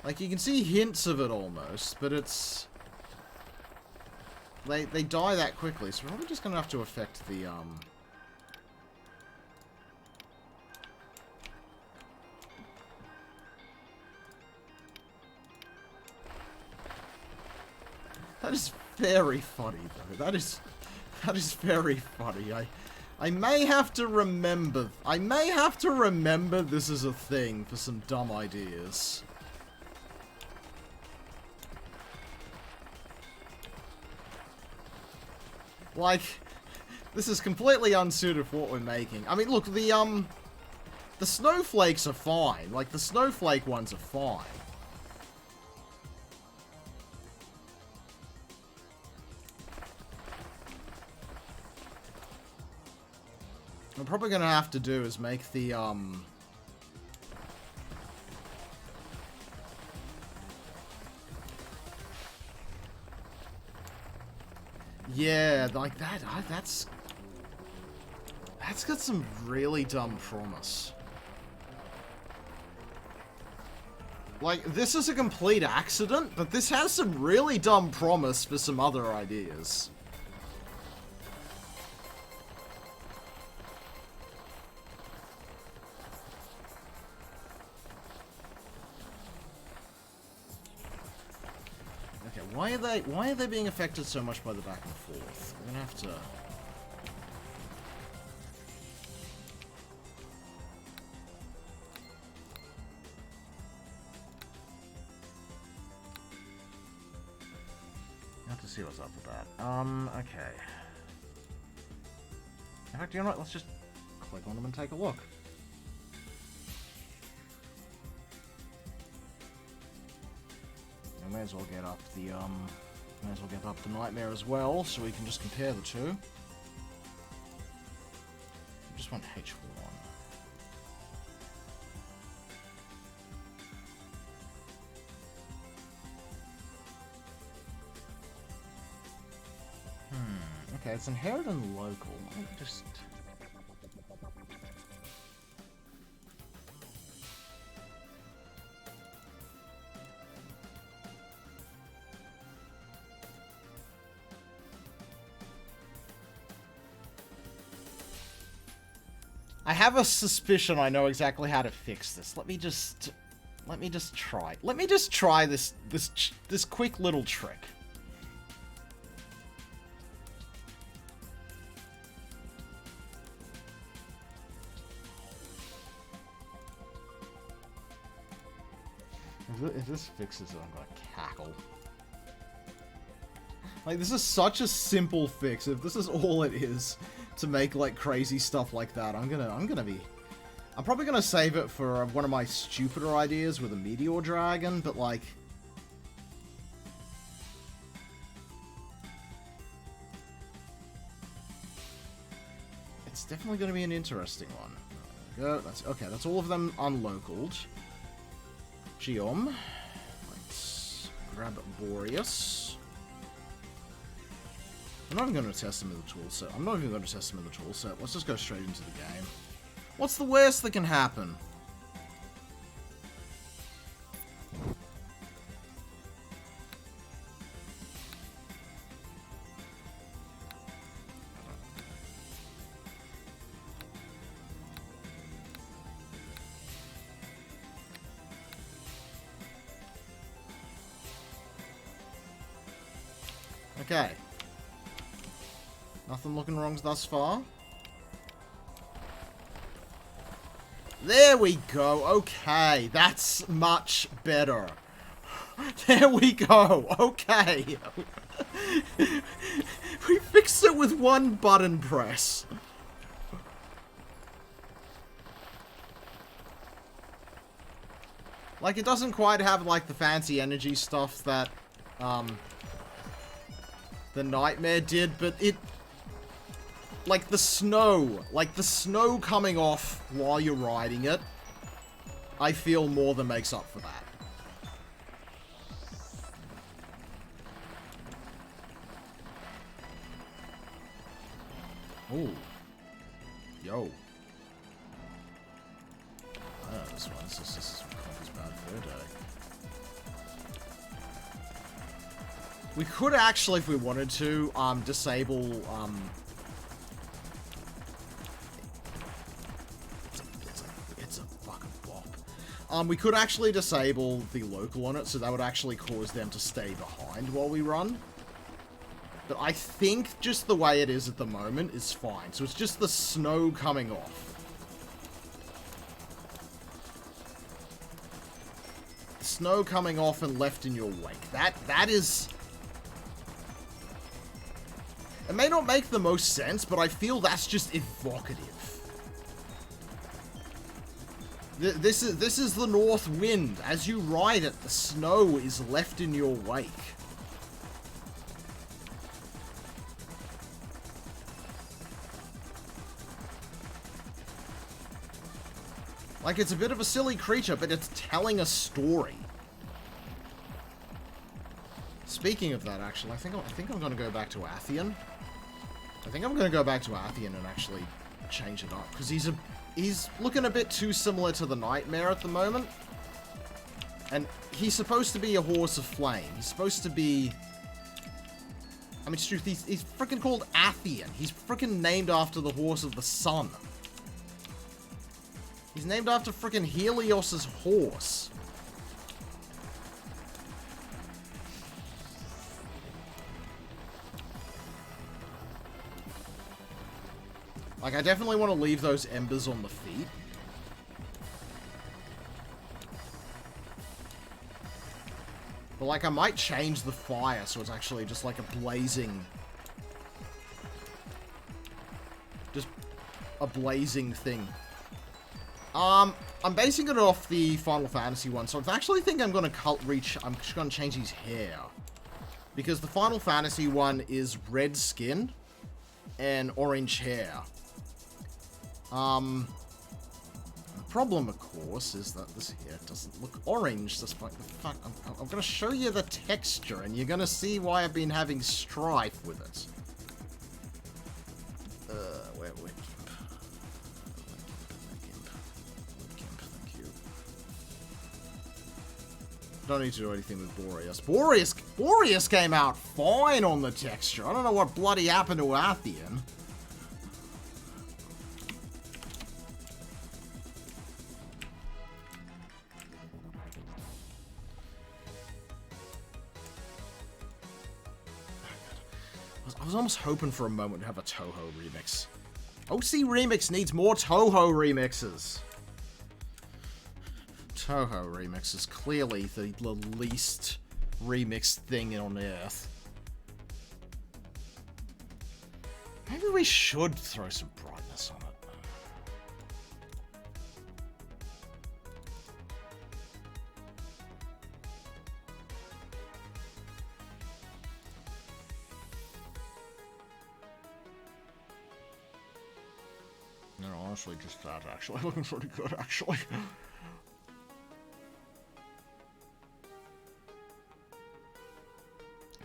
Like, you can see hints of it almost, but it's... They die that quickly, so we're probably just gonna have to affect the, That is very funny, though. That is very funny. I may have to remember... this is a thing for some dumb ideas. Like, this is completely unsuited for what we're making. I mean, look, the snowflakes are fine. Like, the snowflake ones are fine. What I'm probably gonna have to do is make the, yeah, like that's got some really dumb promise. Like, this is a complete accident, but this has some really dumb promise for some other ideas. Okay, why are they being affected so much by the back and forth? We're gonna have to... see what's up with that. Okay. In fact, you know what? Let's just click on them and take a look. We may as well get up the, Nightmare as well, so we can just compare the two. I just want H1. Okay, it's inherent and local. Let me just... I have a suspicion I know exactly how to fix this. Let me just try. Let me just try this quick little trick. If this fixes it, I'm gonna cackle. Like, this is such a simple fix. If this is all it is to make, like, crazy stuff like that, I'm probably gonna save it for one of my stupider ideas with a Meteor Dragon, but, like... It's definitely gonna be an interesting one. There we go. That's all of them unlocaled. Geom. Let's grab Boreas. I'm not even going to test them in the toolset. Let's just go straight into the game. What's the worst that can happen? Okay. Nothing looking wrong thus far. There we go. Okay, that's much better. There we go. Okay. We fixed it with one button press. Like, it doesn't quite have, like, the fancy energy stuff that, the Nightmare did, but it... Like, the snow coming off while you're riding it, I feel more than makes up for that. Ooh. Yo. This one. This is Conker's Bad Fur Day. We could actually, if we wanted to, disable, It's a fucking bop. We could actually disable the local on it, so that would actually cause them to stay behind while we run. But I think just the way it is at the moment is fine. So it's just the snow coming off. The snow coming off and left in your wake. That is... It may not make the most sense, but I feel that's just evocative. This is the north wind. As you ride it, the snow is left in your wake. Like, it's a bit of a silly creature, but it's telling a story. Speaking of that, actually, I think I'm going to go back to Athian. I think I'm going to go back to Athian and actually change it up, because he's looking a bit too similar to the Nightmare at the moment. And he's supposed to be a horse of flame. He's supposed to be... I mean, it's true, he's freaking called Athian. He's freaking named after the horse of the sun. He's named after freaking Helios's horse. Like, I definitely want to leave those embers on the feet. But, like, I might change the fire so it's actually just like a blazing... Just a blazing thing. I'm basing it off the Final Fantasy one, so I actually think I'm going to I'm just going to change his hair. Because the Final Fantasy one is red skin and orange hair. The problem, of course, is that this hair doesn't look orange despite the fact... I'm going to show you the texture, and you're going to see why I've been having strife with it. Where Gimp? Gimp, thank you. Don't need to do anything with Boreas. Boreas came out fine on the texture. I don't know what bloody happened to Athian. I was almost hoping for a moment to have a Toho remix. OC Remix needs more Toho remixes. Toho remix is clearly the least remixed thing on Earth. Maybe we should throw some brightness on it. No, honestly, just that, actually. Looking pretty good, actually.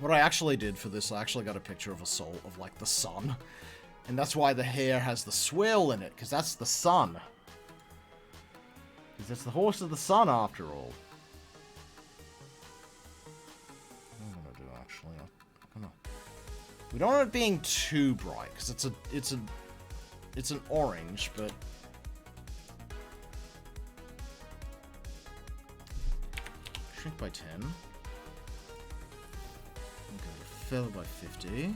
What I actually did for this, I actually got a picture of a soul of, like, the sun. And that's why the hair has the swirl in it, because that's the sun. Because it's the horse of the sun, after all. What I'm gonna do, actually, we don't want it being too bright, because it's an orange, but... Shrink by 10. further by 50.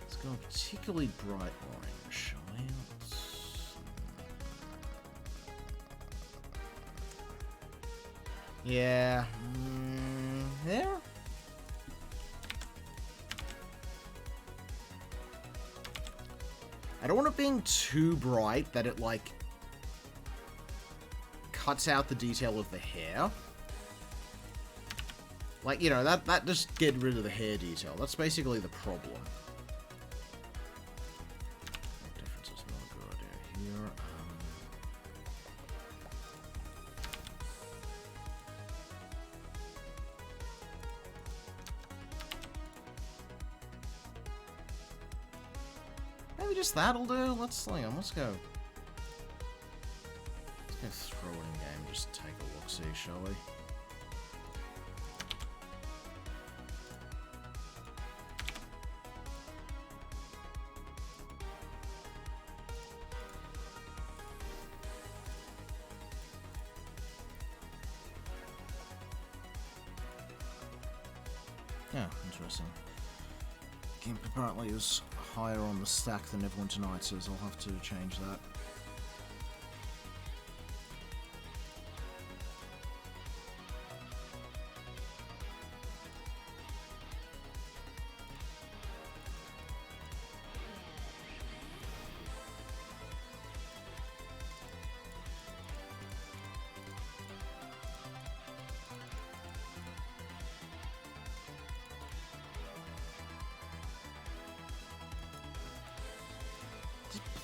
Let's go a particularly bright orange, shall we? Yeah. Yeah. I don't want it being too bright that it, like, cuts out the detail of the hair. Like, you know, that just get rid of the hair detail. That's basically the problem. Difference is not a good idea here. Maybe just that'll do. Let's go. Let's go throw it in game. Just take a look, see, shall we? Yeah, interesting. GIMP apparently is higher on the stack than everyone tonight, so I'll have to change that.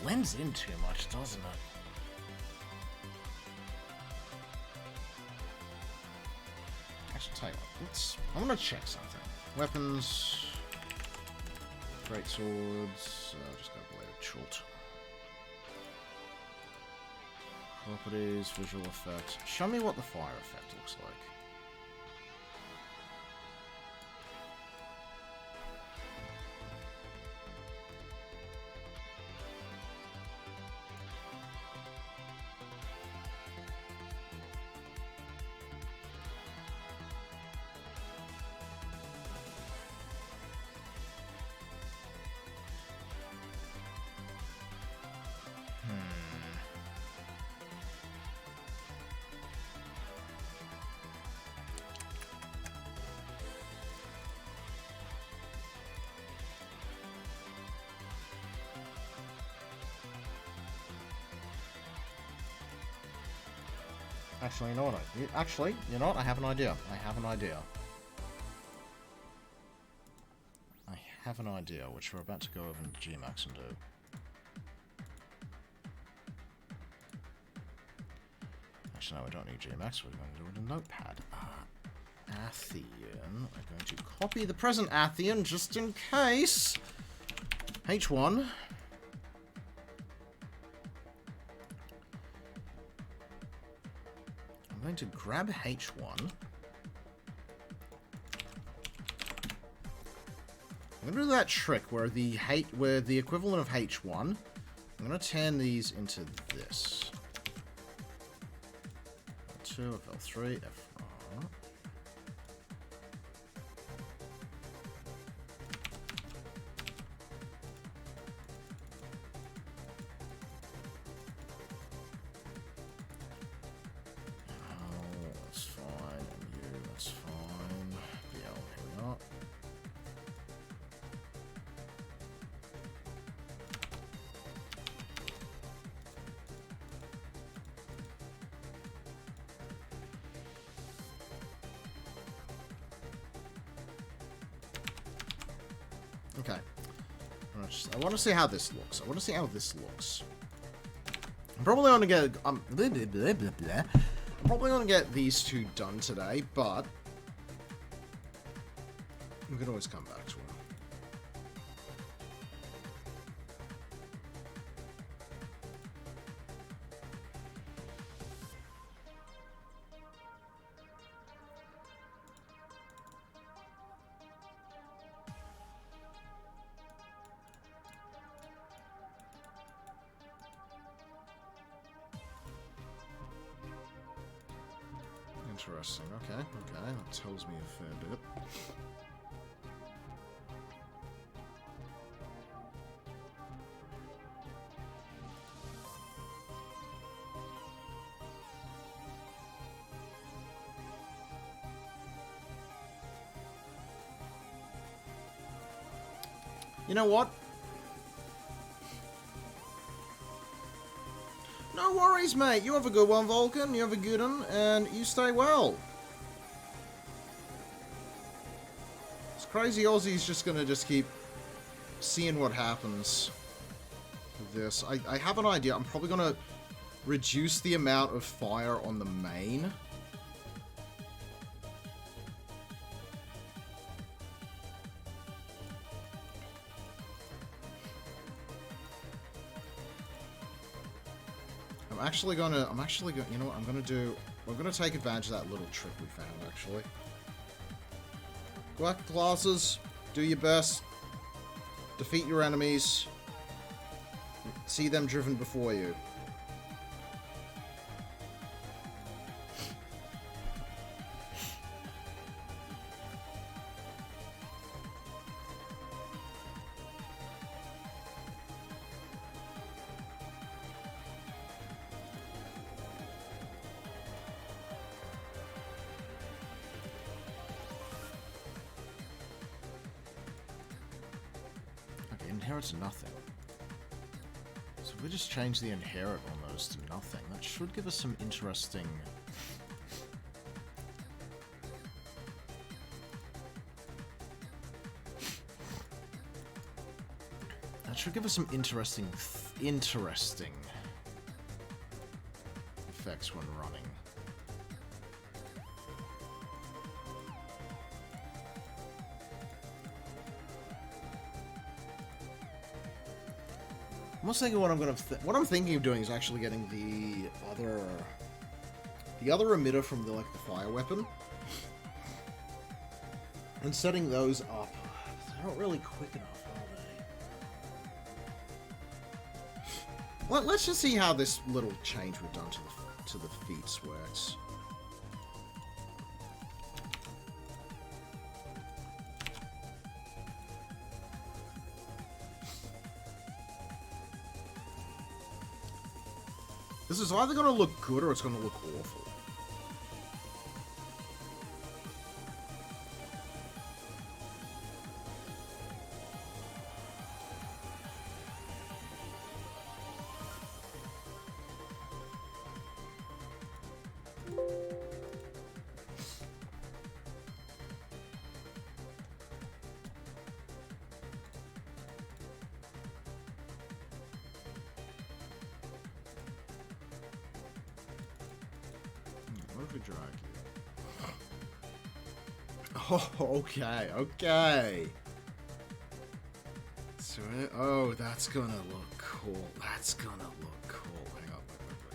Blends in too much, doesn't it? Actually, tell you what, I'm gonna check something. Weapons, great swords. I'll just go bladed short. Properties, visual effect. Show me what the fire effect looks like. Actually, you know what? You know what? I have an idea. I have an idea, which we're about to go over into Gmax and do. Actually, no, we don't need Gmax. We're going to do it in Notepad. Athian. I'm going to copy the present Athian just in case. H1. I'm going to grab H1. I'm going to do that trick where the equivalent of H1, I'm going to turn these into this. L2, FL3, F4. Okay. I want to see how this looks. I'm probably going to get... I'm probably going to get these two done today, but... we can always come back to them. Interesting. Okay. That tells me a fair bit. You know what? No worries, mate. You have a good one, Vulcan. You have a good one, and you stay well. This crazy Aussie's just gonna keep seeing what happens with this. I have an idea. I'm probably gonna reduce the amount of fire on the main. I'm actually gonna, you know what I'm gonna do? I'm gonna take advantage of that little trick we found, actually. Go out, classes, do your best, defeat your enemies, see them driven before you. Inherits nothing. So if we just change the inherit on those to nothing, that should give us some interesting... That should give us some interesting effects when running. I'm also thinking what I'm thinking of doing is actually getting the other emitter from the fire weapon and setting those up. They're not really quick enough, are they? Let's just see how this little change we've done to the feats works. This is either going to look good or it's going to look awful. Oh, okay. So, oh, that's gonna look cool. That's gonna look cool. Hang on,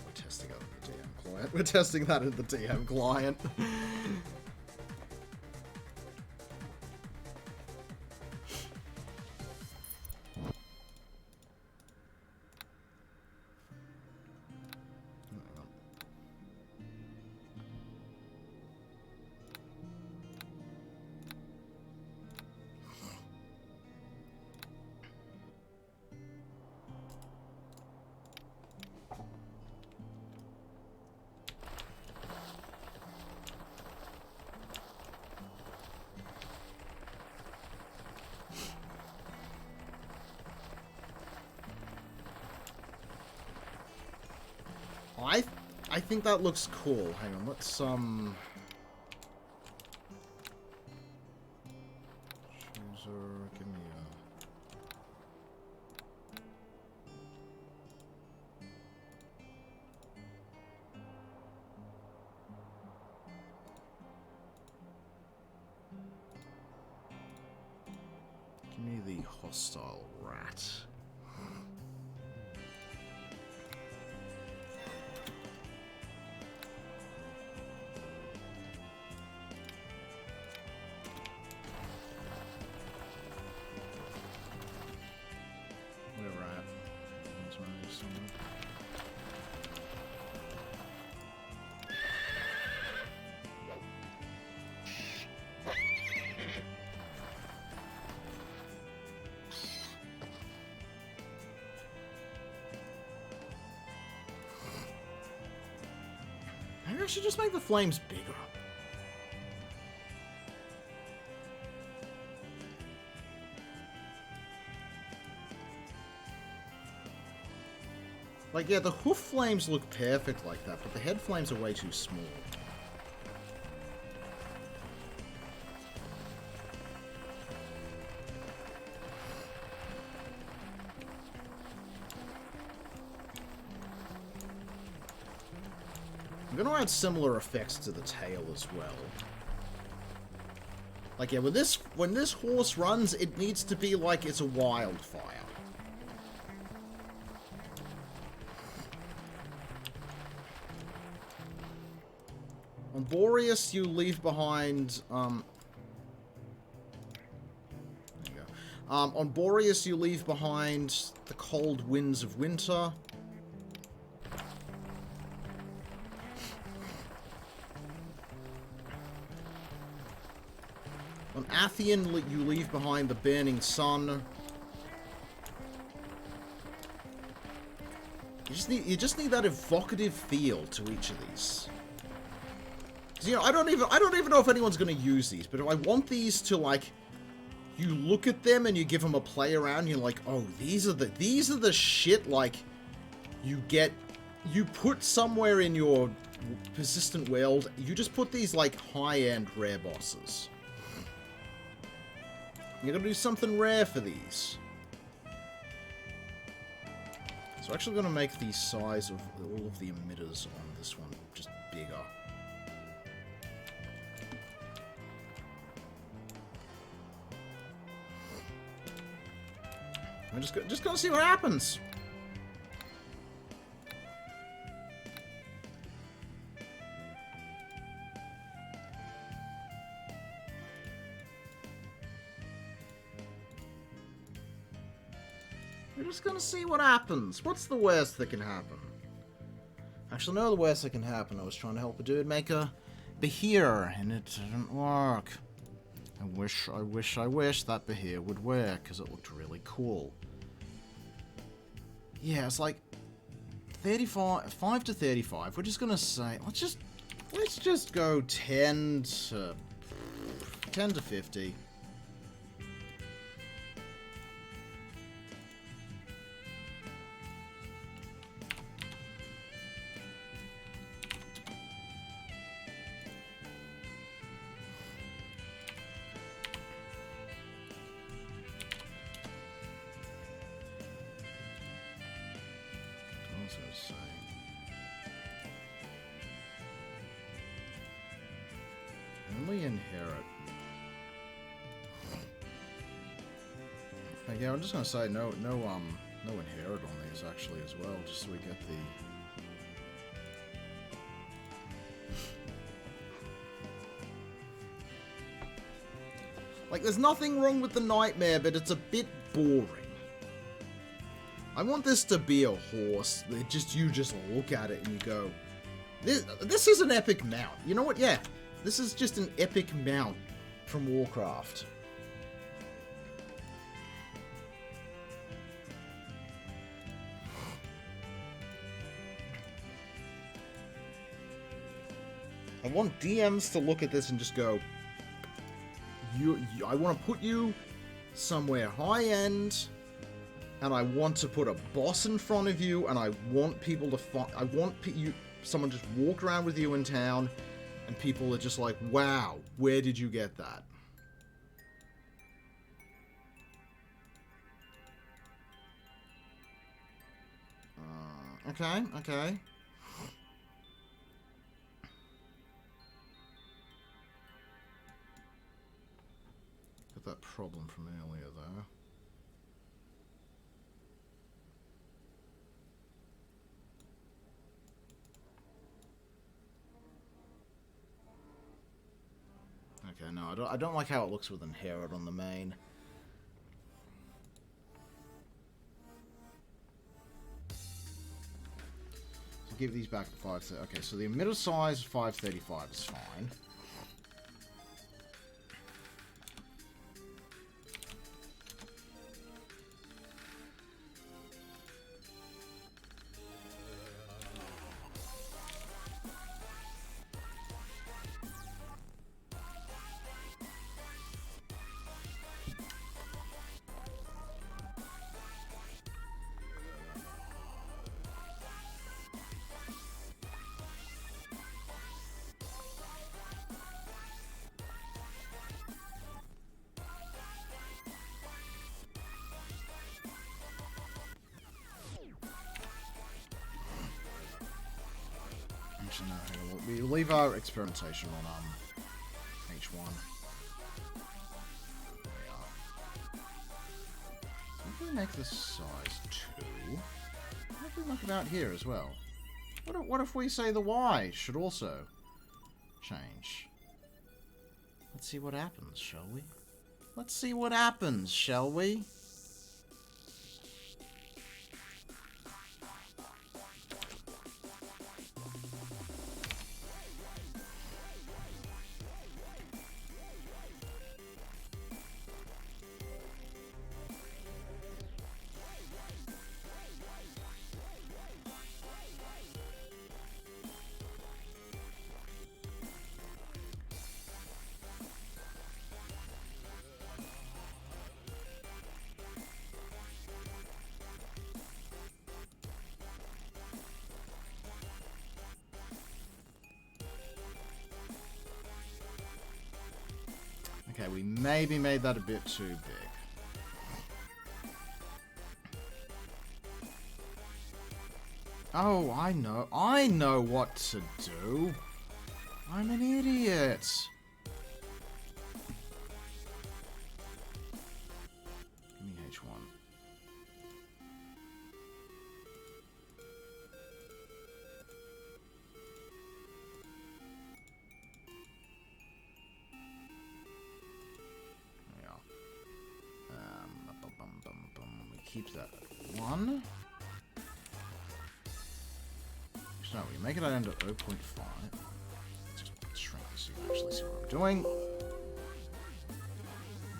we're testing that in the DM client. We're testing that in the DM client. I think that looks cool. Hang on, let's Chooser, give me the hostile rat. Maybe I should just make the flames bigger. Like, yeah, the hoof flames look perfect like that, but the head flames are way too small. I'm gonna add similar effects to the tail as well. Like, yeah, when this horse runs, it needs to be like it's a wildfire. On Boreas, you leave behind, there you go. On Boreas, you leave behind the cold winds of winter. On Athian, you leave behind the burning sun. You just need that evocative feel to each of these. 'Cause, you know, I don't even know if anyone's gonna use these, but I want these to, like, you look at them and you give them a play around, and you're like, oh, these are the shit, like, you put somewhere in your persistent world, you just put these, like, high-end rare bosses. You're gonna do something rare for these. So I'm actually gonna make the size of all of the emitters on this one just bigger. I'm just gonna see what happens. We're just gonna see what happens. What's the worst that can happen? Actually, no, the worst that can happen. I was trying to help a dude make a Behir, and it didn't work. I wish that Behir would work, because it looked really cool. Yeah, it's like 5 to 35. We're just gonna say, let's just go 10 to 50. Only inherit. Yeah, I'm just gonna say no inherit on these actually as well, just so we get the. Like, there's nothing wrong with the nightmare, but it's a bit boring. I want this to be a horse that you just look at it and you go, this is an epic mount. You know what? Yeah, this is just an epic mount from Warcraft. I want DMs to look at this and just go, I want to put you somewhere high-end, and I want to put a boss in front of you, and I want people to someone just walk around with you in town, and people are just like, wow, where did you get that? Okay. Got that problem from earlier, though. Okay, no, I don't like how it looks with inherit on the main. So give these back to 530. Okay, so the emitter size 535 is fine. actually, no, hang on. We leave our experimentation on H1. There we are. So if we make this size 2, what if we look about here as well? What if we say the Y should also change? Let's see what happens, shall we? Let's see what happens, shall we? Okay, we maybe made that a bit too big. Oh, I know what to do. I'm an idiot. Give me H1. We keep that at 1. So we make it down to 0.5. Let's just shrink this so you can actually see what I'm doing.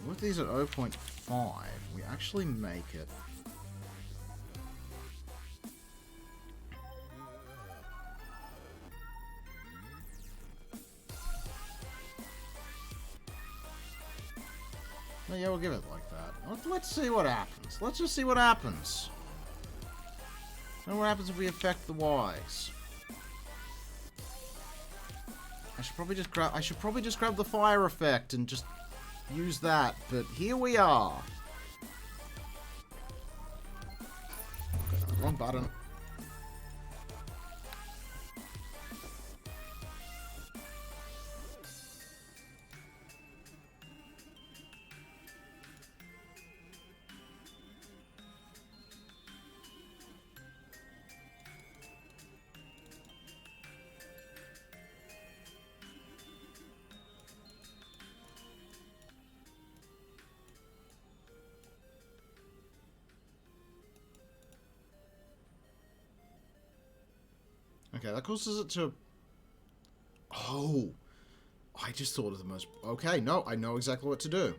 With these at 0.5, we actually make it... No, yeah, we'll give it like that. Let's see what happens. Let's just see what happens. So what happens if we affect the Ys? I should probably just grab the fire effect and just use that, but here we are. Wrong button. Okay, that causes it to... Oh! I just thought of the most... Okay, no, I know exactly what to do.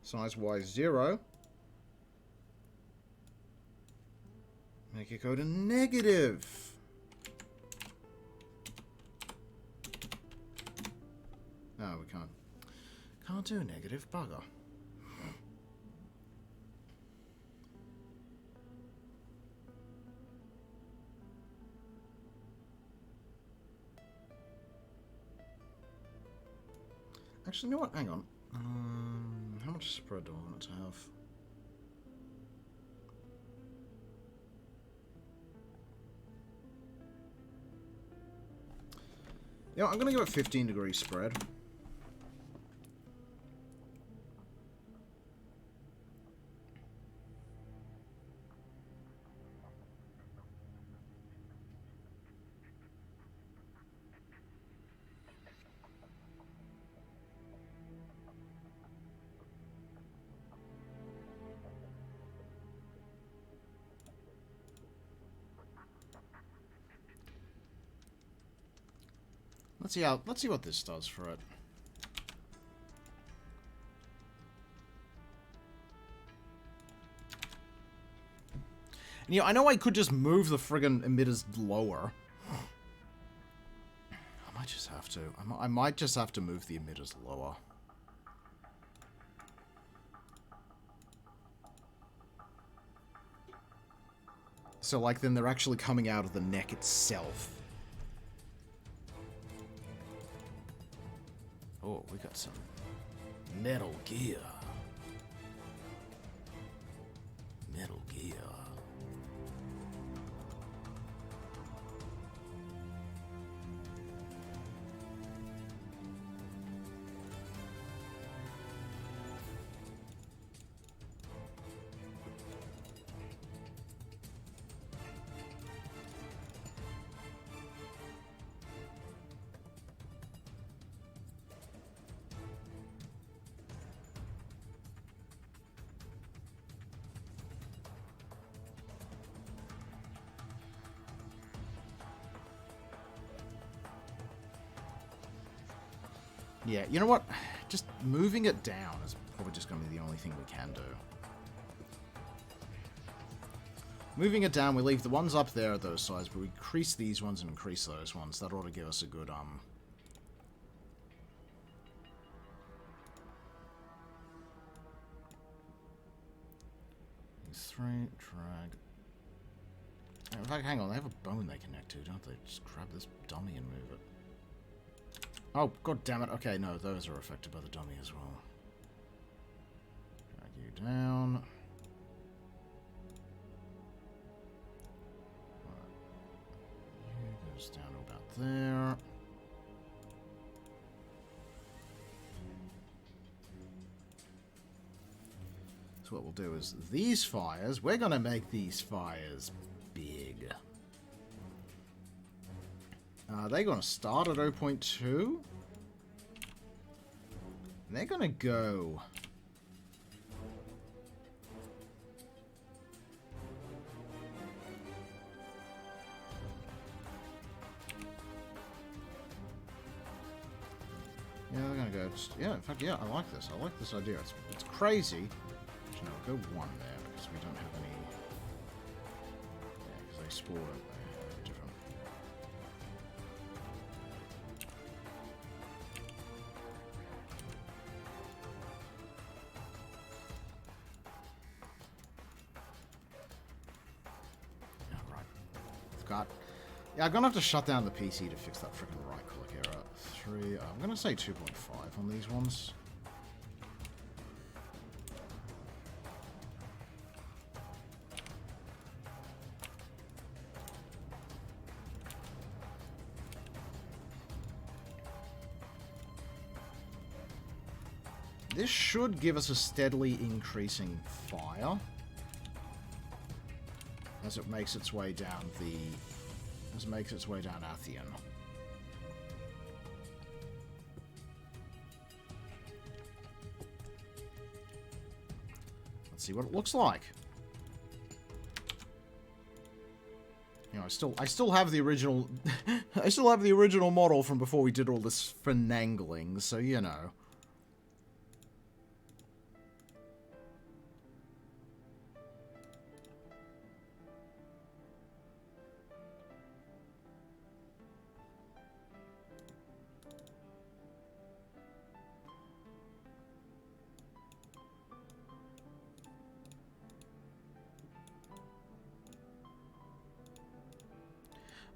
Size Y 0. Make it go to negative. No, we can't. Can't do negative, bugger. Actually, you know what? Hang on. How much spread do I want it to have? Yeah, I'm going to give it 15 degree spread. Let's see what this does for it. And, I know I could just move the friggin' emitters lower. I might just have to. I might just have to move the emitters lower. So, like, then they're actually coming out of the neck itself. Oh, we got some Metal Gear. Metal Gear. Yeah, you know what? Just moving it down is probably just going to be the only thing we can do. Moving it down, we leave the ones up there at those sides, but we increase these ones and increase those ones. That ought to give us a good, Three, drag. In fact, hang on, they have a bone they connect to, don't they? Just grab this dummy and move it. Oh, god damn it. Okay, no, those are affected by the dummy as well. Drag you down. You goes down to about there. So what we'll do is these fires, we're going to make these fires big. They're going to start at 0.2. They're going to go... Yeah, they're going to go... Yeah, in fact, yeah, I like this. I like this idea. It's crazy. Actually, no, go one there, because we don't have any... Yeah, because they spawn different... Yeah, I'm gonna have to shut down the PC to fix that freaking right-click error. 3, I'm gonna say 2.5 on these ones. This should give us a steadily increasing fire as it makes its way down the... As it makes its way down Athian. Let's see what it looks like. You know, I still have the original I still have the original model from before we did all this finagling, so you know.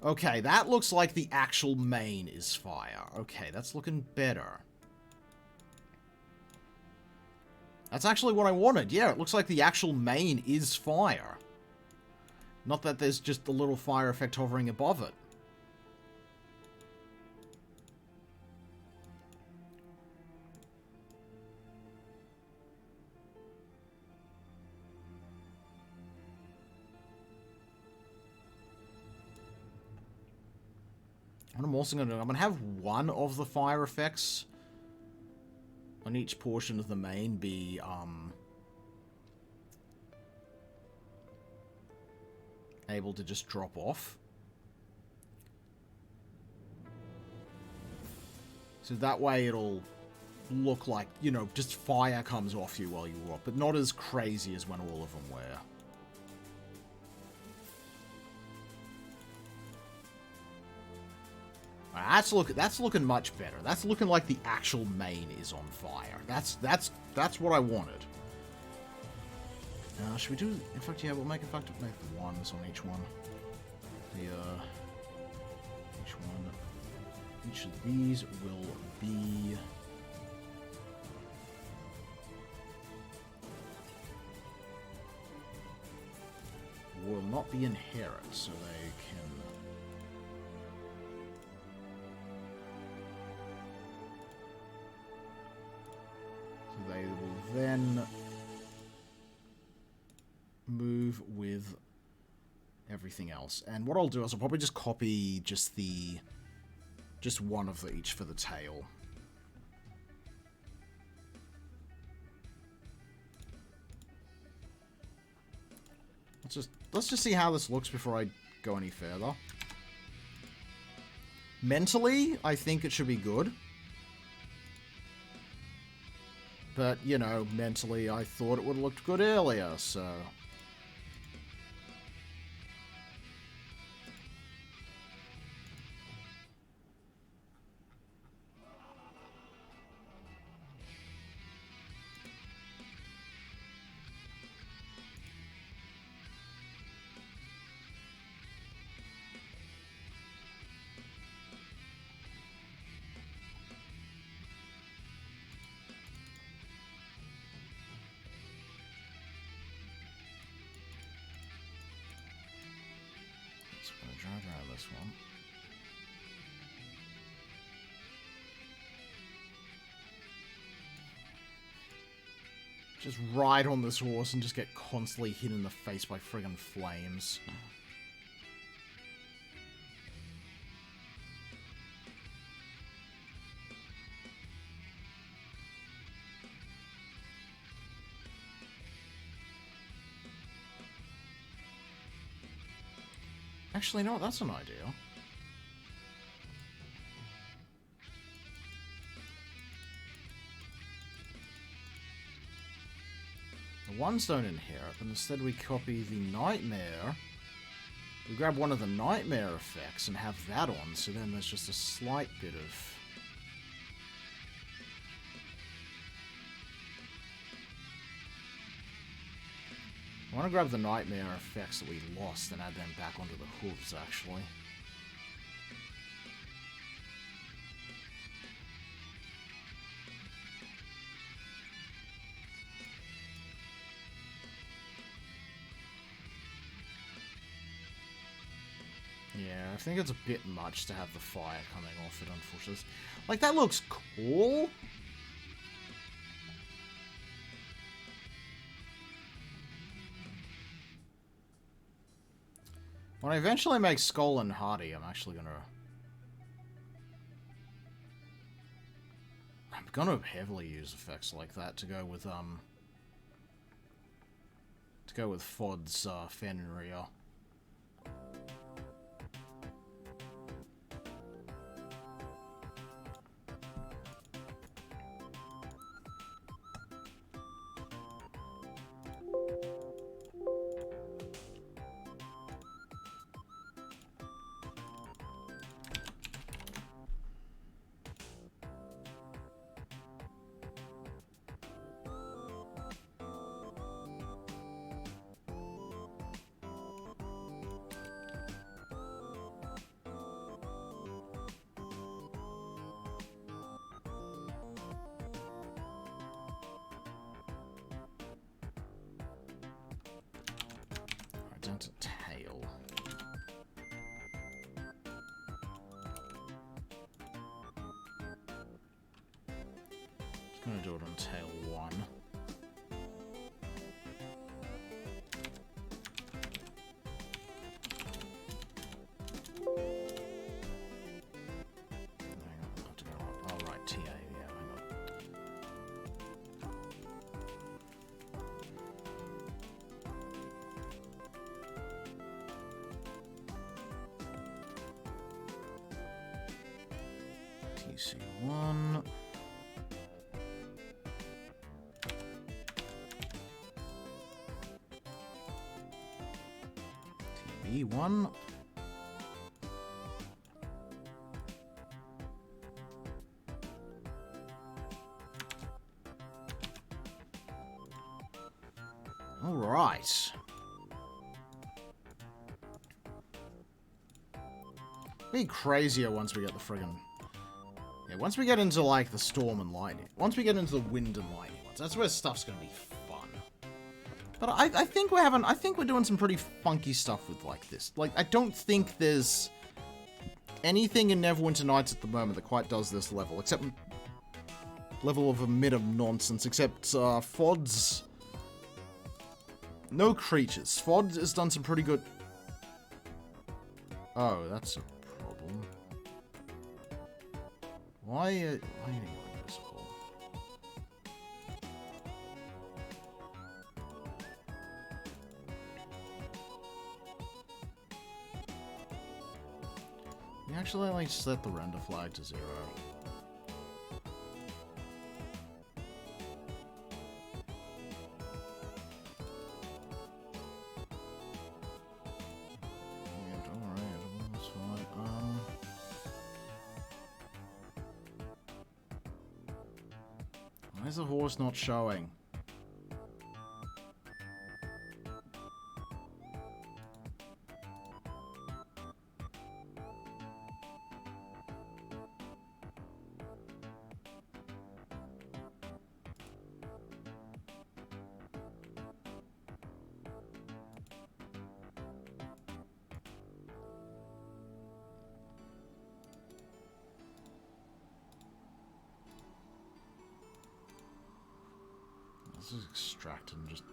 Okay, that looks like the actual main is fire. Okay, that's looking better. That's actually what I wanted. Yeah, it looks like the actual main is fire. Not that there's just a little fire effect hovering above it. What I'm also going to do, I'm going to have one of the fire effects on each portion of the main be, able to just drop off. So that way it'll look like, you know, just fire comes off you while you walk, but not as crazy as when all of them were. That's looking much better. That's looking like the actual main is on fire. That's what I wanted. Should we do? In fact, yeah, we'll make the ones on each one. Each of these will be will not be inherent, so they can... So they will then move with everything else. And what I'll do is I'll probably just copy just one of each for the tail. Let's just see how this looks before I go any further. Mentally, I think it should be good. But, you know, mentally I thought it would have looked good earlier, so... Drive around this one. Just ride on this horse and just get constantly hit in the face by friggin' flames. Actually, no, that's an idea. The ones don't inherit, but instead we copy the nightmare. We grab one of the nightmare effects and have that on, so then there's just a slight bit of... I want to grab the nightmare effects that we lost and add them back onto the hooves, actually. Yeah, I think it's a bit much to have the fire coming off it, unfortunately. Like, that looks cool. When I eventually make Skull and Hardy, I'm gonna heavily use effects like that to go with Fod's Fan and Rio. Down to tail. Just gonna do it on tail 1. Hang on, I have to go up. Oh right, TA, yeah, hang on. TC1. TB1. All right. Be crazier once we get the friggin'... Yeah, once we get into, like, the storm and lightning. Once we get into the wind and lightning ones, that's where stuff's gonna be fun. But I think we're having, I think we're doing some pretty funky stuff with, like, this. Like, I don't think there's anything in Neverwinter Nights at the moment that quite does this level, except level of a bit of nonsense, except, FOD's... No creatures. FOD has done some pretty good... Oh, that's a problem. Why are you invisible? You actually, like, set the render flag to 0. Why is the horse not showing? This is extracted and just...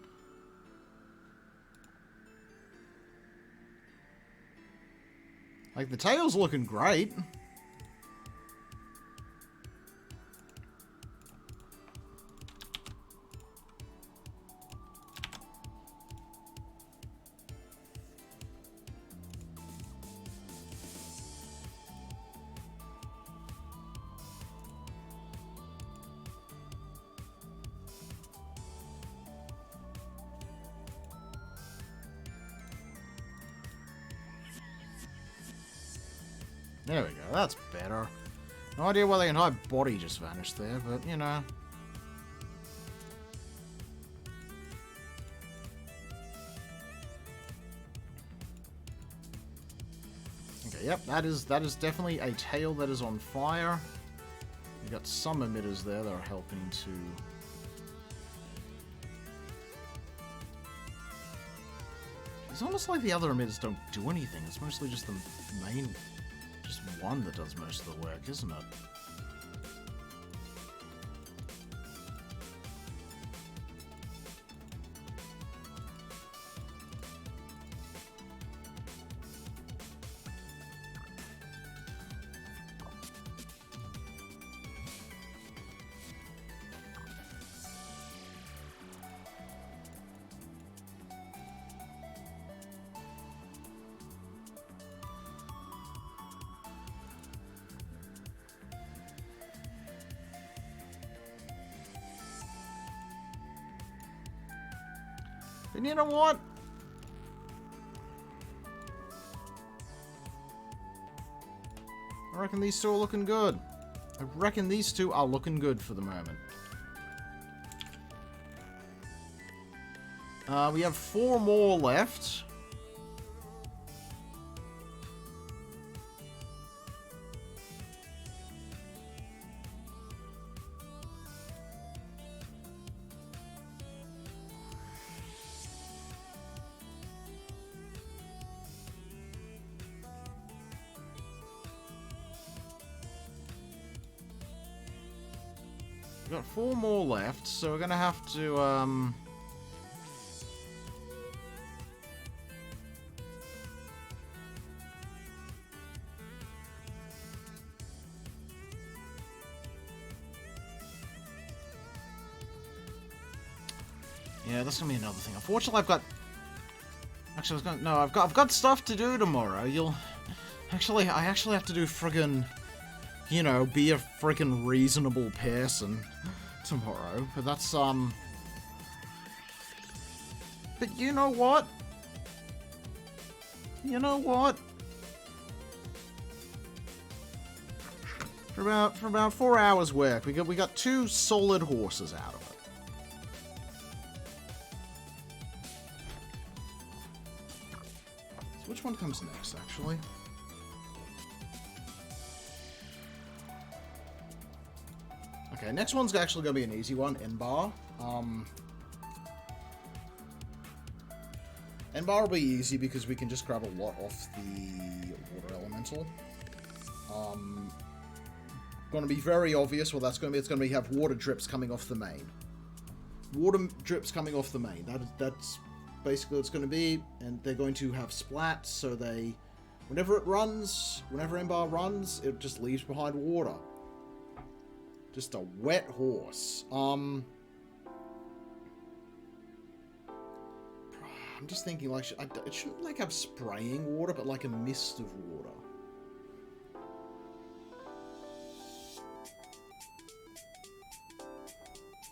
Like, the tail's looking great. There we go, that's better. No idea why the entire body just vanished there, but, you know. Okay, yep, that is definitely a tail that is on fire. We've got some emitters there that are helping to... It's almost like the other emitters don't do anything, it's mostly just the main... Just one that does most of the work, isn't it? And you know what? I reckon these two are looking good. I reckon these two are looking good for the moment. We have 4 more left. We've got 4 more left, so we're gonna have to, yeah, that's gonna be another thing. Unfortunately, I've got... Actually, I was gonna... No, I've got stuff to do tomorrow. You'll... Actually, I actually have to do friggin'... You know, be a friggin' reasonable person tomorrow. But that's, But you know what? You know what? For about 4 hours work, we got 2 solid horses out of it. So which one comes next, actually? Okay, next one's actually going to be an easy one, N-Bar. N-bar will be easy because we can just grab a lot off the water elemental. Going to be very obvious what that's going to be. It's going to be have water drips coming off the main. Water drips coming off the main. That's basically what it's going to be. And they're going to have splats, so they... Whenever it runs, whenever N-bar runs, it just leaves behind water. Just a wet horse. I'm just thinking, like, it shouldn't, like, have spraying water, but, like, a mist of water.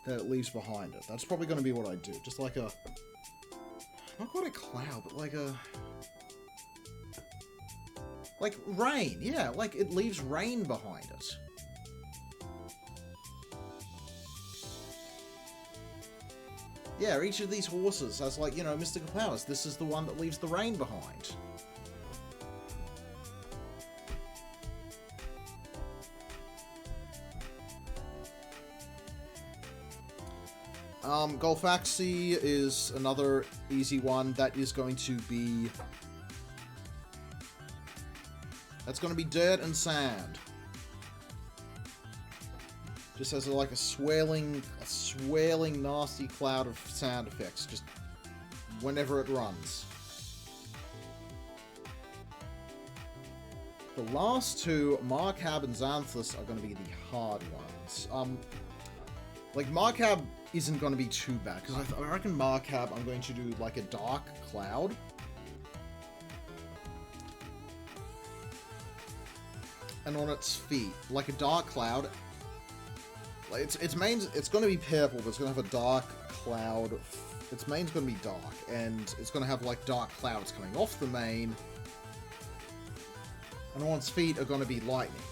That it leaves behind it. That's probably going to be what I do. Just like a... Not quite a cloud, but like a... Like rain. Yeah, like it leaves rain behind it. Yeah, each of these horses has, like, you know, mystical powers. This is the one that leaves the rain behind. Golfaxi is another easy one. That is going to be... That's going to be dirt and sand. Just has like a swirling, nasty cloud of sound effects, just whenever it runs. The last two, Markab and Xanthus, are going to be the hard ones. Like, Markab isn't going to be too bad, because I reckon Markab, I'm going to do, like, a dark cloud. And on its feet, like a dark cloud. Like, its main's, it's going to be purple, but it's going to have a dark cloud. Its main's going to be dark, and it's going to have, like, dark clouds coming off the main. And on its feet are going to be lightning.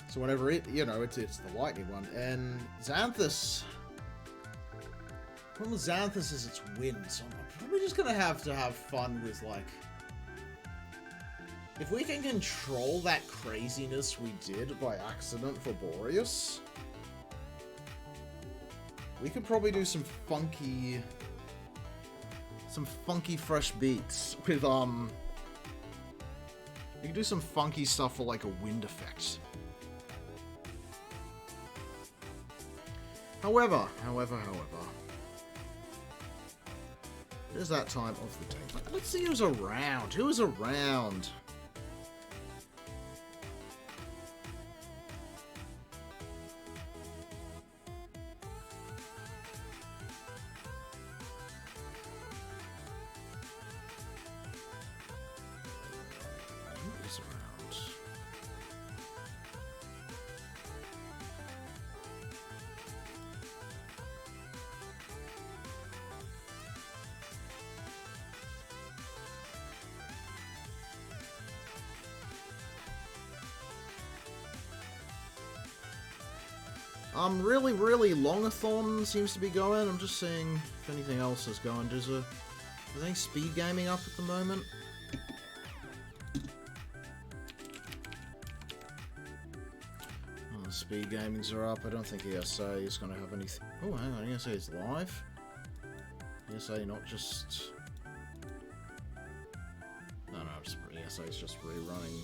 So whenever it, you know, it's the lightning one. And Xanthus... The problem with Xanthus is its wind, so I'm probably just going to have fun with, like... If we can control that craziness we did by accident for Boreas, we could probably do some funky fresh beats with, we can do some funky stuff for, like, a wind effect. However, it is that time of the day. Let's see who's around. Who is around? Who is around? Really Longathon seems to be going. I'm just seeing if anything else is going. Is any speed gaming up at the moment? Oh, the speed gamings are up. I don't think ESA is going to have anything. Oh, hang on. ESA is live? ESA not just... No, ESA is just rerunning.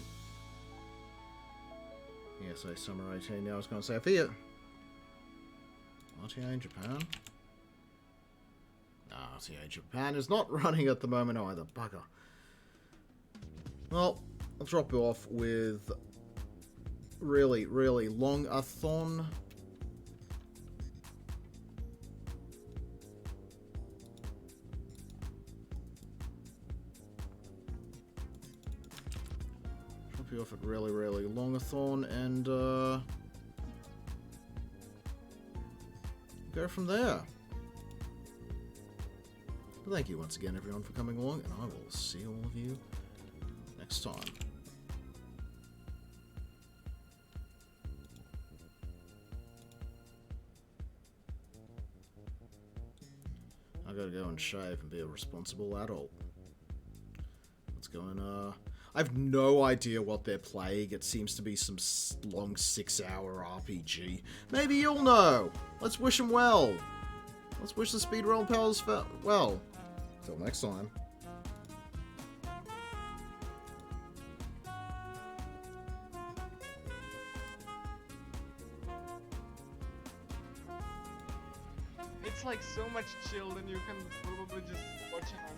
ESA Summer 18. Yeah, I was going to say, I feel... RTA in Japan? No, RTA Japan is not running at the moment either. Bugger. Well, I'll drop you off with really Longathon. Drop you off at really Longathon and go from there. But thank you once again, everyone, for coming along, and I will see all of you next time. I gotta go and shave and be a responsible adult. Let's go and, I have no idea what they're playing. It seems to be some long 6-hour RPG. Maybe you'll know. Let's wish them well. Let's wish the Speedrun pals well. Till next time. It's like so much chill, and you can probably just watch it on